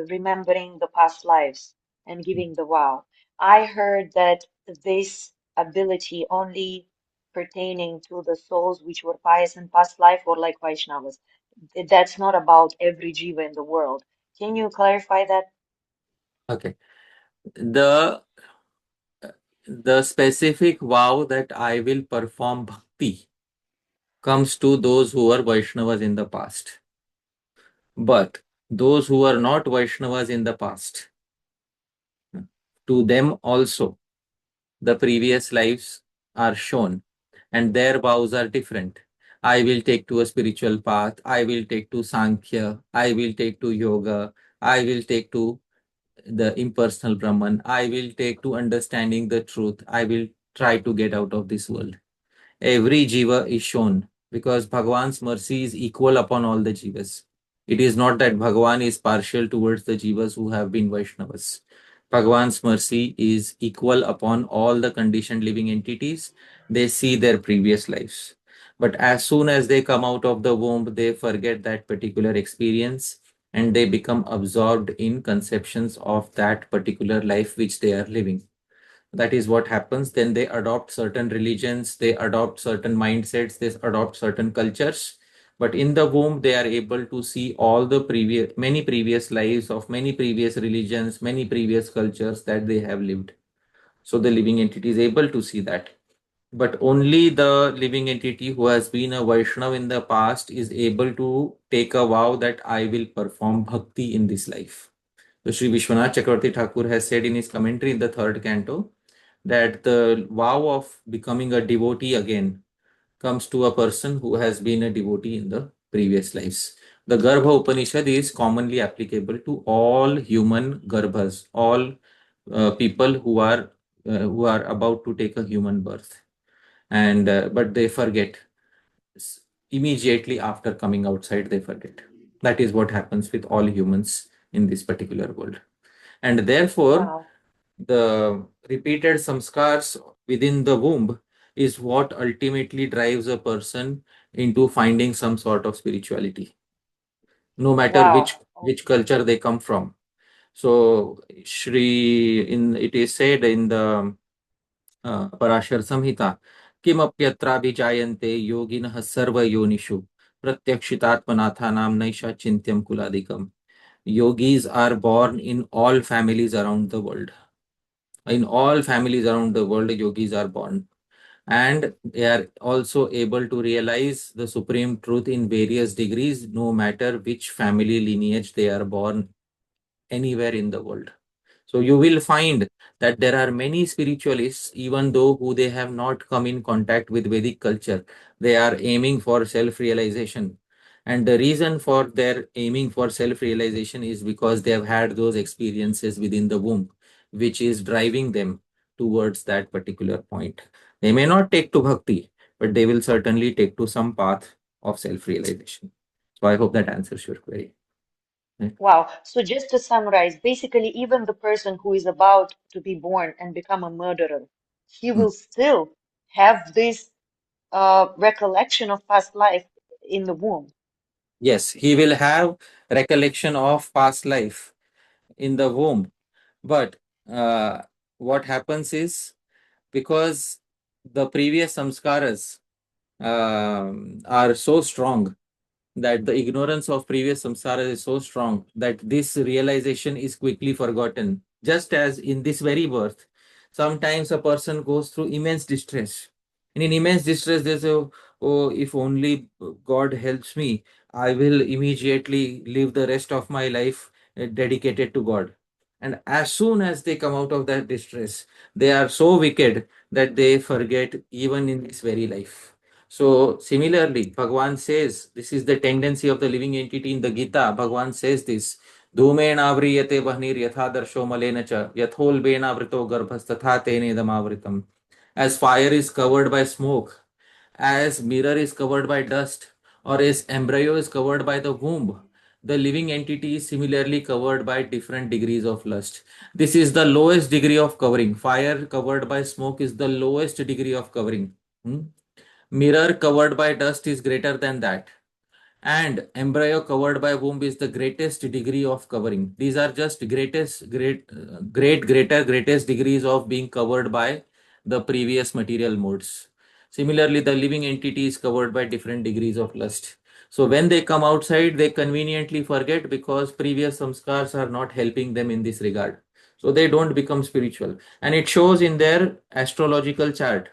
remembering the past lives and giving the vow. I heard that this ability only pertaining to the souls which were pious in past life or like Vaishnavas. That's not about every jiva in the world. Can you clarify that? Okay. The specific vow that I will perform bhakti comes to those who were Vaishnavas in the past. But those who are not Vaishnavas in the past, to them also the previous lives are shown and their vows are different. I will take to a spiritual path, I will take to Sankhya, I will take to yoga, I will take to the impersonal Brahman, I will take to understanding the truth, I will try to get out of this world. Every jiva is shown because Bhagavan's mercy is equal upon all the jivas. It is not that Bhagavan is partial towards the jivas who have been Vaishnavas. Bhagavan's mercy is equal upon all the conditioned living entities. They see their previous lives. But as soon as they come out of the womb, they forget that particular experience and they become absorbed in conceptions of that particular life which they are living. That is what happens. Then they adopt certain religions, they adopt certain mindsets, they adopt certain cultures. But in the womb, they are able to see all the many previous lives of many previous religions, many previous cultures that they have lived. So the living entity is able to see that. But only the living entity who has been a Vaishnava in the past is able to take a vow that I will perform bhakti in this life. So Sri Vishwanath Chakravarti Thakur has said in his commentary in the third canto that the vow of becoming a devotee again comes to a person who has been a devotee in the previous lives. The Garbha Upanishad is commonly applicable to all human garbhas, all people who are about to take a human birth, and but they forget immediately after coming outside. They forget. That is what happens with all humans in this particular world, and therefore Wow. the repeated samskars within the womb is what ultimately drives a person into finding some sort of spirituality, no matter Wow. which culture they come from. So Shri, in it is said in the Parashar Samhita, Kimapyatraभिजायन्ते योगिनः सर्वयोनिषु प्रत्यक्षितात्मनाथानां नैषा चिन्त्यं कुलादिकम्. Yogis are born in all families around the world. In all families around the world, yogis are born. And they are also able to realize the supreme truth in various degrees, no matter which family lineage they are born anywhere in the world. So you will find that there are many spiritualists, even though who they have not come in contact with Vedic culture, they are aiming for self-realization. And the reason for their aiming for self-realization is because they have had those experiences within the womb, which is driving them towards that particular point. They may not take to bhakti, but they will certainly take to some path of self-realization. So I hope that answers your query. Wow. So just to summarize, basically, even the person who is about to be born and become a murderer, he Mm. will still have this recollection of past life in the womb. Yes, he will have recollection of past life in the womb. But what happens is because the previous samskaras are so strong that the ignorance of previous samsara is so strong that this realization is quickly forgotten. Just as in this very birth, sometimes a person goes through immense distress. And in immense distress, they say, oh, if only God helps me, I will immediately live the rest of my life dedicated to God. And as soon as they come out of that distress, they are so wicked that they forget even in this very life. So similarly, Bhagavan says, this is the tendency of the living entity in the Gita. Bhagavan says this, Dhūmenavriyate vahnir yatādṛṣo malena cha yatholbena vrito garbhas tatha tenedam avritam. As fire is covered by smoke, as mirror is covered by dust or as embryo is covered by the womb, the living entity is similarly covered by different degrees of lust. This is the lowest degree of covering. Fire covered by smoke is the lowest degree of covering. Mirror covered by dust is greater than that. And embryo covered by womb is the greatest degree of covering. These are just greatest degrees of being covered by the previous material modes. Similarly, the living entity is covered by different degrees of lust. So when they come outside, they conveniently forget because previous samskars are not helping them in this regard. So they don't become spiritual. And it shows in their astrological chart.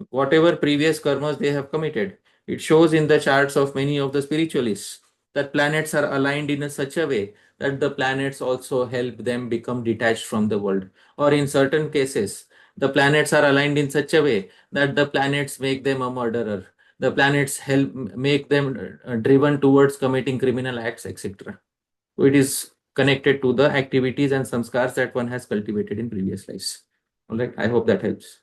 Whatever previous karmas they have committed, it shows in the charts of many of the spiritualists that planets are aligned in such a way that the planets also help them become detached from the world. Or in certain cases, the planets are aligned in such a way that the planets make them a murderer. The planets help make them driven towards committing criminal acts, etc. So it is connected to the activities and samskars that one has cultivated in previous lives. All right, I hope that helps.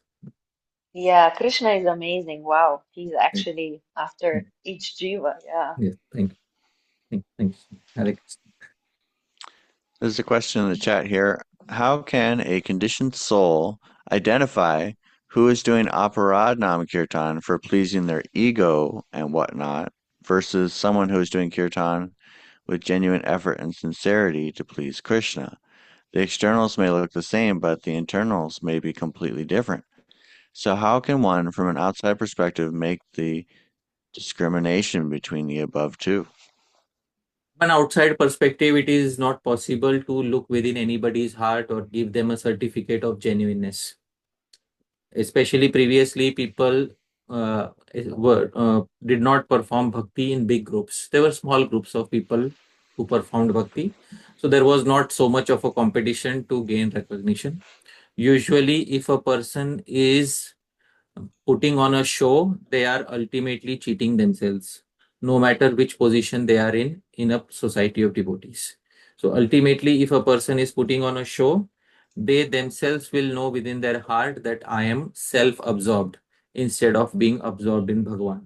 Yeah, Krishna is amazing. Wow, he's actually after each jiva. Yeah. Yes, thank you. Thank you. Hare Krishna. There's a question in the chat here. How can a conditioned soul identify who is doing aparad namakirtan for pleasing their ego and whatnot versus someone who is doing kirtan with genuine effort and sincerity to please Krishna? The externals may look the same, but the internals may be completely different. So how can one, from an outside perspective, make the discrimination between the above two? From an outside perspective, it is not possible to look within anybody's heart or give them a certificate of genuineness. Especially previously, people did not perform bhakti in big groups. There were small groups of people who performed bhakti. So there was not so much of a competition to gain recognition. Usually, if a person is putting on a show, they are ultimately cheating themselves, no matter which position they are in a society of devotees. So ultimately, if a person is putting on a show, they themselves will know within their heart that I am self-absorbed instead of being absorbed in Bhagavan.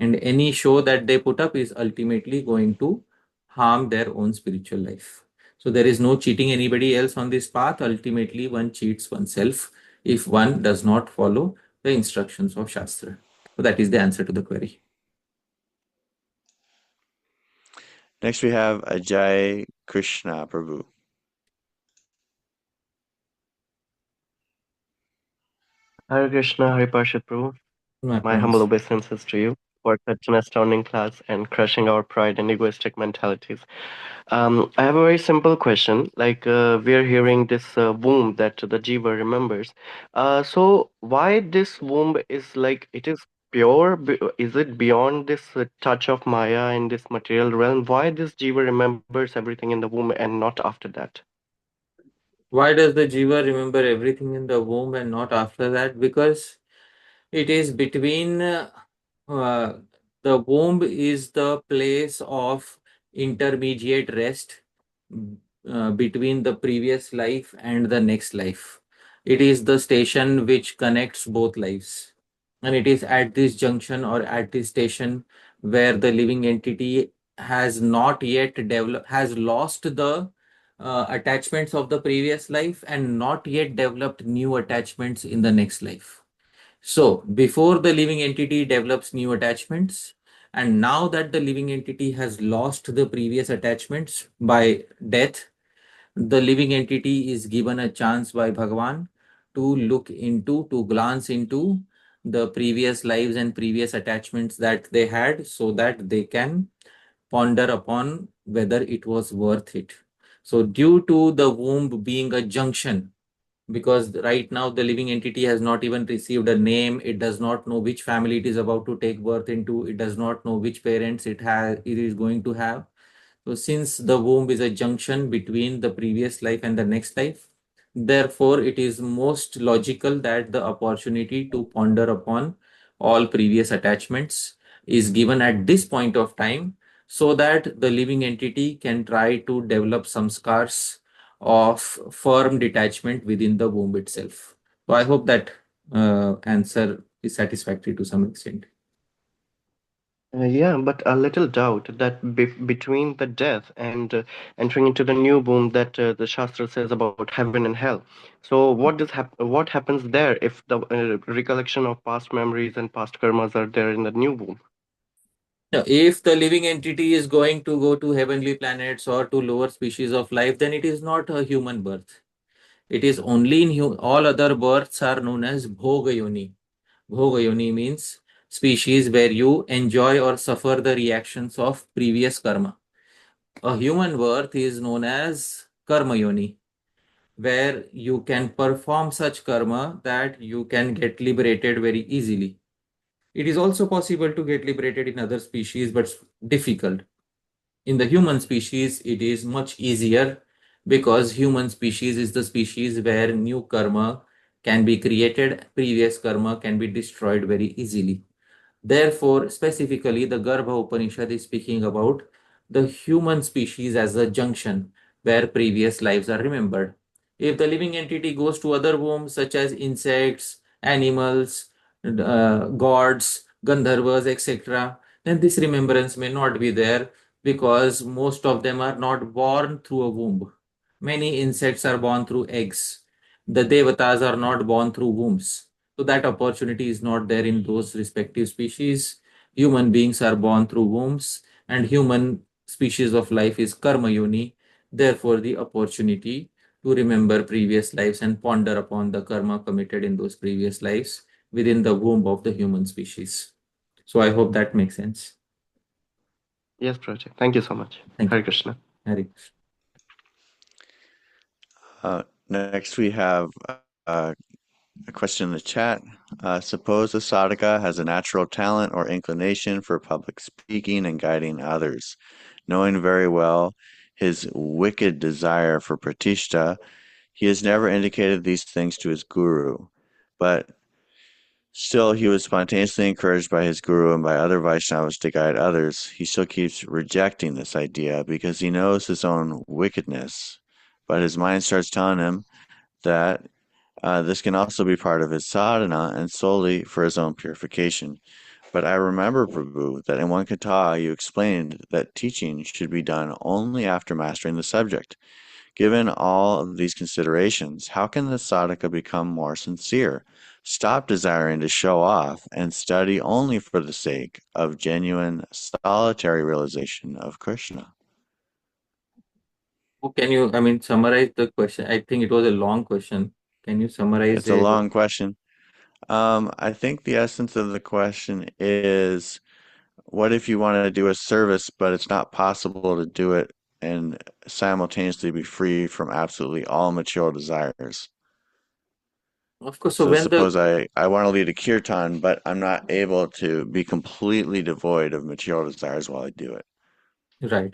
And any show that they put up is ultimately going to harm their own spiritual life. So there is no cheating anybody else on this path. Ultimately, one cheats oneself if one does not follow the instructions of Shastra. So that is the answer to the query. Next we have Ajay Krishna Prabhu. Hare Krishna, Hare Parshad Prabhu. My My humble promise. obeisances to you for such an astounding class and crushing our pride and egoistic mentalities. I have a very simple question. Like we're hearing this womb that the jiva remembers. So why this womb is like it is pure? Is it beyond this touch of Maya in this material realm? Why this jiva remembers everything in the womb and not after that? Why does the jiva remember everything in the womb and not after that? Because it is between uh, the womb is the place of intermediate rest between the previous life and the next life. It is the station which connects both lives. And it is at this junction or at this station where the living entity has not yet developed, has lost the attachments of the previous life and not yet developed new attachments in the next life. So before the living entity develops new attachments, and now that the living entity has lost the previous attachments by death, the living entity is given a chance by Bhagavan to look into, to glance into the previous lives and previous attachments that they had so that they can ponder upon whether it was worth it. So due to the womb being a junction, because right now the living entity has not even received a name, it does not know which family it is about to take birth into, it does not know which parents it is going to have. So since the womb is a junction between the previous life and the next life, therefore it is most logical that the opportunity to ponder upon all previous attachments is given at this point of time so that the living entity can try to develop some scars of firm detachment within the womb itself. So I hope that answer is satisfactory to some extent. Yeah, but a little doubt that between the death and entering into the new womb that the Shastra says about heaven and hell. So what happens there if the recollection of past memories and past karmas are there in the new womb? Now, if the living entity is going to go to heavenly planets or to lower species of life, then it is not a human birth. It is only in all other births are known as bhoga yoni. Bhoga yoni means species where you enjoy or suffer the reactions of previous karma. A human birth is known as karma yoni, where you can perform such karma that you can get liberated very easily. It is also possible to get liberated in other species, but difficult. In the human species, it is much easier because human species is the species where new karma can be created, previous karma can be destroyed very easily. Therefore, specifically, the Garbha Upanishad is speaking about the human species as a junction where previous lives are remembered. If the living entity goes to other wombs such as insects, animals, gods, Gandharvas, etc., then this remembrance may not be there because most of them are not born through a womb. Many insects are born through eggs. The devatas are not born through wombs. So that opportunity is not there in those respective species. Human beings are born through wombs, and human species of life is karma yoni. Therefore, the opportunity to remember previous lives and ponder upon the karma committed in those previous lives within the womb of the human species. So I hope that makes sense. Yes, Project. Thank you so much. Thank Hare you. Krishna. Hare Krishna. Next, we have a question in the chat. Suppose a sadhaka has a natural talent or inclination for public speaking and guiding others, knowing very well his wicked desire for pratishtha. He has never indicated these things to his guru, but still he was spontaneously encouraged by his guru and by other Vaishnavas to guide others. He still keeps rejecting this idea because he knows his own wickedness, but his mind starts telling him that this can also be part of his sadhana and solely for his own purification. But I remember, Prabhu, that in one kata you explained that teaching should be done only after mastering the subject. Given all of these considerations, how can the sadhaka become more sincere, stop desiring to show off, and study only for the sake of genuine solitary realization of Krishna? Can you, summarize the question? I think it was a long question. Can you summarize It's a it? long question. I think the essence of the question is, what if you want to do a service, but it's not possible to do it and simultaneously be free from absolutely all material desires? Of course. So So when the suppose I want to lead a kirtan, but I'm not able to be completely devoid of material desires while I do it. right.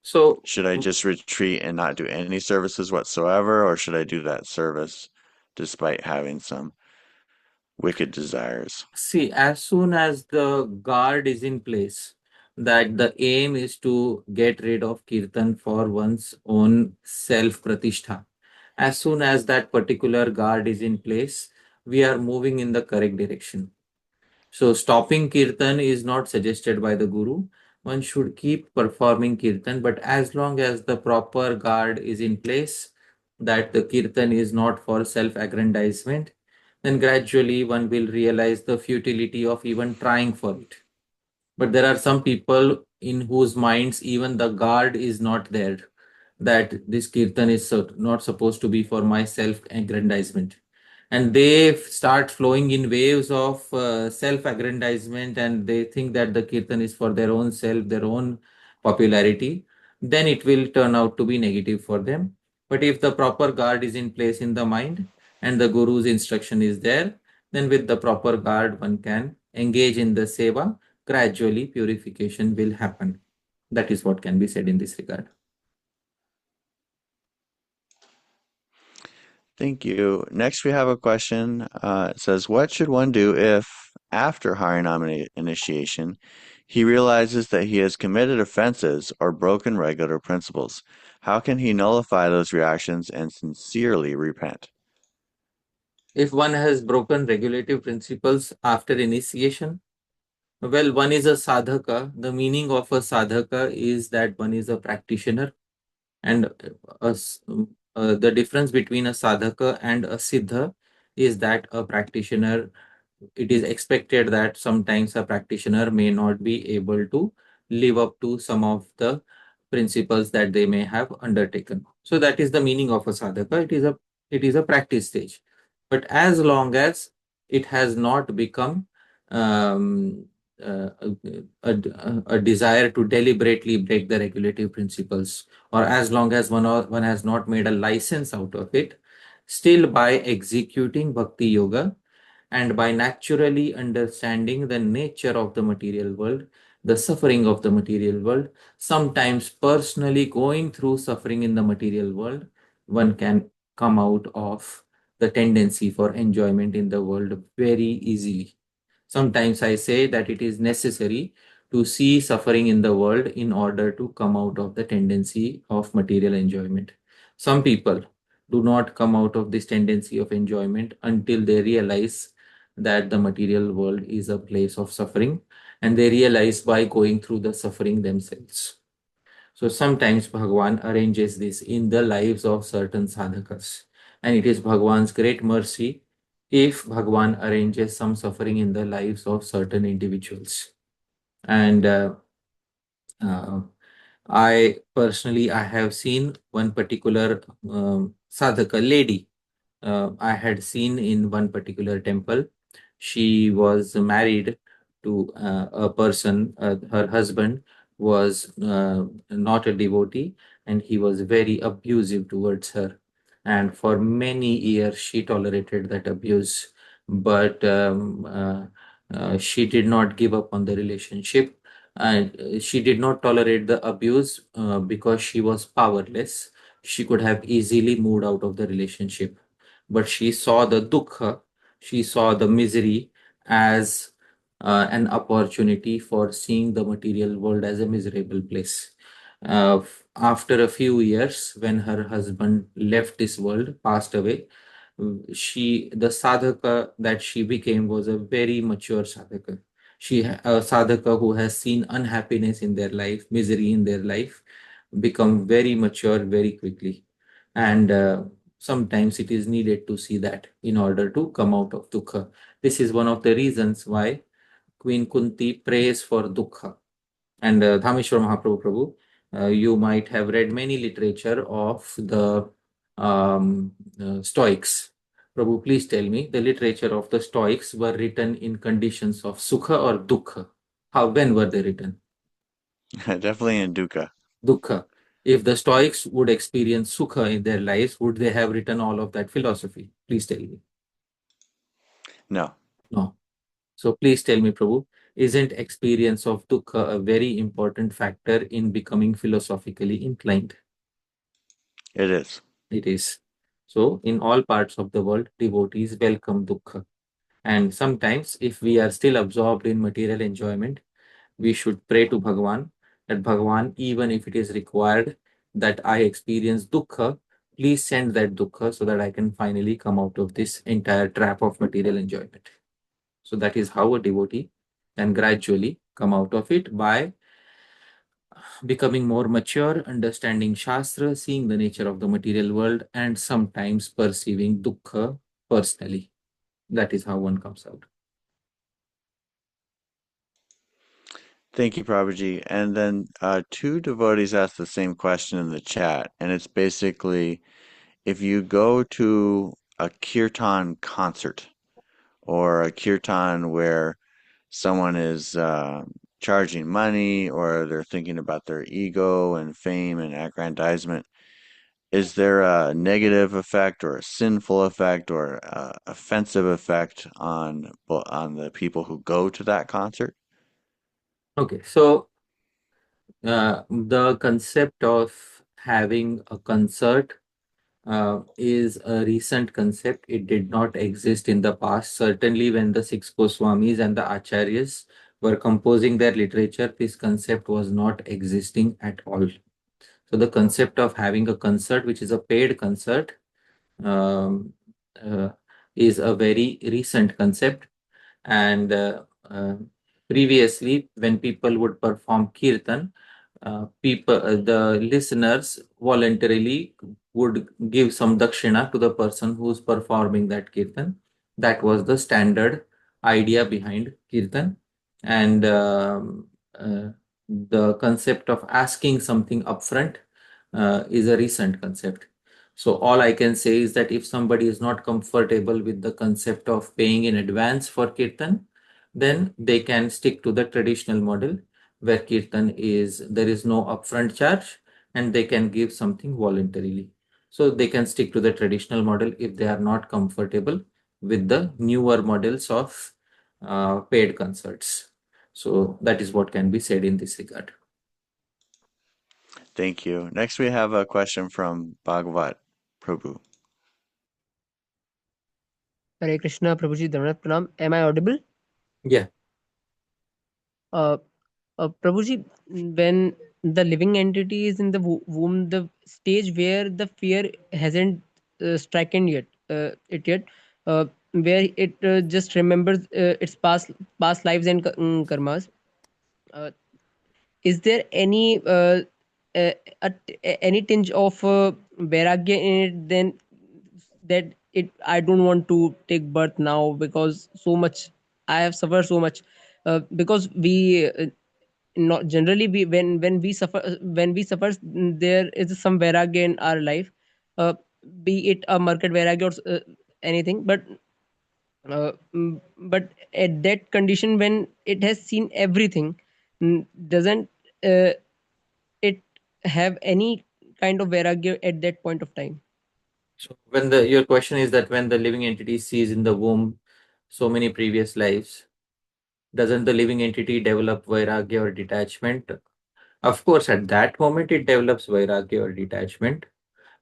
So Should I just retreat and not do any services whatsoever, or should I do that service despite having some wicked desires? see, as soon as the guard is in place, that the aim is to get rid of kirtan for one's own self pratishtha. As soon as that particular guard is in place, we are moving in the correct direction. So stopping kirtan is not suggested by the guru. One should keep performing kirtan, but as long as the proper guard is in place, that the kirtan is not for self-aggrandizement, then gradually one will realize the futility of even trying for it. But there are some people in whose minds even the guard is not there, that this kirtan is not supposed to be for my self-aggrandizement. And they start flowing in waves of self-aggrandizement, and they think that the kirtan is for their own self, their own popularity. Then it will turn out to be negative for them. But if the proper guard is in place in the mind and the guru's instruction is there, then with the proper guard, one can engage in the seva. Gradually, purification will happen. That is what can be said in this regard. Thank you. Next, we have a question. It says, what should one do if, after Harinam initiation, he realizes that he has committed offenses or broken regular principles? How can he nullify those reactions and sincerely repent? If one has broken regulative principles after initiation, Well, one is a sadhaka. The meaning of a sadhaka is that one is a practitioner, and the difference between a sadhaka and a siddha is that a practitioner, it is expected that sometimes a practitioner may not be able to live up to some of the principles that they may have undertaken. So that is the meaning of a sadhaka. It is a practice stage. But as long as it has not become um, a desire to deliberately break the regulative principles, or as long as one has not made a license out of it, still by executing bhakti yoga and by naturally understanding the nature of the material world, the suffering of the material world, sometimes personally going through suffering in the material world, one can come out of the tendency for enjoyment in the world very easily. Sometimes I say that it is necessary to see suffering in the world in order to come out of the tendency of material enjoyment. Some people do not come out of this tendency of enjoyment until they realize that the material world is a place of suffering, and they realize by going through the suffering themselves. So sometimes Bhagavan arranges this in the lives of certain sadhakas. And it is Bhagavan's great mercy if Bhagavan arranges some suffering in the lives of certain individuals. And uh, I have seen one particular sadhaka lady. I had seen in one particular temple. She was married to a person, her husband was not a devotee, and he was very abusive towards her. And for many years, she tolerated that abuse, but she did not give up on the relationship. And she did not tolerate the abuse because she was powerless. She could have easily moved out of the relationship, but she saw the dukkha, she saw the misery as an opportunity for seeing the material world as a miserable place. After a few years, when her husband left this world, passed away, the sadhaka that she became was a very mature sadhaka. A sadhaka who has seen unhappiness in their life, misery in their life, become very mature very quickly. And sometimes it is needed to see that in order to come out of dukkha. This is one of the reasons why Queen Kunti prays for dukkha. And Dhāmeśvara Mahāprabhu Prabhu, you might have read many literature of the Stoics. Prabhu, please tell me, the literature of the Stoics were written in conditions of sukha or dukkha? When were they written? Definitely in dukkha. Dukkha. If the Stoics would experience sukha in their lives, would they have written all of that philosophy? Please tell me. No. No. So please tell me, Prabhu, isn't experience of dukkha a very important factor in becoming philosophically inclined? It is. It is. So in all parts of the world, devotees welcome dukkha. And sometimes if we are still absorbed in material enjoyment, we should pray to Bhagavan that Bhagavan, even if it is required that I experience dukkha, please send that dukkha so that I can finally come out of this entire trap of material enjoyment. So that is how a devotee can gradually come out of it by becoming more mature, understanding Shastra, seeing the nature of the material world, and sometimes perceiving dukkha personally. That is how one comes out. Thank you, Prabhuji. And then two devotees asked the same question in the chat, and it's basically if you go to a kirtan concert or a kirtan where someone is charging money or they're thinking about their ego and fame and aggrandizement, is there a negative effect or a sinful effect or a offensive effect on the people who go to that concert? Okay, so the concept of having a concert is a recent concept. It did not exist in the past. Certainly, when the six Goswamis and the Acharyas were composing their literature, this concept was not existing at all. So the concept of having a concert, which is a paid concert, um, uh, is a very recent concept. And Previously, when people would perform kirtan, the listeners voluntarily would give some dakshina to the person who's performing that kirtan. That was the standard idea behind kirtan. And the concept of asking something upfront is a recent concept. So all I can say is that if somebody is not comfortable with the concept of paying in advance for kirtan, then they can stick to the traditional model where kirtan there is no upfront charge and they can give something voluntarily. So they can stick to the traditional model if they are not comfortable with the newer models of paid concerts. So that is what can be said in this regard. Thank you. Next, we have a question from Bhagavat Prabhu. Hare Krishna, Prabhuji, Dhanavad Pranam. Am I audible? Yeah. Prabhuji, when the living entity is in the womb, the stage where the fear hasn't stricken yet, where it just remembers its past lives and karmas. Is there any any tinge of vairagya in it? Then that I don't want to take birth now because so much I have suffered so much. Because we not generally we when we suffer there is some vairagya in our life, uh, be it a market vairagya or anything, but at that condition when it has seen everything, doesn't it have any kind of vairagya at that point of time? So when your question is that when the living entity sees in the womb so many previous lives, doesn't the living entity develop vairagya or detachment? Of course, at that moment it develops vairagya or detachment,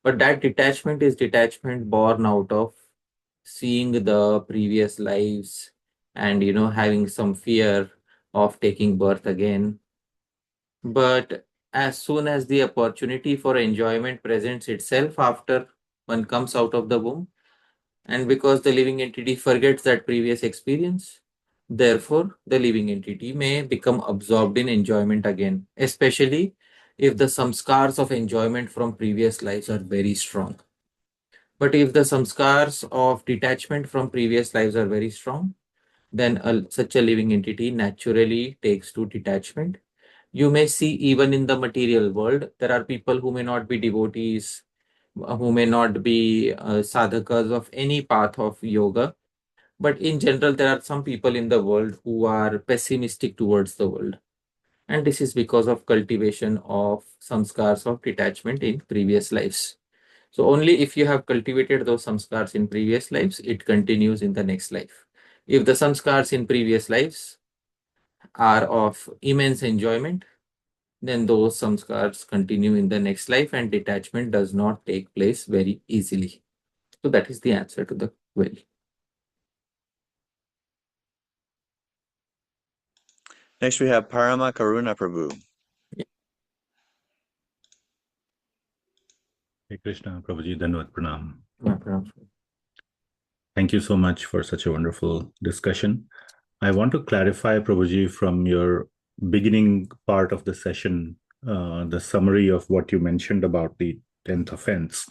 but that detachment is detachment born out of seeing the previous lives and having some fear of taking birth again. But as soon as the opportunity for enjoyment presents itself after one comes out of the womb, and because the living entity forgets that previous experience, therefore the living entity may become absorbed in enjoyment again, especially if the samskars of enjoyment from previous lives are very strong. But if the samskars of detachment from previous lives are very strong, then such a living entity naturally takes to detachment. You may see even in the material world, there are people who may not be devotees, who may not be sadhakas of any path of yoga. But in general, there are some people in the world who are pessimistic towards the world. And this is because of cultivation of samskars of detachment in previous lives. So only if you have cultivated those samskars in previous lives, it continues in the next life. If the samskars in previous lives are of immense enjoyment, then those samskars continue in the next life and detachment does not take place very easily. So that is the answer to the query. Next, we have Parama Karuna Prabhu. Hey Krishna, Prabhuji, Dhanavad Pranam. Mahāprabhu. Thank you so much for such a wonderful discussion. I want to clarify, Prabhuji, from your beginning part of the session, the summary of what you mentioned about the 10th offense.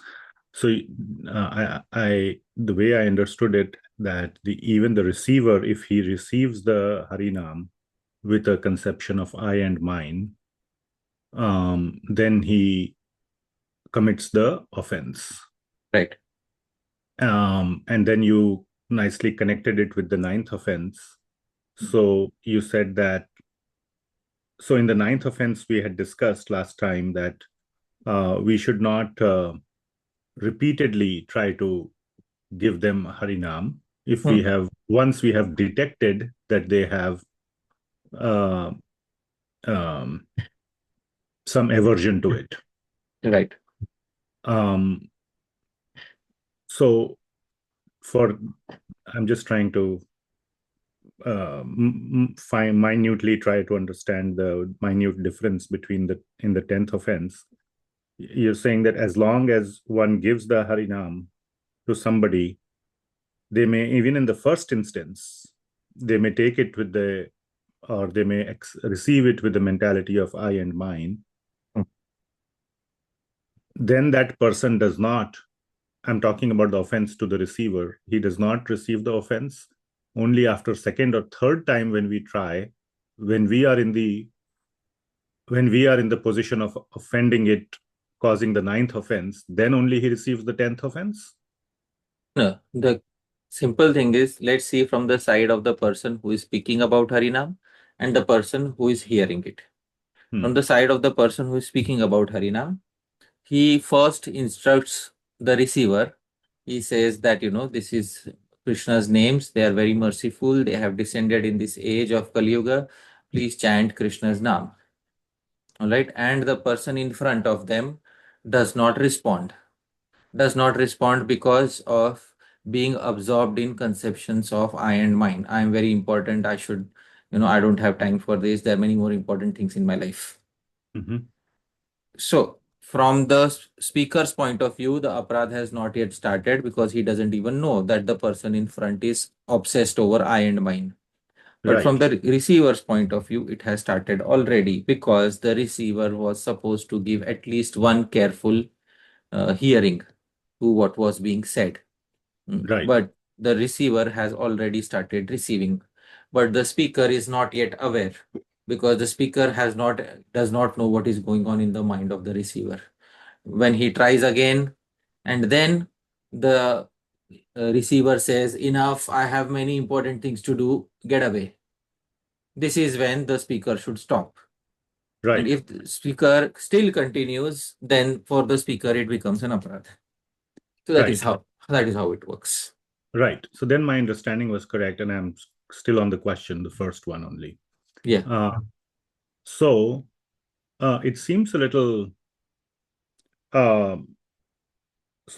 So the way I understood it, that even the receiver, if he receives the Harinam with a conception of I and mine, then he commits the offense. Right. And then you nicely connected it with the 9th offense. So you said that, so in the 9th offense, we had discussed last time that we should not repeatedly try to give them Harinam. If we have, once we have detected that they have some aversion to it. Right. So I'm just trying to minutely try to understand the minute difference between in the 10th offense. You're saying that as long as one gives the Harinam to somebody, they may, even in the first instance, they may take it with the or they may receive it with the mentality of I and mine, then that person does not, I'm talking about the offense to the receiver, he does not receive the offense. Only after second or third time when we try, when we are in the position of offending it, causing the 9th offense, then only he receives the 10th offense? No, the simple thing is, let's see from the side of the person who is speaking about Harinam and the person who is hearing it. From the side of the person who is speaking about Harinam, he first instructs the receiver. He says that, this is Krishna's names. They are very merciful. They have descended in this age of Kali Yuga. Please chant Krishna's name. All right. And the person in front of them does not respond. Does not respond because of being absorbed in conceptions of I and mine. I am very important. I should, I don't have time for this. There are many more important things in my life. So, from the speaker's point of view, the aparadh has not yet started because he doesn't even know that the person in front is obsessed over I and mine. But from the receiver's point of view, it has started already because the receiver was supposed to give at least one careful hearing to what was being said. But the receiver has already started receiving. But the speaker is not yet aware because the speaker does not know what is going on in the mind of the receiver. When he tries again, and then the receiver says, enough, I have many important things to do, get away. This is when the speaker should stop. And if the speaker still continues, then for the speaker it becomes an aparadh. So that is how it works. Right. So then my understanding was correct, and I'm still on the question, the first one only. Yeah. So it seems a little. So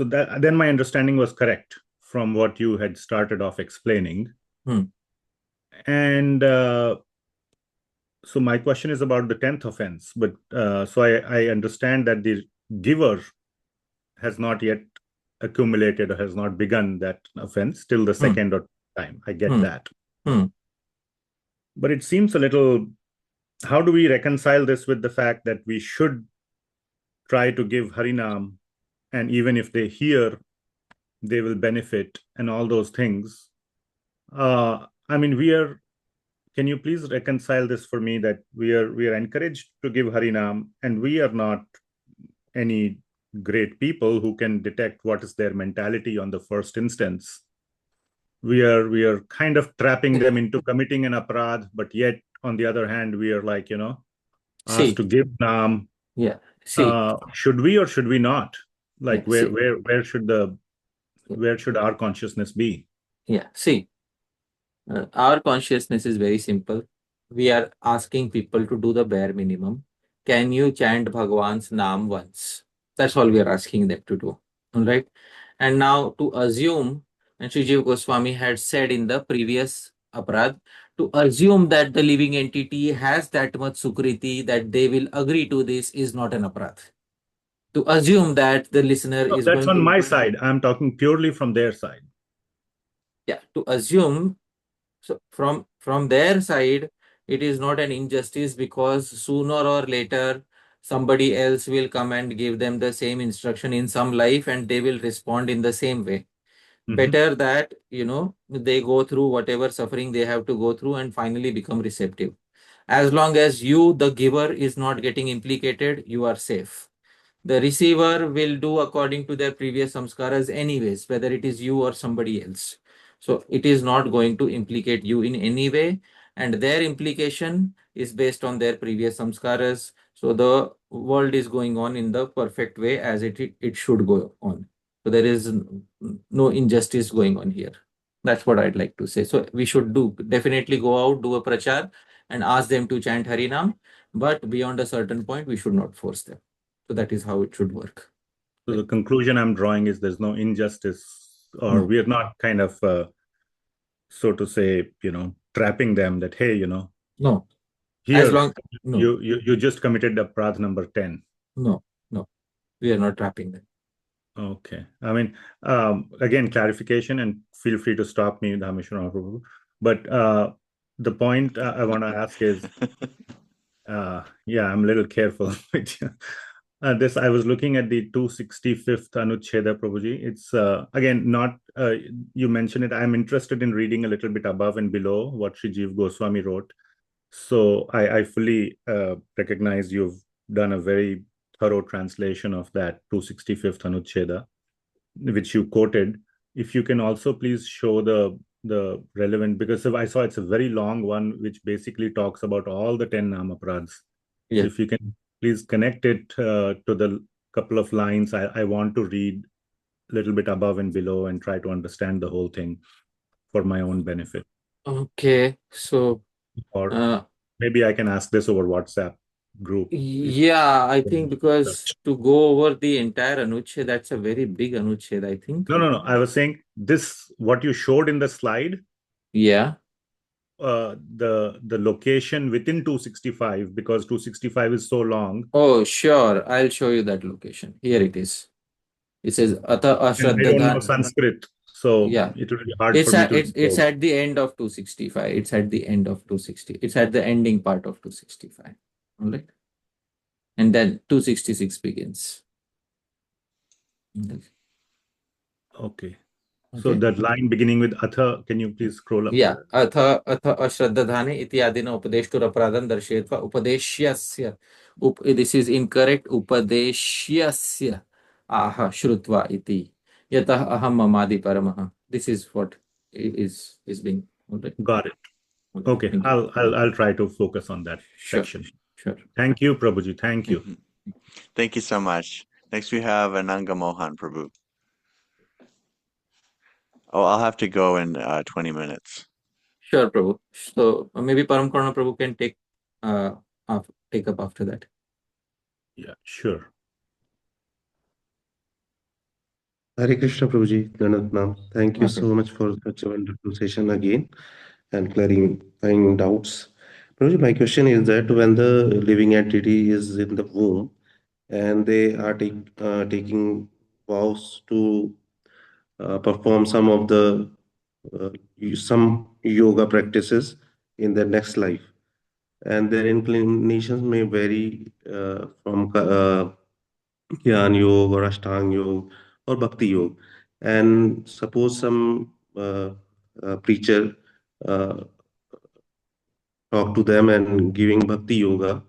that then my understanding was correct from what you had started off explaining. And so my question is about the 10th offense. But so I understand that the giver has not yet accumulated or has not begun that offense till the second or time. I get that. But it seems a little, how do we reconcile this with the fact that we should try to give Harinam, and even if they hear, they will benefit and all those things? I mean, can you please reconcile this for me, that we are encouraged to give Harinam, and we are not any great people who can detect what is their mentality on the first instance. We are kind of trapping them into committing an aparadh, but yet on the other hand, we are like, asked to give Nam. Yeah. Should we or should we not? Like, where should our consciousness be? Yeah. See, our consciousness is very simple. We are asking people to do the bare minimum. Can you chant Bhagavan's Naam once? That's all we are asking them to do. All right. And now to assume, and Sri Jiva Goswami had said in the previous aparadh, to assume that the living entity has that much sukriti that they will agree to this is not an aparadh. To assume that the listener is that's going on to... my side. I'm talking purely from their side. Yeah, to assume, so from their side, it is not an injustice because sooner or later somebody else will come and give them the same instruction in some life and they will respond in the same way. Better that, they go through whatever suffering they have to go through and finally become receptive. As long as you, the giver, is not getting implicated, you are safe. The receiver will do according to their previous samskaras anyways, whether it is you or somebody else. So it is not going to implicate you in any way, and their implication is based on their previous samskaras. So the world is going on in the perfect way as it should go on. So there is no injustice going on here. That's what I'd like to say. So we should definitely go out, do a prachar, and ask them to chant Harinam, but beyond a certain point, we should not force them. So that is how it should work. So the conclusion I'm drawing is there's no injustice, or we are not kind of, so to say, trapping them that, hey, no, here you just committed aparadh number 10. No, we are not trapping them. Okay. I mean, again, clarification, and feel free to stop me, Dhāmeśvara Prabhu. But the point I want to ask is, yeah, I'm a little careful with you. This, I was looking at the 265th Anucheda, Prabhuji. It's again not, you mentioned it. I'm interested in reading a little bit above and below what Sri Jiva Goswami wrote. So I fully recognize you've done a very thorough translation of that 265th Anucheda, which you quoted. If you can also please show the relevant, because I saw it's a very long one, which basically talks about all the 10 namaprads. Yeah. So if you can please connect it to the couple of lines, I want to read a little bit above and below and try to understand the whole thing for my own benefit. Okay. So, Or maybe I can ask this over WhatsApp group. yeah, I think because to go over the entire Anucheda, that's a very big Anucheda, I think. No. I was saying this, what you showed in the slide, Yeah. the location within 265, because 265 is so long. Oh, sure. I'll show you that location. Here it is. It says Ata And I don't know Ashraddha. Sanskrit, so Yeah. it will be hard It's for me to it's at the end of 265. It's at the end of 260. It's at the ending part of 265. All right. And then 266 begins. Okay. So that line beginning with Atha, can you please scroll up? Yeah. Atha ashraddhadhane ityadina upadeshtur apradhan darshetva upadeshyasya. This is incorrect. Upadeshyasya aha shrutva iti. Yatah aham mamādi paramaha. This is what is being. Okay. Got it. Okay. I'll try to focus on that section. Sure. Thank you, Prabhuji. Thank you. Thank you so much. Next we have Ananga Mohan Prabhu. Oh, I'll have to go in 20 minutes. Sure, Prabhu. So maybe Param Karuna Prabhu can take up after that. Yeah, sure. Hare Krishna Prabhuji, Dandavat. Thank you so much for such a wonderful session again and clarifying doubts. Prabhuji, my question is that when the living entity is in the womb and they are taking vows to perform some of the some yoga practices in their next life, and their inclinations may vary from Jnana Yoga or Ashtanga Yoga or Bhakti Yoga. And suppose some preacher talk to them and giving Bhakti Yoga,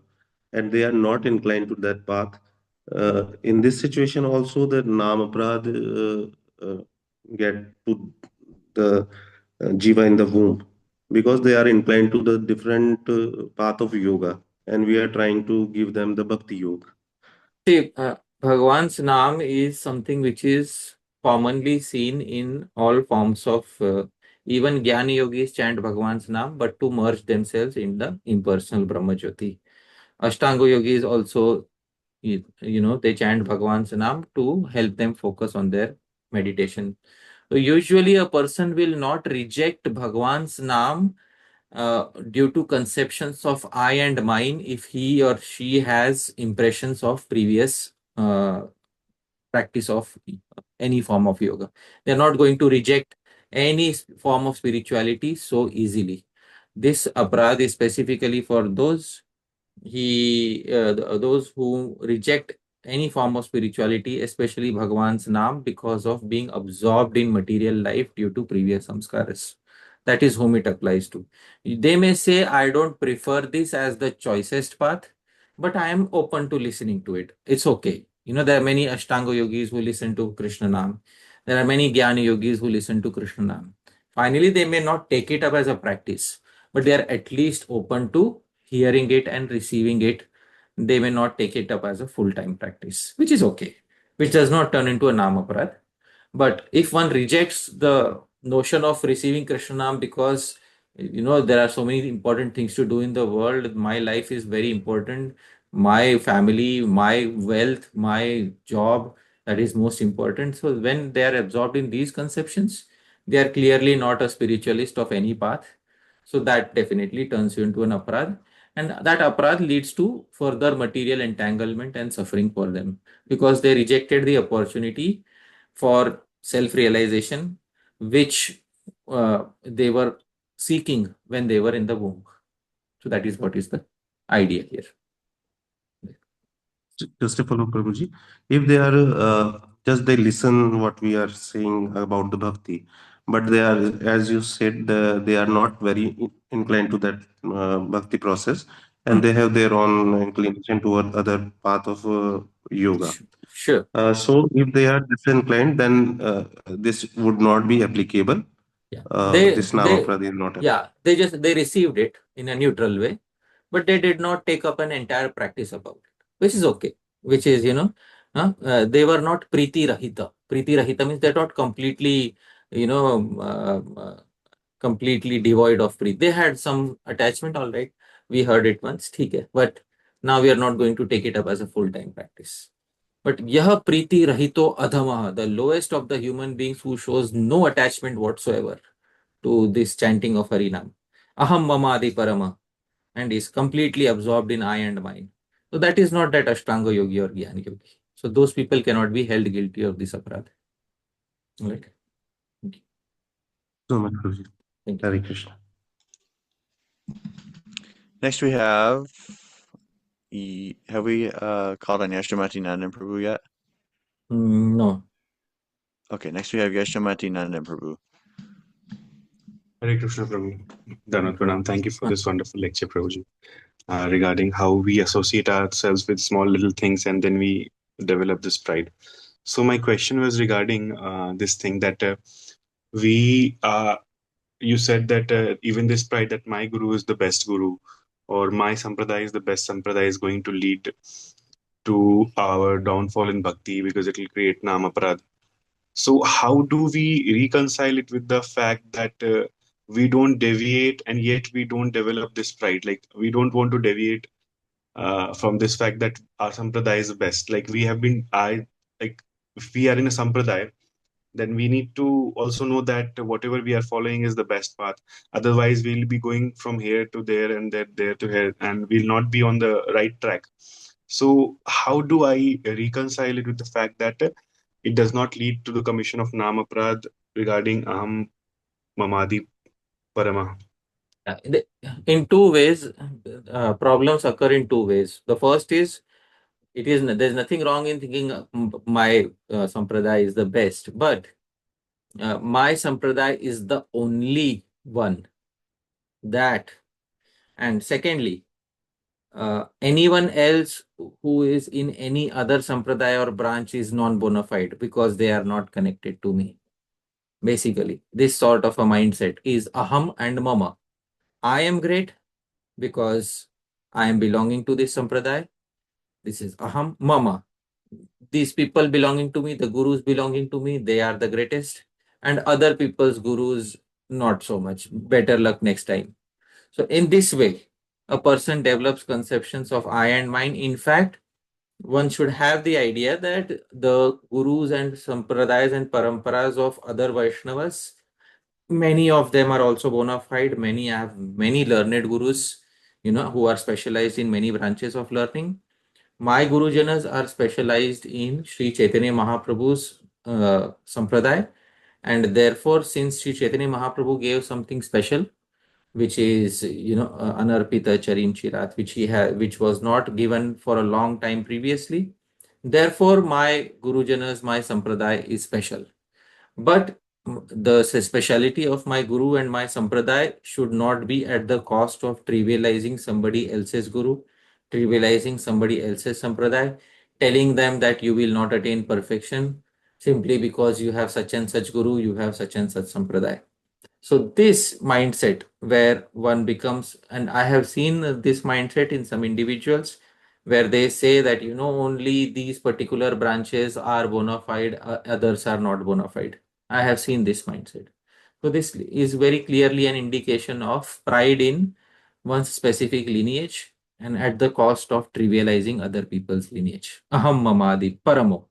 and they are not inclined to that path. In this situation, also the Namaprad get to the Jiva in the womb because they are inclined to the different path of yoga, and we are trying to give them the Bhakti Yoga. See, Bhagavan's Naam is something which is commonly seen in all forms of, even Jnana Yogis chant Bhagavan's Naam, but to merge themselves in the impersonal Brahma Jyoti. Ashtanga Yogis also, they chant Bhagavan's Naam to help them focus on their meditation. So usually a person will not reject Bhagavan's Naam due to conceptions of I and mine if he or she has impressions of previous practice of any form of yoga. They're not going to reject any form of spirituality so easily. This aparadha is specifically for those who reject any form of spirituality, especially Bhagavan's Naam, because of being absorbed in material life due to previous samskaras. That is whom it applies to. They may say, I don't prefer this as the choicest path, but I am open to listening to it. It's okay. There are many Ashtanga yogis who listen to Krishna Naam. There are many Jnana yogis who listen to Krishna Naam. Finally, they may not take it up as a practice, but they are at least open to hearing it and receiving it. They may not take it up as a full-time practice, which is okay, which does not turn into a Namaprad. But if one rejects the notion of receiving Krishna Naam because there are so many important things to do in the world, my life is very important, my family, my wealth, my job, that is most important. So when they are absorbed in these conceptions, they are clearly not a spiritualist of any path. So that definitely turns you into an aparadh. And that aparadh leads to further material entanglement and suffering for them because they rejected the opportunity for self-realization, which they were seeking when they were in the womb. So that is what is the idea here. Just a follow, Prabhuji. If they are just they listen what we are saying about the bhakti, but they are, as you said, they are not very inclined to that bhakti process, and they have their own inclination toward other path of yoga. Sure. So if they are disinclined, then this would not be applicable. Yeah. This Namaprad is not applicable. Yeah, they received it in a neutral way, but they did not take up an entire practice about it, which is okay. Which is, they were not priti rahita. Priti rahita means they're not completely, completely devoid of priti. They had some attachment, all right. We heard it once, theek hai. But now we are not going to take it up as a full-time practice. But yaha priti rahito adhamaha, the lowest of the human beings who shows no attachment whatsoever to this chanting of Harinam. Aham mamāpi parama, and is completely absorbed in I and mine. So that is not that Ashtanga yogi or Jnana yogi. So those people cannot be held guilty of this aparadha. Right? Thank you. So much, Prabhuji. Thank you. Hare Krishna. Next we have we called on Yashtamati Nandan Prabhu yet? No. Okay, next we have Yashtamati Nandan Prabhu. Hare Krishna Prabhu. Dhanat Pranam. Thank you for this wonderful lecture, Prabhuji, regarding how we associate ourselves with small little things and then we develop this pride. So my question was regarding this thing that you said that even this pride that my guru is the best guru or my sampradaya is the best sampradaya is going to lead to our downfall in bhakti because it will create namaprad. So how do we reconcile it with the fact that we don't deviate and yet we don't develop this pride? Like we don't want to deviate from this fact that our sampradaya is the best. Like we have been, if we are in a sampradaya, then we need to also know that whatever we are following is the best path. Otherwise, we'll be going from here to there and there to here, and we'll not be on the right track. So how do I reconcile it with the fact that it does not lead to the commission of namaprad regarding aham mamāpi parama? In two ways, problems occur in two ways. The first is, there's nothing wrong in thinking my sampradaya is the best, but my sampradaya is the only one that, and secondly, anyone else who is in any other sampradaya or branch is non-bona fide because they are not connected to me. Basically, this sort of a mindset is aham and mama. I am great because I am belonging to this sampradaya. This is aham mama. These people belonging to me, the gurus belonging to me, they are the greatest. And other people's gurus, not so much. Better luck next time. So in this way, a person develops conceptions of I and mine. In fact, one should have the idea that the gurus and sampradayas and paramparas of other Vaishnavas, many of them are also bona fide. Many have many learned gurus, who are specialized in many branches of learning. My Gurujanas are specialized in Śrī-Caitanya Mahaprabhu's sampradaya, and therefore, since Śrī-Caitanya Mahaprabhu gave something special, which is Anarpita Charin Chirat, which was not given for a long time previously. Therefore, my Gurujanas, my sampradaya is special. But the speciality of my guru and my sampradaya should not be at the cost of trivializing somebody else's guru, trivializing somebody else's sampradaya, telling them that you will not attain perfection simply because you have such and such guru, you have such and such sampradaya. So this mindset where one becomes, and I have seen this mindset in some individuals where they say that, only these particular branches are bona fide, others are not bona fide. I have seen this mindset. So this is very clearly an indication of pride in one's specific lineage and at the cost of trivializing other people's lineage. Aham mamāpi paramo.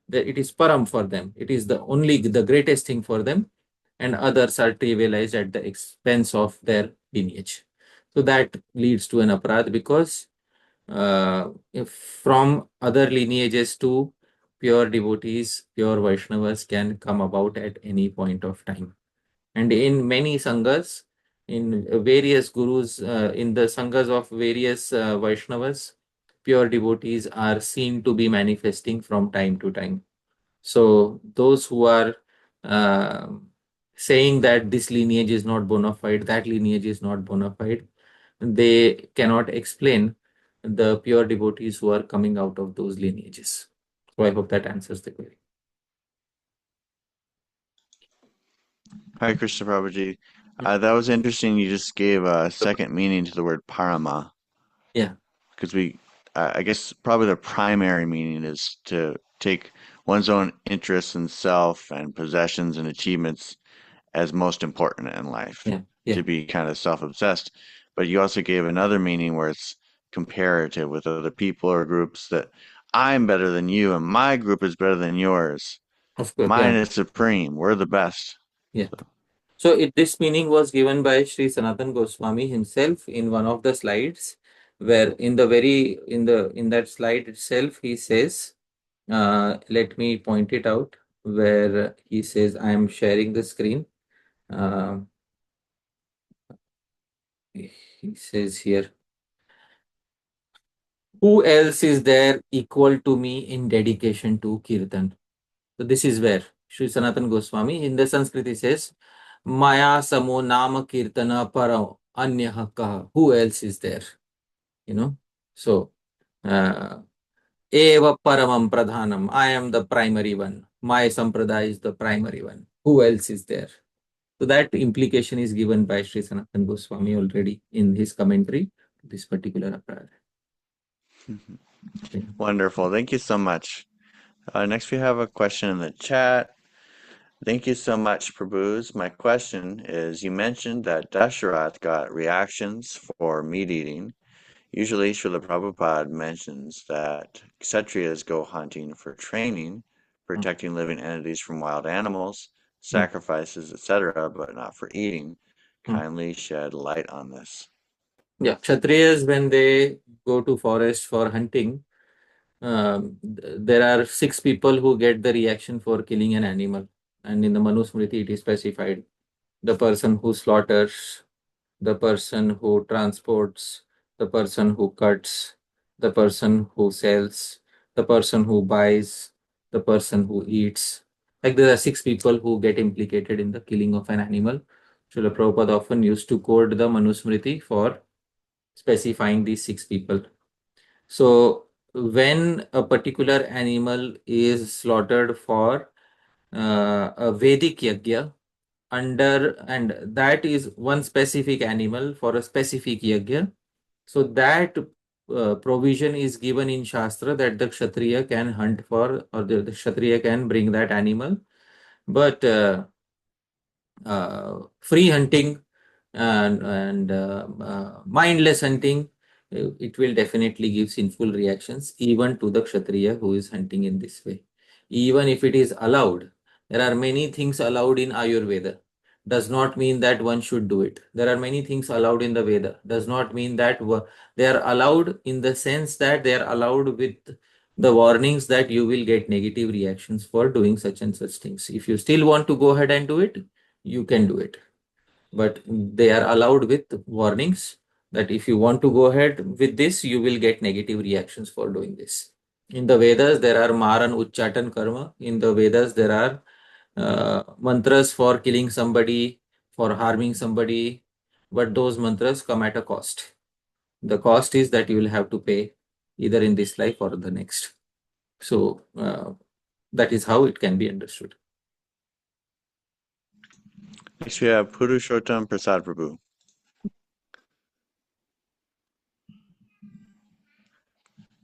That it is param for them. It is the greatest thing for them, and others are trivialized at the expense of their lineage. So that leads to an aparadha because if from other lineages to pure devotees, pure Vaishnavas can come about at any point of time. And in many sanghas, in various gurus, in the sanghas of various Vaishnavas, pure devotees are seen to be manifesting from time to time. So those who are saying that this lineage is not bona fide, that lineage is not bona fide, they cannot explain the pure devotees who are coming out of those lineages. So I hope that answers the query. Hare Krishna Prabhuji. That was interesting. You just gave a second meaning to the word parama. Yeah. Because I guess probably the primary meaning is to take one's own interests in self and possessions and achievements as most important in life. Yeah. Yeah. To be kind of self-obsessed. But you also gave another meaning where it's comparative with other people or groups, that I'm better than you and my group is better than yours. Of course, Mine yeah. is supreme. We're the best. Yeah. So this meaning was given by Sri Sanatana Goswami himself in one of the slides, where in that slide itself he says, let me point it out, where he says, I am sharing the screen. He says here, who else is there equal to me in dedication to Kirtan? So this is where Sri Sanatana Goswami in the Sanskrit says, Maya samo nama kirtana para anyaha kaha. Who else is there? So eva paramam pradhanam. I am the primary one. My sampradaya is the primary one. Who else is there? So that implication is given by Sri Sanatana Goswami already in his commentary to this particular aparad. Wonderful. Thank you so much. Next, we have a question in the chat. Thank you so much, Prabhus. My question is, you mentioned that Dasharatha got reactions for meat eating. Usually, Srila Prabhupada mentions that Kshatriyas go hunting for training, protecting living entities from wild animals, sacrifices, etc., but not for eating. Kindly shed light on this. Yeah, Kshatriyas, when they go to forest for hunting, there are 6 people who get the reaction for killing an animal. And in the Manusmriti, it is specified. The person who slaughters, the person who transports, the person who cuts, the person who sells, the person who buys, the person who eats. Like there are 6 people who get implicated in the killing of an animal. Srila Prabhupada often used to quote the Manusmriti for specifying these 6 people. So when a particular animal is slaughtered for a Vedic yajna, and that is one specific animal for a specific yajna, so that provision is given in Shastra that the Kshatriya can hunt for, or the Kshatriya can bring that animal. But free hunting and mindless hunting, it will definitely give sinful reactions even to the Kshatriya who is hunting in this way. Even if it is allowed, there are many things allowed in Ayurveda. Does not mean that one should do it. There are many things allowed in the Veda. Does not mean that they are allowed in the sense that they are allowed with the warnings that you will get negative reactions for doing such and such things. If you still want to go ahead and do it, you can do it. But they are allowed with warnings that if you want to go ahead with this, you will get negative reactions for doing this. In the Vedas, there are Maran Uchchatan Karma. In the Vedas, there are mantras for killing somebody, for harming somebody, but those mantras come at a cost. The cost is that you will have to pay either in this life or the next. So that is how it can be understood. Next, we have Purushottam Prasad Prabhu.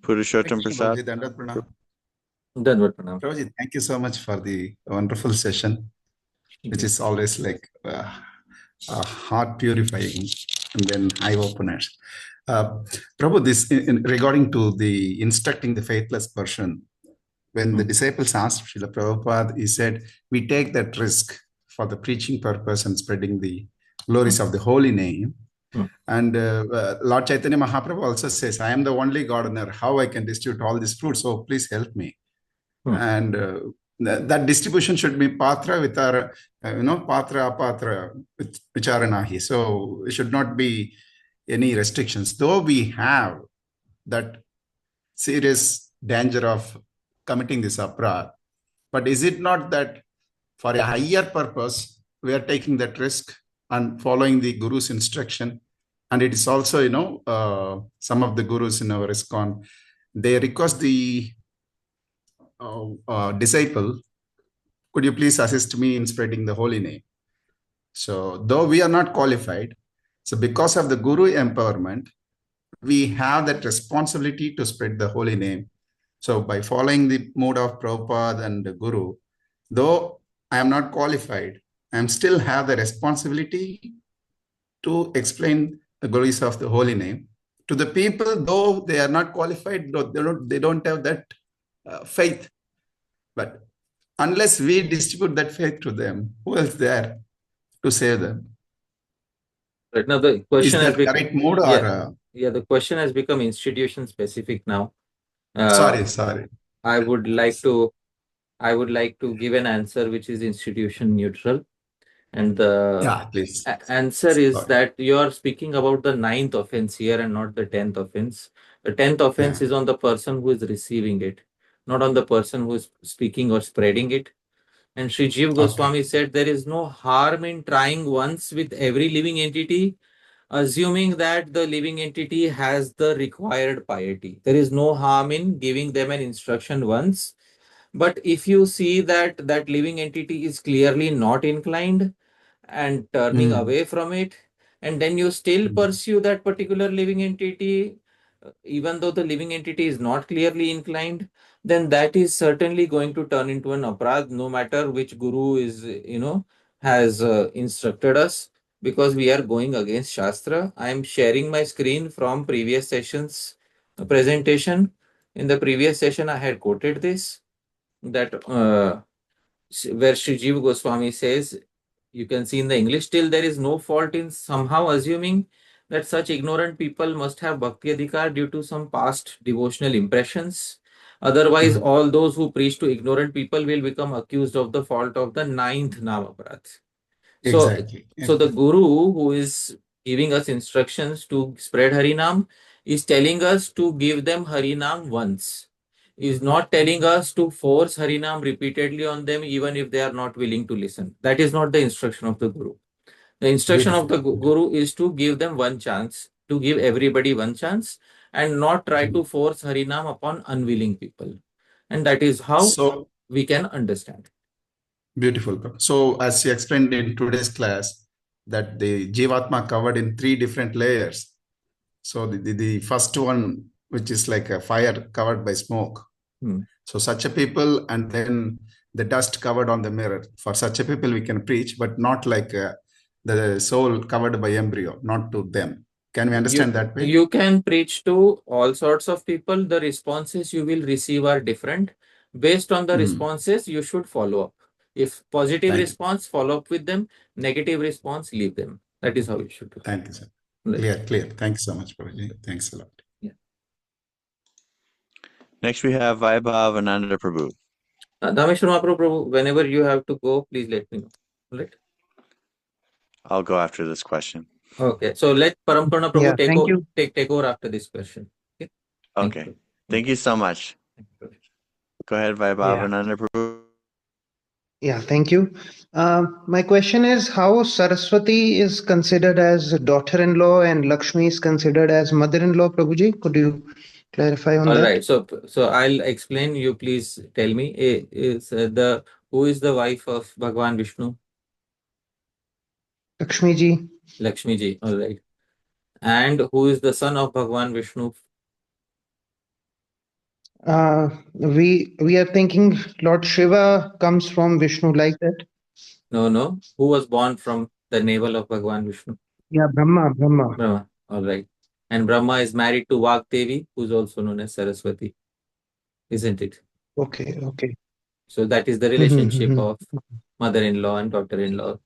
Purushottam Prasad. Prabhuji, thank you so much for the wonderful session, which is always like heart purifying and then eye openers. Prabhu, this regarding to the instructing the faithless person, when the disciples asked Srila Prabhupada, he said, we take that risk for the preaching purpose and spreading the glories of the holy name. And Lord Chaitanya Mahaprabhu also says, I am the only gardener. How I can distribute all this fruit? So please help me. And that distribution should be patra with our, patra, apatra, with vicharanahi. So it should not be any restrictions. Though we have that serious danger of committing this aparadh, but is it not that for a higher purpose, we are taking that risk and following the Guru's instruction? And it is also, some of the Gurus in our ISKCON, they request the disciple, could you please assist me in spreading the holy name? So though we are not qualified, so because of the Guru empowerment, we have that responsibility to spread the holy name. So by following the mode of Prabhupada and the Guru, though I am not qualified, I still have the responsibility to explain the glories of the holy name to the people, though they are not qualified, they don't have that faith. But unless we distribute that faith to them, who else there to save them? Right now, the question is has that become correct mode the question has become institution specific now. Sorry. I would like to give an answer which is institution neutral. And the please. answer is that you are speaking about the 9th offense here and not the 10th offense. The 10th offense is on the person who is receiving it, not on the person who is speaking or spreading it. And Shri Jiva Goswami said there is no harm in trying once with every living entity, assuming that the living entity has the required piety. There is no harm in giving them an instruction once. But if you see that that living entity is clearly not inclined and turning away from it, and then you still pursue that particular living entity, even though the living entity is not clearly inclined, then that is certainly going to turn into an aparadh, no matter which guru is, has instructed us, because we are going against Shastra. I am sharing my screen from previous session's presentation. In the previous session, I had quoted this, that where Shri Jiva Goswami says, you can see in the English, still there is no fault in somehow assuming that such ignorant people must have bhakti adhikar due to some past devotional impressions. Otherwise, all those who preach to ignorant people will become accused of the fault of the 9th Namaparadh. So the Guru who is giving us instructions to spread Harinam is telling us to give them Harinam once. Is not telling us to force Harinam repeatedly on them, even if they are not willing to listen. That is not the instruction of the Guru. The instruction of the Guru is to give them one chance, to give everybody one chance, and not try to force Harinam upon unwilling people. And that is how we can understand. Beautiful. So as you explained in today's class, that the Jivatma covered in 3 different layers. So the first one, which is like a fire covered by smoke. So such a people, and then the dust covered on the mirror. For such a people we can preach, but not like the soul covered by embryo, not to them. Can we understand that way? You can preach to all sorts of people. The responses you will receive are different. Based on the responses, you should follow up. If positive response, follow up with them. Negative response, leave them. That is how you should do. Thank you, sir. Clear. Thank you so much, Prabhuji. Thanks a lot. Next, we have Vaibhav Ananda Prabhu. Dhāmeśvara Prabhu, whenever you have to go, please let me know. Right? I'll go after this question. Okay, so let Parampurna Prabhu take over after this question. Okay. Thank you so much. Go ahead, Vaibhav Ananda Prabhu. Yeah, thank you. My question is how Saraswati is considered as daughter-in-law and Lakshmi is considered as mother-in-law, Prabhuji. Could you clarify on that? All right. So I'll explain. You please tell me. Who is the wife of Bhagavan Vishnu? Lakshmi ji. Lakshmi ji. All right. And who is the son of Bhagavan Vishnu? We are thinking Lord Shiva comes from Vishnu, like that. No. Who was born from the navel of Bhagavan Vishnu? Yeah, Brahma. All right. And Brahma is married to Vagdevi, who's also known as Saraswati, isn't it? Okay. So that is the relationship of mother-in-law and daughter-in-law,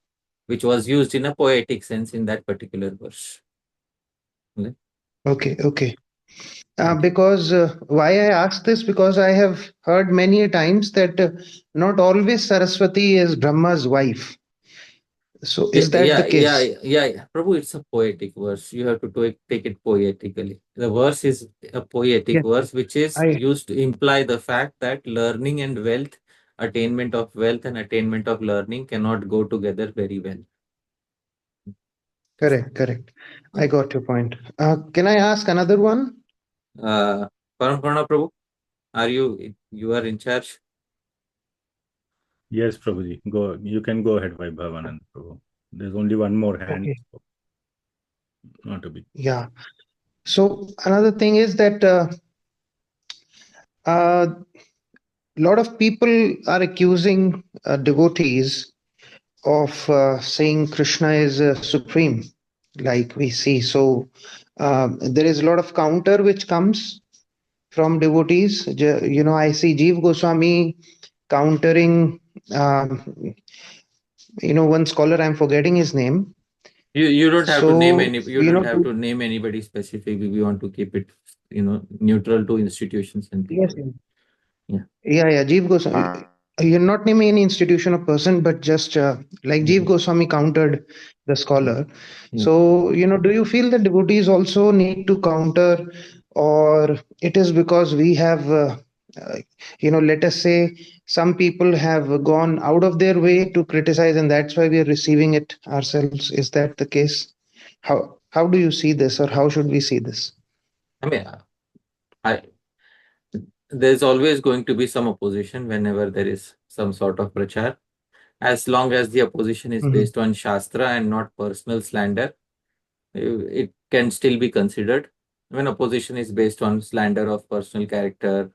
which was used in a poetic sense in that particular verse. Okay. Because why I ask this, because I have heard many a times that not always Saraswati is Brahma's wife. So is that the case? Prabhu, it's a poetic verse. You have to take it poetically. The verse is a poetic Yes, verse, which is I used to imply the fact that learning and wealth, attainment of wealth and attainment of learning cannot go together very well. correct. I got your point. Can I ask another one? Parampurna Prabhu, you are in charge? Yes, Prabhuji. You can go ahead, Vaibhavanand Prabhu. There's only one more hand. Okay. Not a big. Yeah. So another thing is that a lot of people are accusing devotees of saying Krishna is supreme, like we see. So there is a lot of counter which comes from devotees. I see Jeev Goswami countering, one scholar, I'm forgetting his name. You don't have to name any. So, You don't have to name anybody specific. We want to keep it, neutral to institutions and people. Yes. Yeah. Jeev Goswami. You're not naming any institution or person, but just like Jeev Goswami countered the scholar. So, do you feel that devotees also need to counter, or it is because we have, let us say, some people have gone out of their way to criticize, and that's why we are receiving it ourselves? Is that the case? How do you see this, or how should we see this? I mean, there's always going to be some opposition whenever there is some sort of prachar. As long as the opposition is based on Shastra and not personal slander, it can still be considered. When opposition is based on slander of personal character,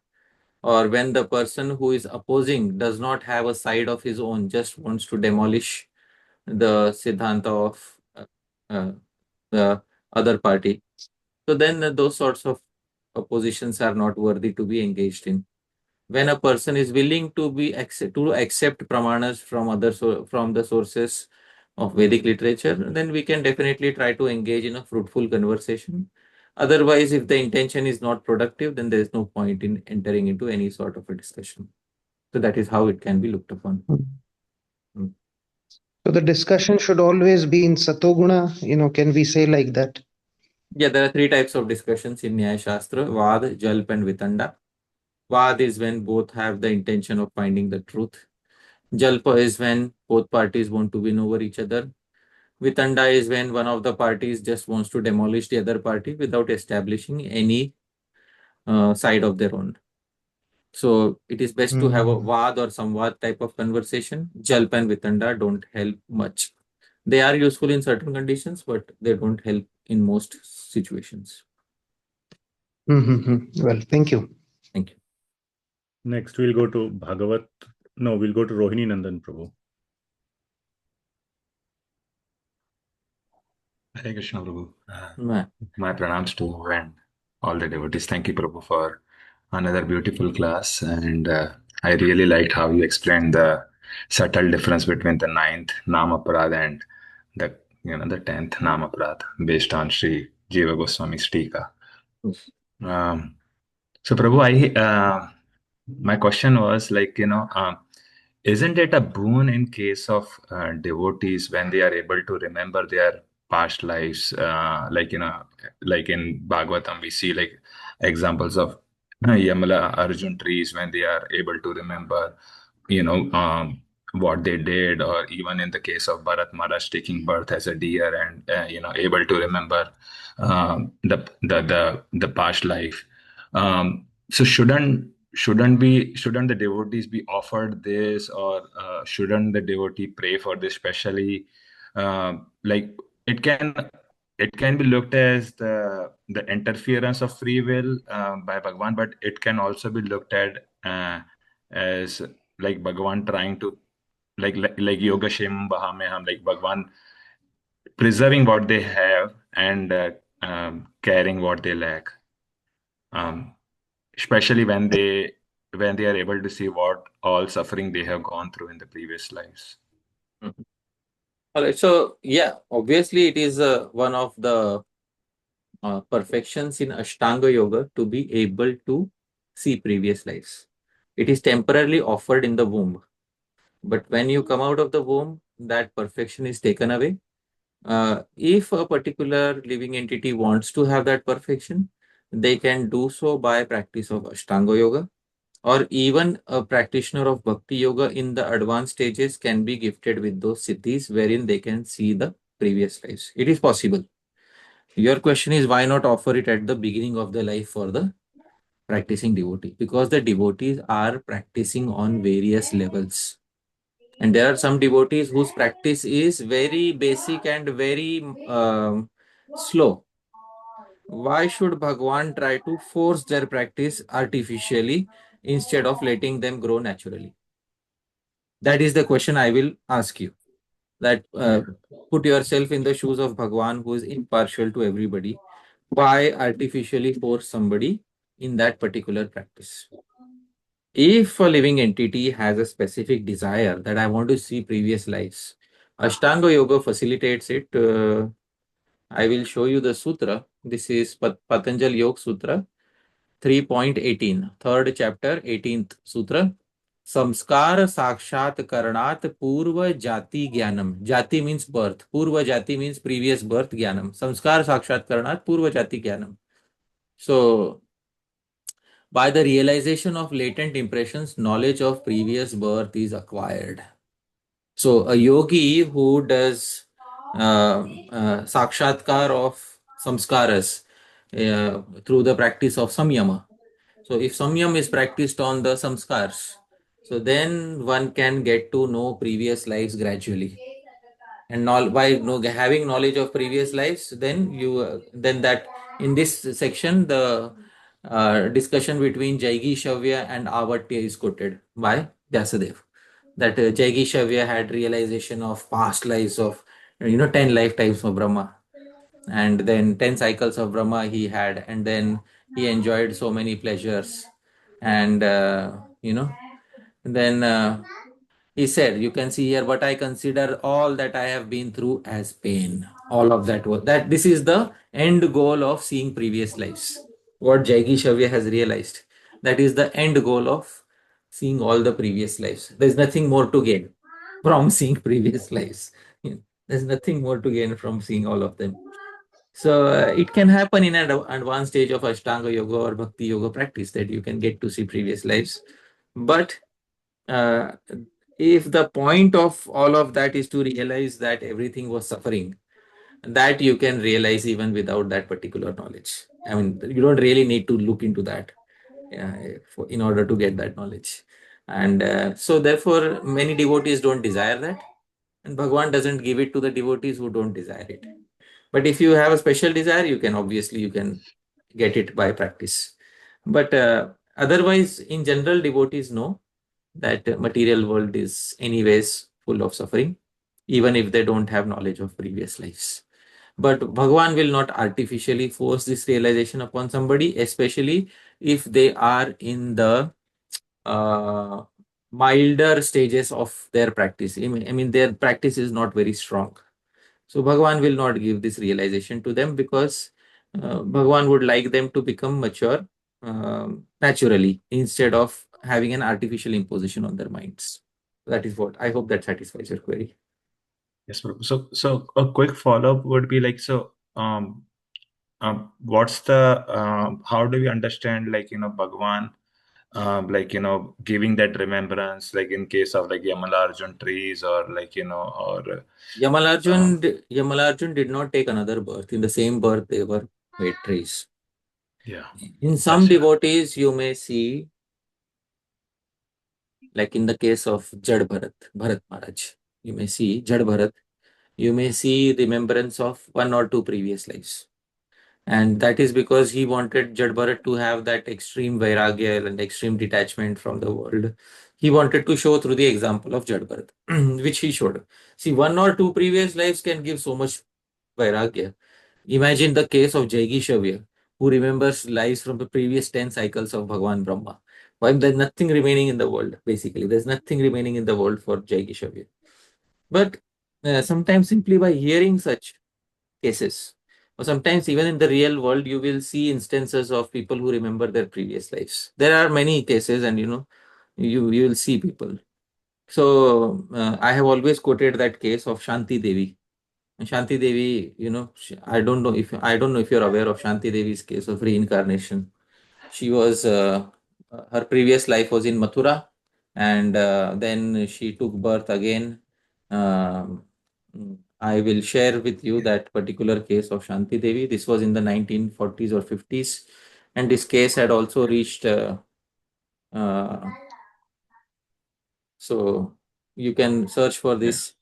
or when the person who is opposing does not have a side of his own, just wants to demolish the Siddhanta of the other party, so then those sorts of oppositions are not worthy to be engaged in. When a person is willing to accept pramanas from the sources of Vedic literature, then we can definitely try to engage in a fruitful conversation. Otherwise, if the intention is not productive, then there is no point in entering into any sort of a discussion. So that is how it can be looked upon. So the discussion should always be in Satoguna, can we say like that? Yeah, there are three types of discussions in Nyaya Shastra: Vad, Jalp, and Vitanda. Vad is when both have the intention of finding the truth. Jalpa is when both parties want to win over each other. Vitanda is when one of the parties just wants to demolish the other party without establishing any side of their own. So it is best to have a Vad or Samvad type of conversation. Jalpa and Vitanda don't help much. They are useful in certain conditions, but they don't help in most situations. Well, thank you. Thank you. Next, we'll go to Bhagavat. No, we'll go to Rohini Nandan Prabhu. Hare Krishna Prabhu. My pranams to you and all the devotees. Thank you, Prabhu, for another beautiful class. And I really liked how you explained the subtle difference between the 9th Namaprad and the 10th Namaprad based on Shri Jiva Goswami's Tika. So Prabhu, my question was isn't it a boon in case of devotees when they are able to remember their past lives? Like in Bhagavatam, we see like examples of Yamala Arjun trees when they are able to remember, what they did, or even in the case of Bharat Maharaj taking birth as a deer and able to remember the past life. So shouldn't the devotees be offered this, or shouldn't the devotee pray for this specially? Like it can be looked as the interference of free will by Bhagavan, but it can also be looked at as like Bhagavan trying to like Yoga Shem Bahameham, like Bhagavan preserving what they have and caring what they lack. Especially when they are able to see what all suffering they have gone through in the previous lives. All right. So yeah, obviously it is one of the perfections in Ashtanga Yoga to be able to see previous lives. It is temporarily offered in the womb. But when you come out of the womb, that perfection is taken away. If a particular living entity wants to have that perfection, they can do so by practice of Ashtanga Yoga, or even a practitioner of Bhakti Yoga in the advanced stages can be gifted with those siddhis wherein they can see the previous lives. It is possible. Your question is why not offer it at the beginning of the life for the practicing devotee? Because the devotees are practicing on various levels. And there are some devotees whose practice is very basic and very slow. Why should Bhagwan try to force their practice artificially instead of letting them grow naturally? That is the question I will ask you. That put yourself in the shoes of Bhagwan, who is impartial to everybody. Why artificially force somebody in that particular practice? If a living entity has a specific desire that I want to see previous lives, Ashtanga Yoga facilitates it. I will show you the sutra. This is Patanjali Yoga Sutra 3.18, third chapter, 18th sutra. Samskara sakshat karanat purva jati jnanam. Jati means birth. Purva jati means previous birth jnanam. Samskara sakshat karanat purva jati jnanam. So, by the realization of latent impressions, knowledge of previous birth is acquired. So, a yogi who does sakshatkar of samskaras through the practice of samyama. So, if samyam is practiced on the samskars, so then one can get to know previous lives gradually. And by having knowledge of previous lives, then then that in this section the discussion between Jaigi Shavya and Avatya is quoted by Vyasadeva. That Jaigi Shavya had realization of past lives of 10 lifetimes of Brahma, and then 10 cycles of Brahma he had, and then he enjoyed so many pleasures, and then he said, you can see here, but I consider all that I have been through as pain. All of that was that. This is the end goal of seeing previous lives. What Jaigi Shavya has realized. That is the end goal of seeing all the previous lives. There's nothing more to gain from seeing previous lives. There's nothing more to gain from seeing all of them. So it can happen in an advanced stage of Ashtanga Yoga or Bhakti Yoga practice that you can get to see previous lives. But uh, if the point of all of that is to realize that everything was suffering, that you can realize even without that particular knowledge. I mean, you don't really need to look into that in order to get that knowledge. And so therefore, many devotees don't desire that. And Bhagavan doesn't give it to the devotees who don't desire it. But if you have a special desire, you can get it by practice. But otherwise, in general, devotees know that material world is anyways full of suffering, even if they don't have knowledge of previous lives. But Bhagavan will not artificially force this realization upon somebody, especially if they are in the milder stages of their practice. I mean, their practice is not very strong. So Bhagavan will not give this realization to them because Bhagavan would like them to become mature naturally instead of having an artificial imposition on their minds. That is what I hope that satisfies your query. Yes, Prabhu. So a quick follow-up would be like, so what's the how do we understand Bhagavan giving that remembrance, like in case of like Yamalarjun trees or or Yamalarjun did not take another birth. In the same birth, they were made trees. Yeah. In some devotees, you may see, like in the case of Bharat Maharaj, you may see Jad Bharat, you may see remembrance of one or two previous lives. And that is because he wanted Jad Bharat to have that extreme vairagya and extreme detachment from the world. He wanted to show through the example of Jad Bharat, which he showed. See, one or two previous lives can give so much vairagya. Imagine the case of Jaigi Shavya, who remembers lives from the previous 10 cycles of Bhagavan Brahma. Why there's nothing remaining in the world, basically. There's nothing remaining in the world for Jaigi Shavya. But sometimes simply by hearing such cases, Or sometimes even in the real world, you will see instances of people who remember their previous lives. There are many cases, and you will see people. So I have always quoted that case of Shanti Devi. And Shanti Devi, I don't know if you're aware of Shanti Devi's case of reincarnation. She was her previous life was in Mathura, and then she took birth again. Um, I will share with you that particular case of Shanti Devi. This was in the 1940s or 50s, and this case had also reached. Uh, so you can search for this.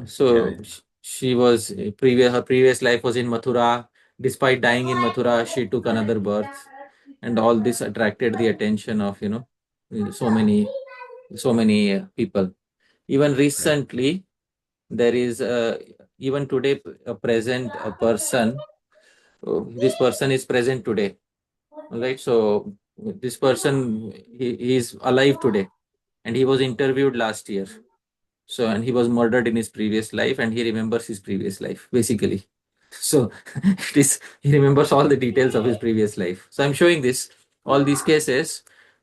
So Yeah. she was her previous life was in Mathura. Despite dying in Mathura, she took another birth, and all this attracted the attention of so many people. Even recently, there is even today a person. This person is present today, right? So this person, he is alive today, and he was interviewed last year. So, and he was murdered in his previous life, and he remembers his previous life basically. So he remembers all the details of his previous life. So I'm showing all these cases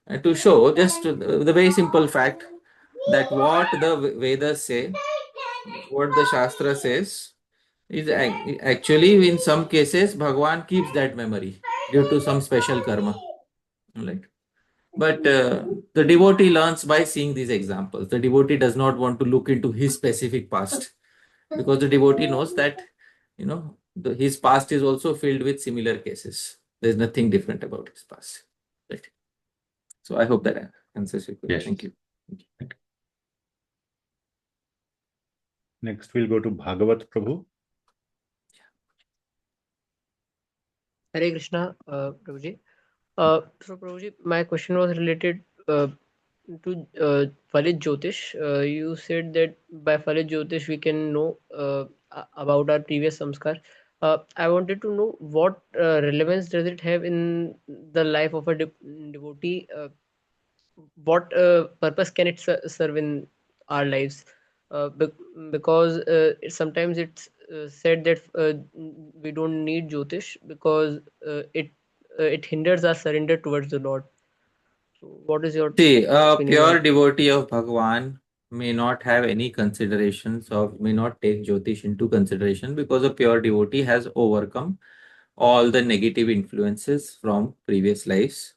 to show just the very simple fact that what the Vedas say, what the Shastra says, is actually in some cases Bhagavan keeps that memory due to some special karma. Right. But the devotee learns by seeing these examples. The devotee does not want to look into his specific past, because the devotee knows that his past is also filled with similar cases. There's nothing different about his past. Right. So I hope that answers your question. Yes. Thank you. Next, we'll go to Bhagavat Prabhu. Hare Krishna, Prabhuji. So Prabhuji, my question was related to Phalit Jyotish. You said that by Phalit Jyotish we can know about our previous samskar. I wanted to know what relevance does it have in the life of a devotee? What purpose can it serve in our lives? Because sometimes it's said that we don't need Jyotish because it hinders our surrender towards the Lord. So what is your See, a opinion pure on? devotee of Bhagavan may not have any considerations or may not take Jyotish into consideration, because a pure devotee has overcome all the negative influences from previous lives.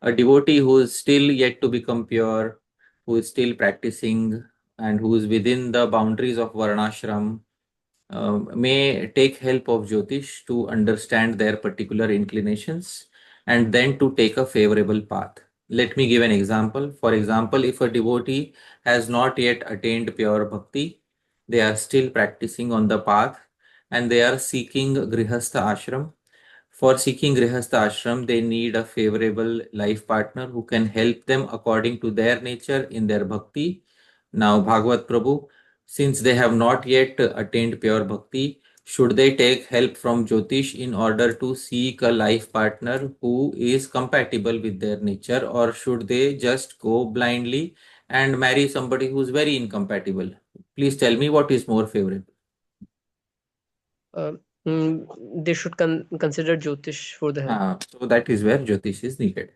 A devotee who is still yet to become pure, who is still practicing, and who is within the boundaries of Varnashram, may take help of Jyotish to understand their particular inclinations and then to take a favorable path. Let me give an example. For example, if a devotee has not yet attained pure bhakti, they are still practicing on the path and they are seeking Grihastha ashram. For seeking Grihastha ashram, they need a favorable life partner who can help them according to their nature in their bhakti. Now, Bhagavat Prabhu, since they have not yet attained pure bhakti, should they take help from Jyotish in order to seek a life partner who is compatible with their nature, or should they just go blindly and marry somebody who is very incompatible? Please tell me what is more favorable. Uh, they should consider Jyotish for the help. So that is where Jyotish is needed.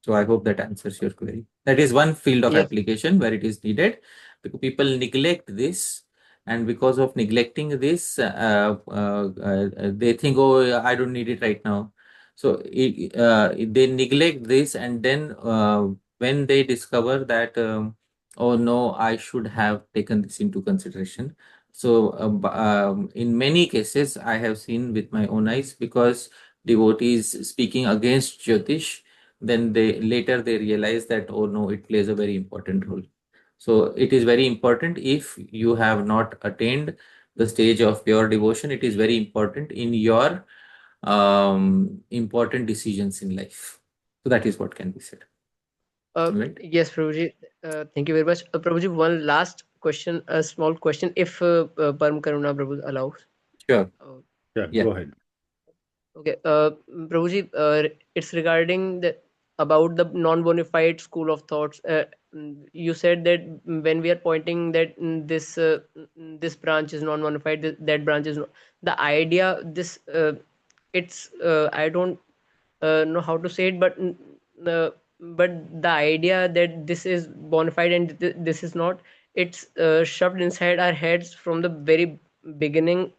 So I hope that answers your query. That is one field of Yes. application where it is needed, because people neglect this, and because of neglecting this, they think, oh, I don't need it right now. So they neglect this, and then when they discover that, oh no, I should have taken this into consideration. So in many cases, I have seen with my own eyes, because devotees speaking against Jyotish, then they realize that, oh no, it plays a very important role. So it is very important. If you have not attained the stage of pure devotion, it is very important in your important decisions in life. So that is what can be said. Right? Yes, Prabhuji. Thank you very much. Prabhuji, one last question, a small question, if Param Karuna Prabhu allows. Sure. Yeah, go ahead. Okay, Prabhuji, it's regarding about the non-bona fide school of thoughts. you said that when we are pointing that this branch is non-bona fide, that branch is the idea. It's I don't know how to say it, but the idea that this is bona fide and this is not, it's shoved inside our heads from the very beginning.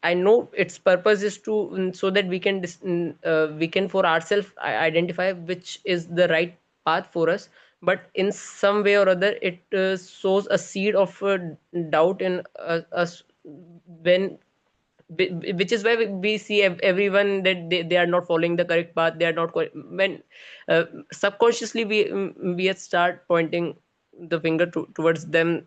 I know its purpose is to so that we can for ourselves identify which is the right path for us, but in some way or other it sows a seed of doubt in us, when which is why we see everyone that they are not following the correct path, they are not when subconsciously we start pointing the finger towards them,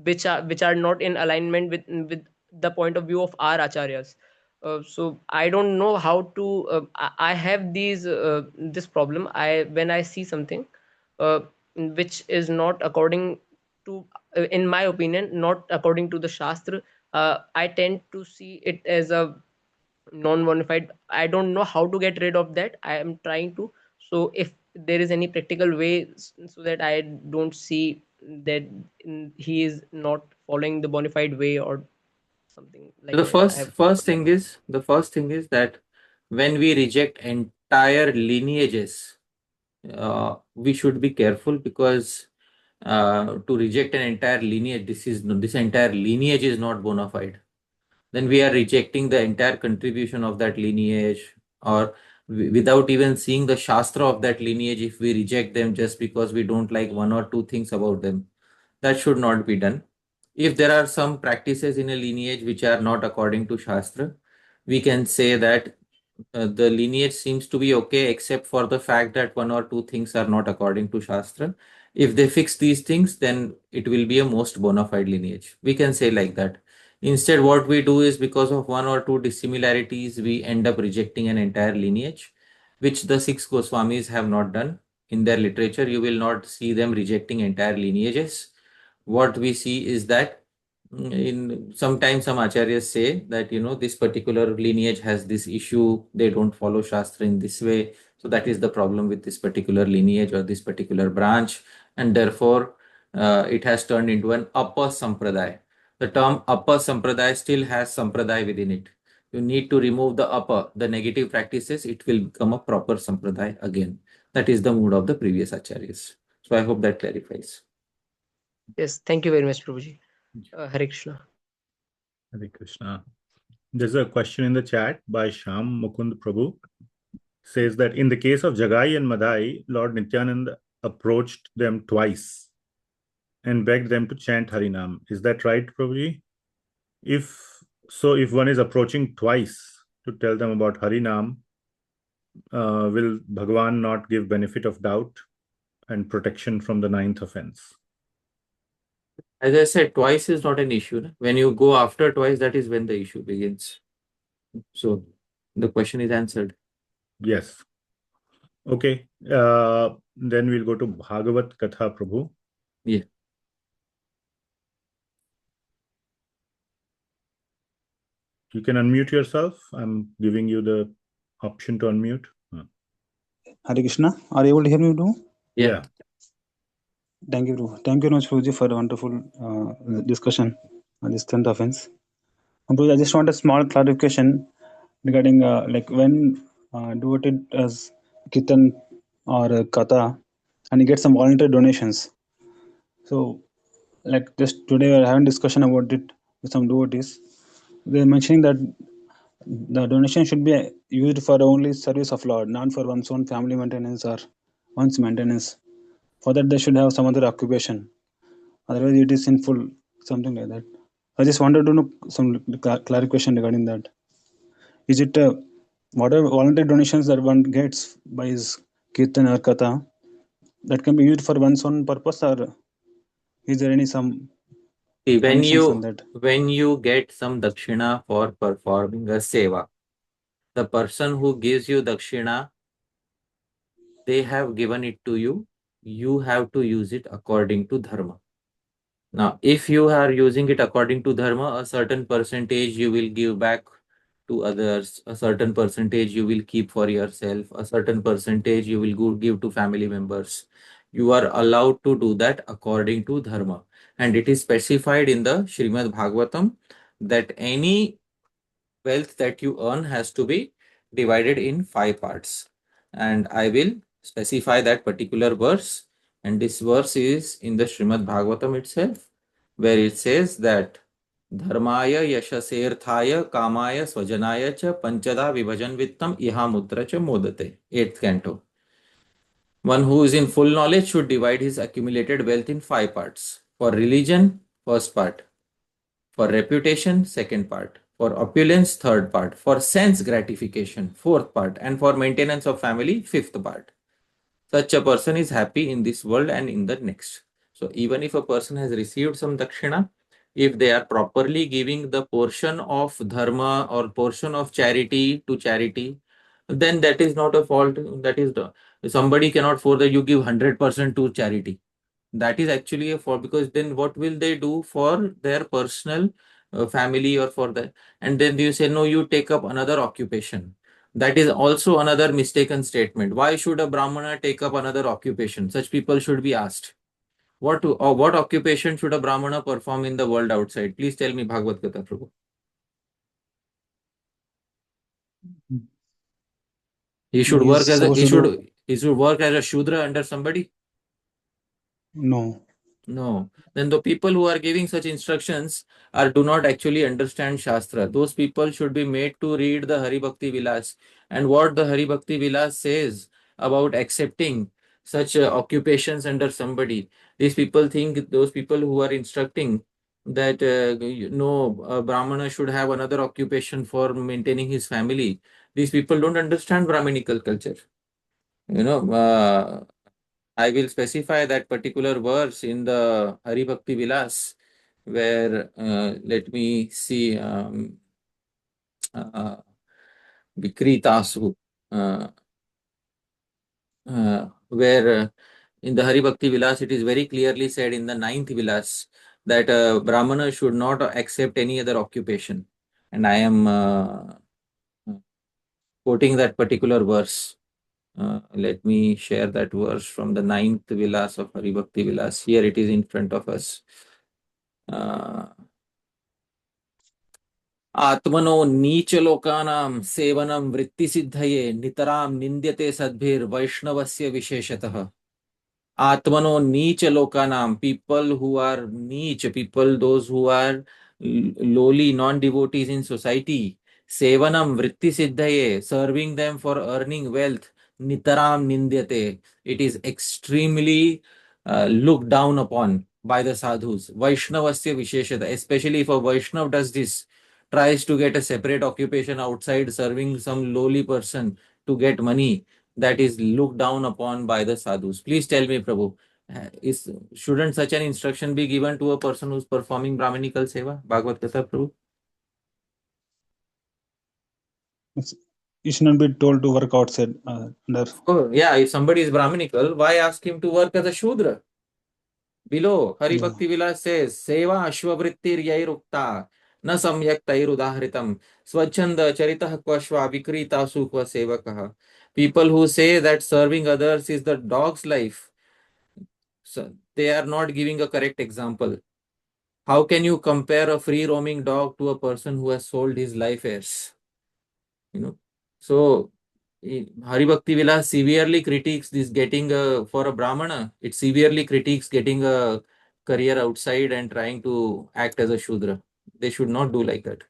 which are not in alignment with the point of view of our acharyas. So I don't know how to I have this problem. I when I see something uh, which is not according to in my opinion not according to the shastra, I tend to see it as a non-bona fide. I don't know how to get rid of that. I am trying to. So if there is any practical way so that I don't see that he is not following the bona fide way or something like The that. I have the first thing is that when we reject entire lineages, we should be careful, because to reject an entire lineage, this entire lineage is not bona fide. Then we are rejecting the entire contribution of that lineage, or without even seeing the shastra of that lineage. If we reject them just because we don't like one or two things about them, that should not be done. If there are some practices in a lineage which are not according to shastra, we can say that the lineage seems to be okay, except for the fact that one or two things are not according to shastra. If they fix these things, then it will be a most bona fide lineage. We can say like that. Instead, what we do is, because of one or two dissimilarities, we end up rejecting an entire lineage, which the six Goswamis have not done. In their literature, you will not see them rejecting entire lineages. What we see is that in sometimes some acharyas say that this particular lineage has this issue, they don't follow shastra in this way, so that is the problem with this particular lineage or this particular branch, and therefore it has turned into an upper sampradaya. The term upper sampradaya still has sampradaya within it. You need to remove the negative practices, it will become a proper sampradaya again. That is the mood of the previous acharyas. So I hope that clarifies. Yes, thank you very much, Prabhuji. Hare Krishna. Hare Krishna. There's a question in the chat by Sham Mukund Prabhu. Says that in the case of Jagai and Madai, Lord Nityananda approached them twice and begged them to chant Harinam. Is that right, Prabhuji? If one is approaching twice to tell them about Harinam, will Bhagavan not give benefit of doubt and protection from the ninth offense? As I said, twice is not an issue. When you go after twice, that is when the issue begins. So the question is answered. Yes. Okay. Then we'll go to Bhagavat Katha, Prabhu. Yeah. You can unmute yourself. I'm giving you the option to unmute. Hare Krishna. Are you able to hear me now? Yeah. Thank you, Prabhu. Thank you very much, Prabhuji, for a wonderful discussion on this 10th offense. Prabhuji, I just want a small clarification regarding like when devotee does kirtan or katha and he gets some voluntary donations. So, like just today we are having discussion about it with some devotees. They are mentioning that the donation should be used for only service of Lord, not for one's own family maintenance or one's maintenance. For that, they should have some other occupation. Otherwise, it is sinful, something like that. I just wanted to know some clarification regarding that. Is it whatever voluntary donations that one gets by his kirtan or katha, that can be used for one's own purpose, or is there any some conditions on that? When you get some dakshina for performing a seva, the person who gives you dakshina, they have given it to you. You have to use it according to dharma. Now, if you are using it according to dharma, a certain percentage you will give back to others, a certain percentage you will keep for yourself, a certain percentage you will give to family members. You are allowed to do that according to dharma. And it is specified in the Srimad Bhagavatam that any wealth that you earn has to be divided in 5 parts. And I will specify that particular verse. And this verse is in the Srimad Bhagavatam itself, where it says that Dharmaya yashaserthaya kamaya swajanaya cha panchada vibhajan vittam ihamudra cha modate. 8th canto. One who is in full knowledge should divide his accumulated wealth in 5 parts. For religion, first part. For reputation, second part. For opulence, third part. For sense gratification, fourth part. And for maintenance of family, fifth part. Such a person is happy in this world and in the next. So even if a person has received some dakshina, if they are properly giving the portion of dharma or portion of charity to charity, then that is not a fault. That is somebody cannot force that you give 100% to charity. That is actually a fault, because then what will they do for their personal family or for that? And then you say, no, you take up another occupation. That is also another mistaken statement. Why should a Brahmana take up another occupation? Such people should be asked. What occupation should a Brahmana perform in the world outside? Please tell me, Bhagavad Gita, Prabhu. He should work as a he should work as a Shudra under somebody. No. No. Then the people who are giving such instructions do not actually understand Shastra. Those people should be made to read the Hari Bhakti Vilas. And what the Hari Bhakti Vilas says about accepting such occupations under somebody. These people think, those people who are instructing that no, Brahmana should have another occupation for maintaining his family. These people don't understand Brahminical culture. I will specify that particular verse in the Hari Bhakti Vilas, where let me see, Vikritasu, where in the Hari Bhakti Vilas it is very clearly said in the 9th Vilas that Brahmana should not accept any other occupation. And I am quoting that particular verse. Let me share that verse from the 9th Vilas of Hari Bhakti Vilas. Here it is in front of us. आत्मनो नीचलोकानां सेवनं वृत्तिसिद्धये नितरां निन्द्यते सद्भिर्वैष्णवस्य विशेषतः. Atmano nicha lokanam, people who are niche, people those who are lowly, non-devotees in society, sevanam vritti siddhaye, serving them for earning wealth, nitaram nindyate, it is extremely looked down upon by the sadhus. Vaishnavasya visheshata, especially if a Vaishnav does this, tries to get a separate occupation outside serving some lowly person to get money, that is looked down upon by the sadhus. Please tell me, Prabhu, shouldn't such an instruction be given to a person who's performing Brahminical seva? Bhagavad Gita, Prabhu? You should not be told to work outside. Oh, yeah, if somebody is Brahminical, why ask him to work as a Shudra? Below, Hari Bhakti Vilas says, Seva Ashwavrittir Yairukta, Na Samyak Tairudahritam, Swachanda Charitah Kvashva Vikrita Sukva Sevakaha. People who say that serving others is the dog's life, so they are not giving a correct example. How can you compare a free roaming dog to a person who has sold his life heirs? So Hari Bhakti Vilas severely critiques this getting for a Brahmana. It severely critiques getting a career outside and trying to act as a Shudra. They should not do like that.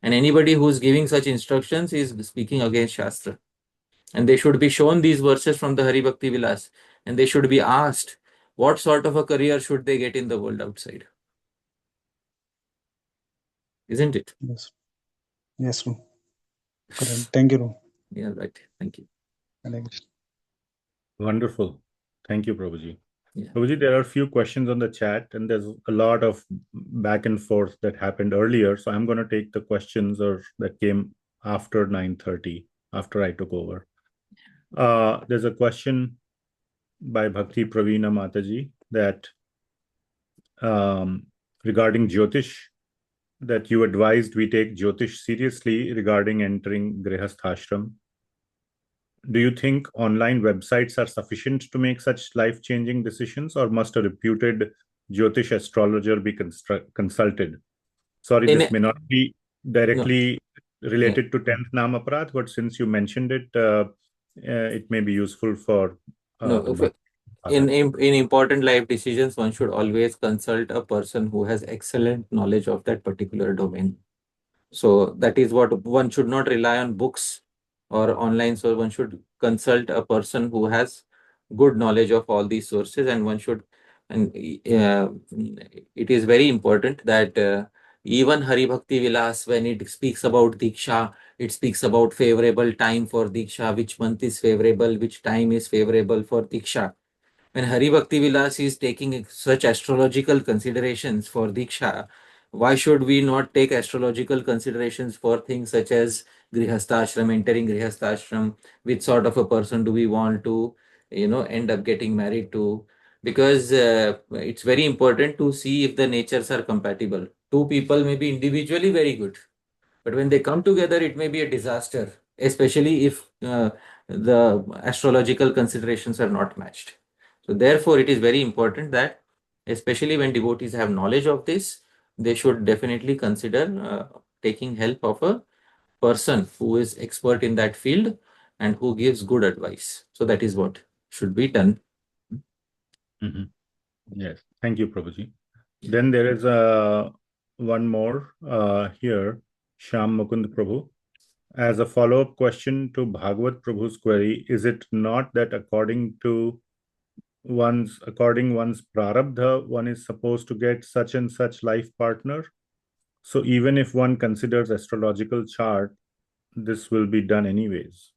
And anybody who is giving such instructions is speaking against Shastra. And they should be shown these verses from the Hari Bhakti Vilas. And they should be asked, what sort of a career should they get in the world outside? Isn't it? Yes. Yes, Lord. Correct. Thank you, Lord. Yeah, right. Thank you. Wonderful. Thank you, Prabhuji. Yeah. Prabhuji, there are a few questions on the chat, and there's a lot of back and forth that happened earlier. So I'm going to take the questions that came after 9:30, after I took over. There's a question by Bhakti Praveena Mataji that regarding Jyotish, that you advised we take Jyotish seriously regarding entering Grihasthashram. do you think online websites are sufficient to make such life-changing decisions, or must a reputed Jyotish astrologer be consulted? Sorry, In this may not be no, directly related to 10th Namaprad, but since you mentioned it, it may be useful for no. the In important life decisions, one should always consult a person who has excellent knowledge of that particular domain. So that is what one should not rely on books or online. So one should consult a person who has good knowledge of all these sources, and one should, and it is very important that even Hari Bhakti Vilas, when it speaks about Diksha, it speaks about favorable time for Diksha, which month is favorable, which time is favorable for Diksha. When Hari Bhakti Vilas is taking such astrological considerations for Diksha, why should we not take astrological considerations for things such as Grihastashram, entering Grihastashram, which sort of a person do we want to, end up getting married to? Because it's very important to see if the natures are compatible. Two people may be individually very good, but when they come together, it may be a disaster, especially if the astrological considerations are not matched. So therefore, it is very important that, especially when devotees have knowledge of this, they should definitely consider taking help of a person who is expert in that field and who gives good advice. So that is what should be done. Yes, thank you, Prabhuji. Then there is one more here, Shyam Mukund Prabhu. As a follow-up question to Bhagavat Prabhu's query, is it not that according one's prarabdha, one is supposed to get such and such life partner? So even if one considers astrological chart, this will be done anyways.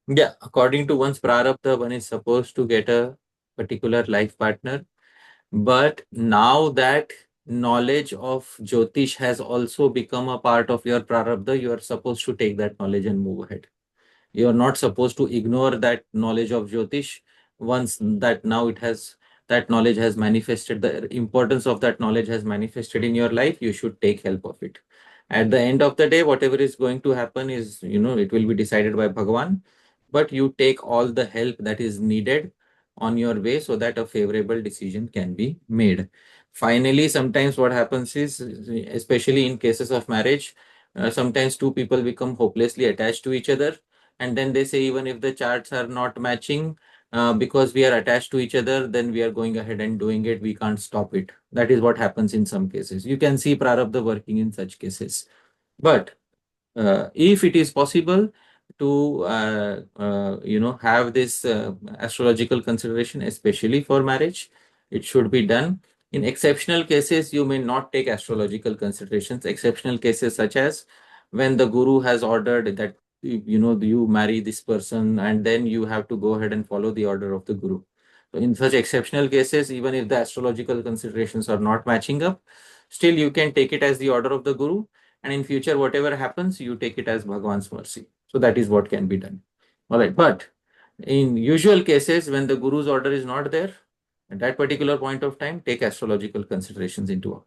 Yeah, according to one's prarabdha, one is supposed to get a particular life partner. But now that knowledge of Jyotish has also become a part of your prarabdha, you are supposed to take that knowledge and move ahead. You are not supposed to ignore that knowledge of Jyotish. Once that knowledge has manifested, the importance of that knowledge has manifested in your life, you should take help of it. At the end of the day, whatever is going to happen is, it will be decided by Bhagavan, but you take all the help that is needed on your way so that a favorable decision can be made. Finally, sometimes what happens is, especially in cases of marriage, sometimes two people become hopelessly attached to each other, and then they say, even if the charts are not matching, because we are attached to each other, then we are going ahead and doing it. We can't stop it. That is what happens in some cases. You can see prarabdha working in such cases. But if it is possible to have this astrological consideration, especially for marriage, it should be done. In exceptional cases, you may not take astrological considerations. Exceptional cases such as when the guru has ordered that you marry this person, and then you have to go ahead and follow the order of the guru. So in such exceptional cases, even if the astrological considerations are not matching up, still you can take it as the order of the guru, and in future whatever happens, you take it as Bhagavan's mercy. So that is what can be done. All right, but in usual cases, when the guru's order is not there at that particular point of time, take astrological considerations into account.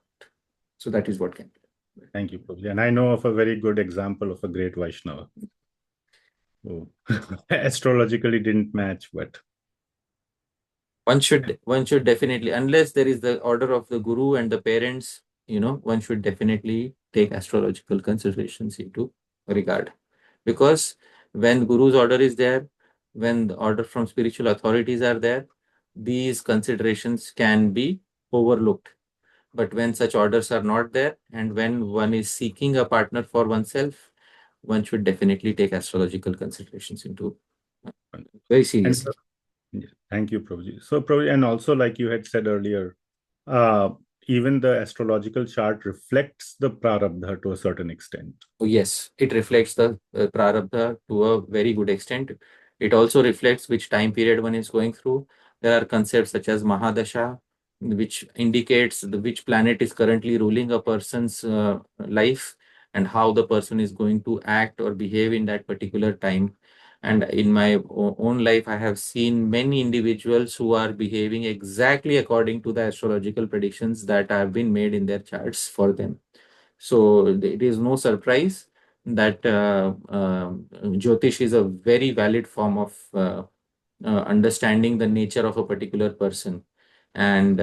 So that is what can be done. Thank you, Prabhuji. And I know of a very good example of a great Vaishnava who astrologically didn't match, but one should definitely, unless there is the order of the guru and the parents, one should definitely take astrological considerations into regard. Because when guru's order is there, when the order from spiritual authorities are there, these considerations can be overlooked. But when such orders are not there, and when one is seeking a partner for oneself, one should definitely take astrological considerations into very seriously. Thank you, Prabhuji. So, Prabhuji, and also like you had said earlier, even the astrological chart reflects the prarabdha to a certain extent. Yes, it reflects the prarabdha to a very good extent. It also reflects which time period one is going through. There are concepts such as Mahadasha, which indicates which planet is currently ruling a person's life and how the person is going to act or behave in that particular time. And in my own life, I have seen many individuals who are behaving exactly according to the astrological predictions that have been made in their charts for them. So it is no surprise that Jyotish is a very valid form of understanding the nature of a particular person. And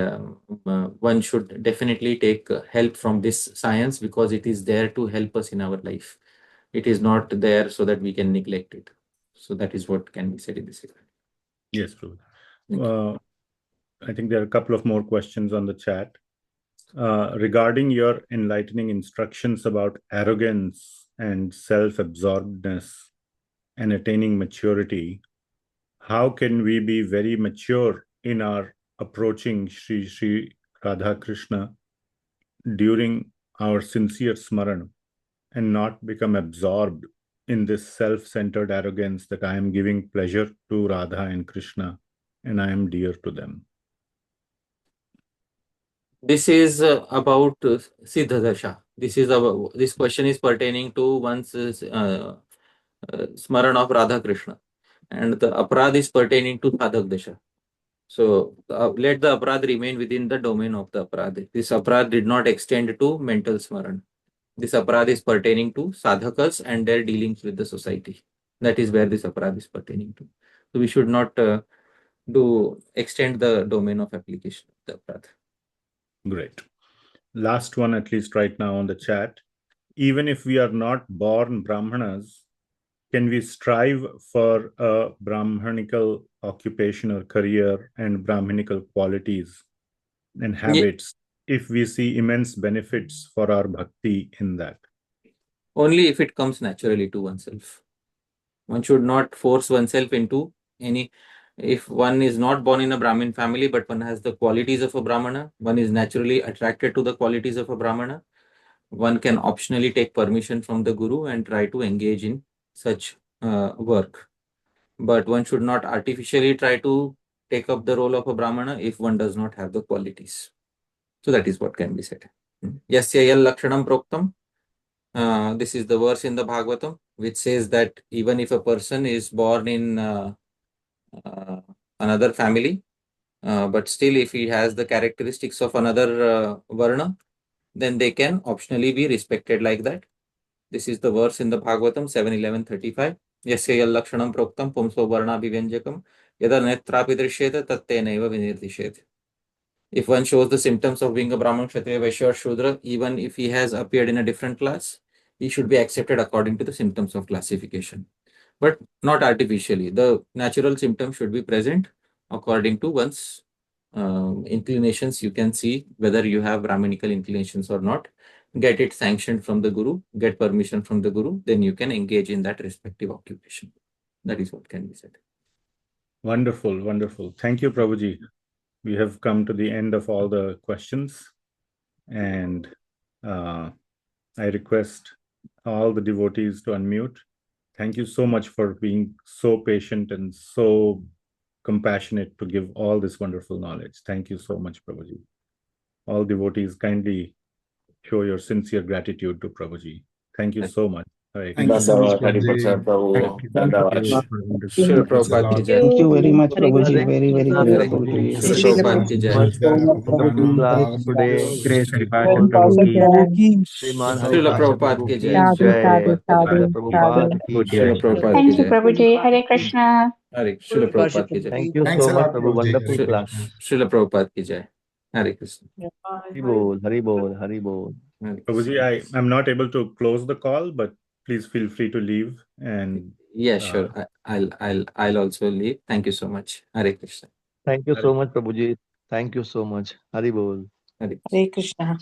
one should definitely take help from this science, because it is there to help us in our life. It is not there so that we can neglect it. So that is what can be said in this regard. Yes, Prabhu. I think there are a couple of more questions on the chat. Regarding your enlightening instructions about arrogance and self-absorbedness and attaining maturity, how can we be very mature in our approaching Shri Radha Krishna during our sincere smaran and not become absorbed in this self-centered arrogance that I am giving pleasure to Radha and Krishna and I am dear to them? This is about Siddha Dasha. This question is pertaining to one's smaran of Radha Krishna, and the aparad is pertaining to Sadhak Dasha. So let the aparad remain within the domain of the aparad. This aparad did not extend to mental smaran. This aparad is pertaining to sadhakas and their dealings with the society. That is where this aparad is pertaining to. So we should not extend the domain of application of the aparad. Great. Last one, at least right now on the chat. Even if we are not born Brahmanas, can we strive for a Brahmanical occupation or career and Brahmanical qualities and habits if we see immense benefits for our bhakti in that? Only if it comes naturally to oneself. One should not force oneself into any. If one is not born in a Brahmin family, but one has the qualities of a Brahmana, one is naturally attracted to the qualities of a Brahmana, one can optionally take permission from the Guru and try to engage in such work. But one should not artificially try to take up the role of a Brahmana if one does not have the qualities. So that is what can be said. Yasya yal lakshanam proktam. This is the verse in the Bhagavatam, which says that even if a person is born in another family, but still if he has the characteristics of another varna, then they can optionally be respected like that. This is the verse in the Bhagavatam 7:11:35. Yasya yal lakshanam proktam pumso varna bhivanjakam yada netrapi drishyeta tattenaiva vinirtishet. If one shows the symptoms of being a Brahman, Kshatriya, Vaishya or Shudra, even if he has appeared in a different class, he should be accepted according to the symptoms of classification, but not artificially. The natural symptoms should be present according to one's inclinations. You can see whether you have Brahmanical inclinations or not. Get it sanctioned from the Guru, get permission from the Guru, then you can engage in that respective occupation. That is what can be said. Wonderful, wonderful. Thank you, Prabhuji. We have come to the end of all the questions, and I request all the devotees to unmute. Thank you so much for being so patient and so compassionate to give all this wonderful knowledge. Thank you so much, Prabhuji. All devotees, kindly show your sincere gratitude to Prabhuji. Thank you so much. Thank you so much, Prabhuji. Thank you. Srila Prabhupada ki jai. Thank you very much, Hare Prabhuji. Very, very grateful to you. Srila Prabhupada ki jai. Grace All Prabhuji. Sriman Srila Prabhupada ki jai. Jai. Srila Prabhupada ki Srila jai. Prabhupada Thank ki you, jai. Prabhuji. Hare Krishna. Hare Srila Prabhupada ki jai. Thank you Thanks so a much, lot, Prabhu. Prabhuji. Wonderful class. Srila Prabhupada ki jai. Hare Krishna. Hari bol, Hari bol, Hari bol. Prabhuji, I'm not able to close the call, but please feel free to leave. And yeah, sure. I'll also leave. Thank you so much. Hare Krishna. Thank you so much, Prabhuji. Thank you so much. Hari bol. Hare Hare Krishna.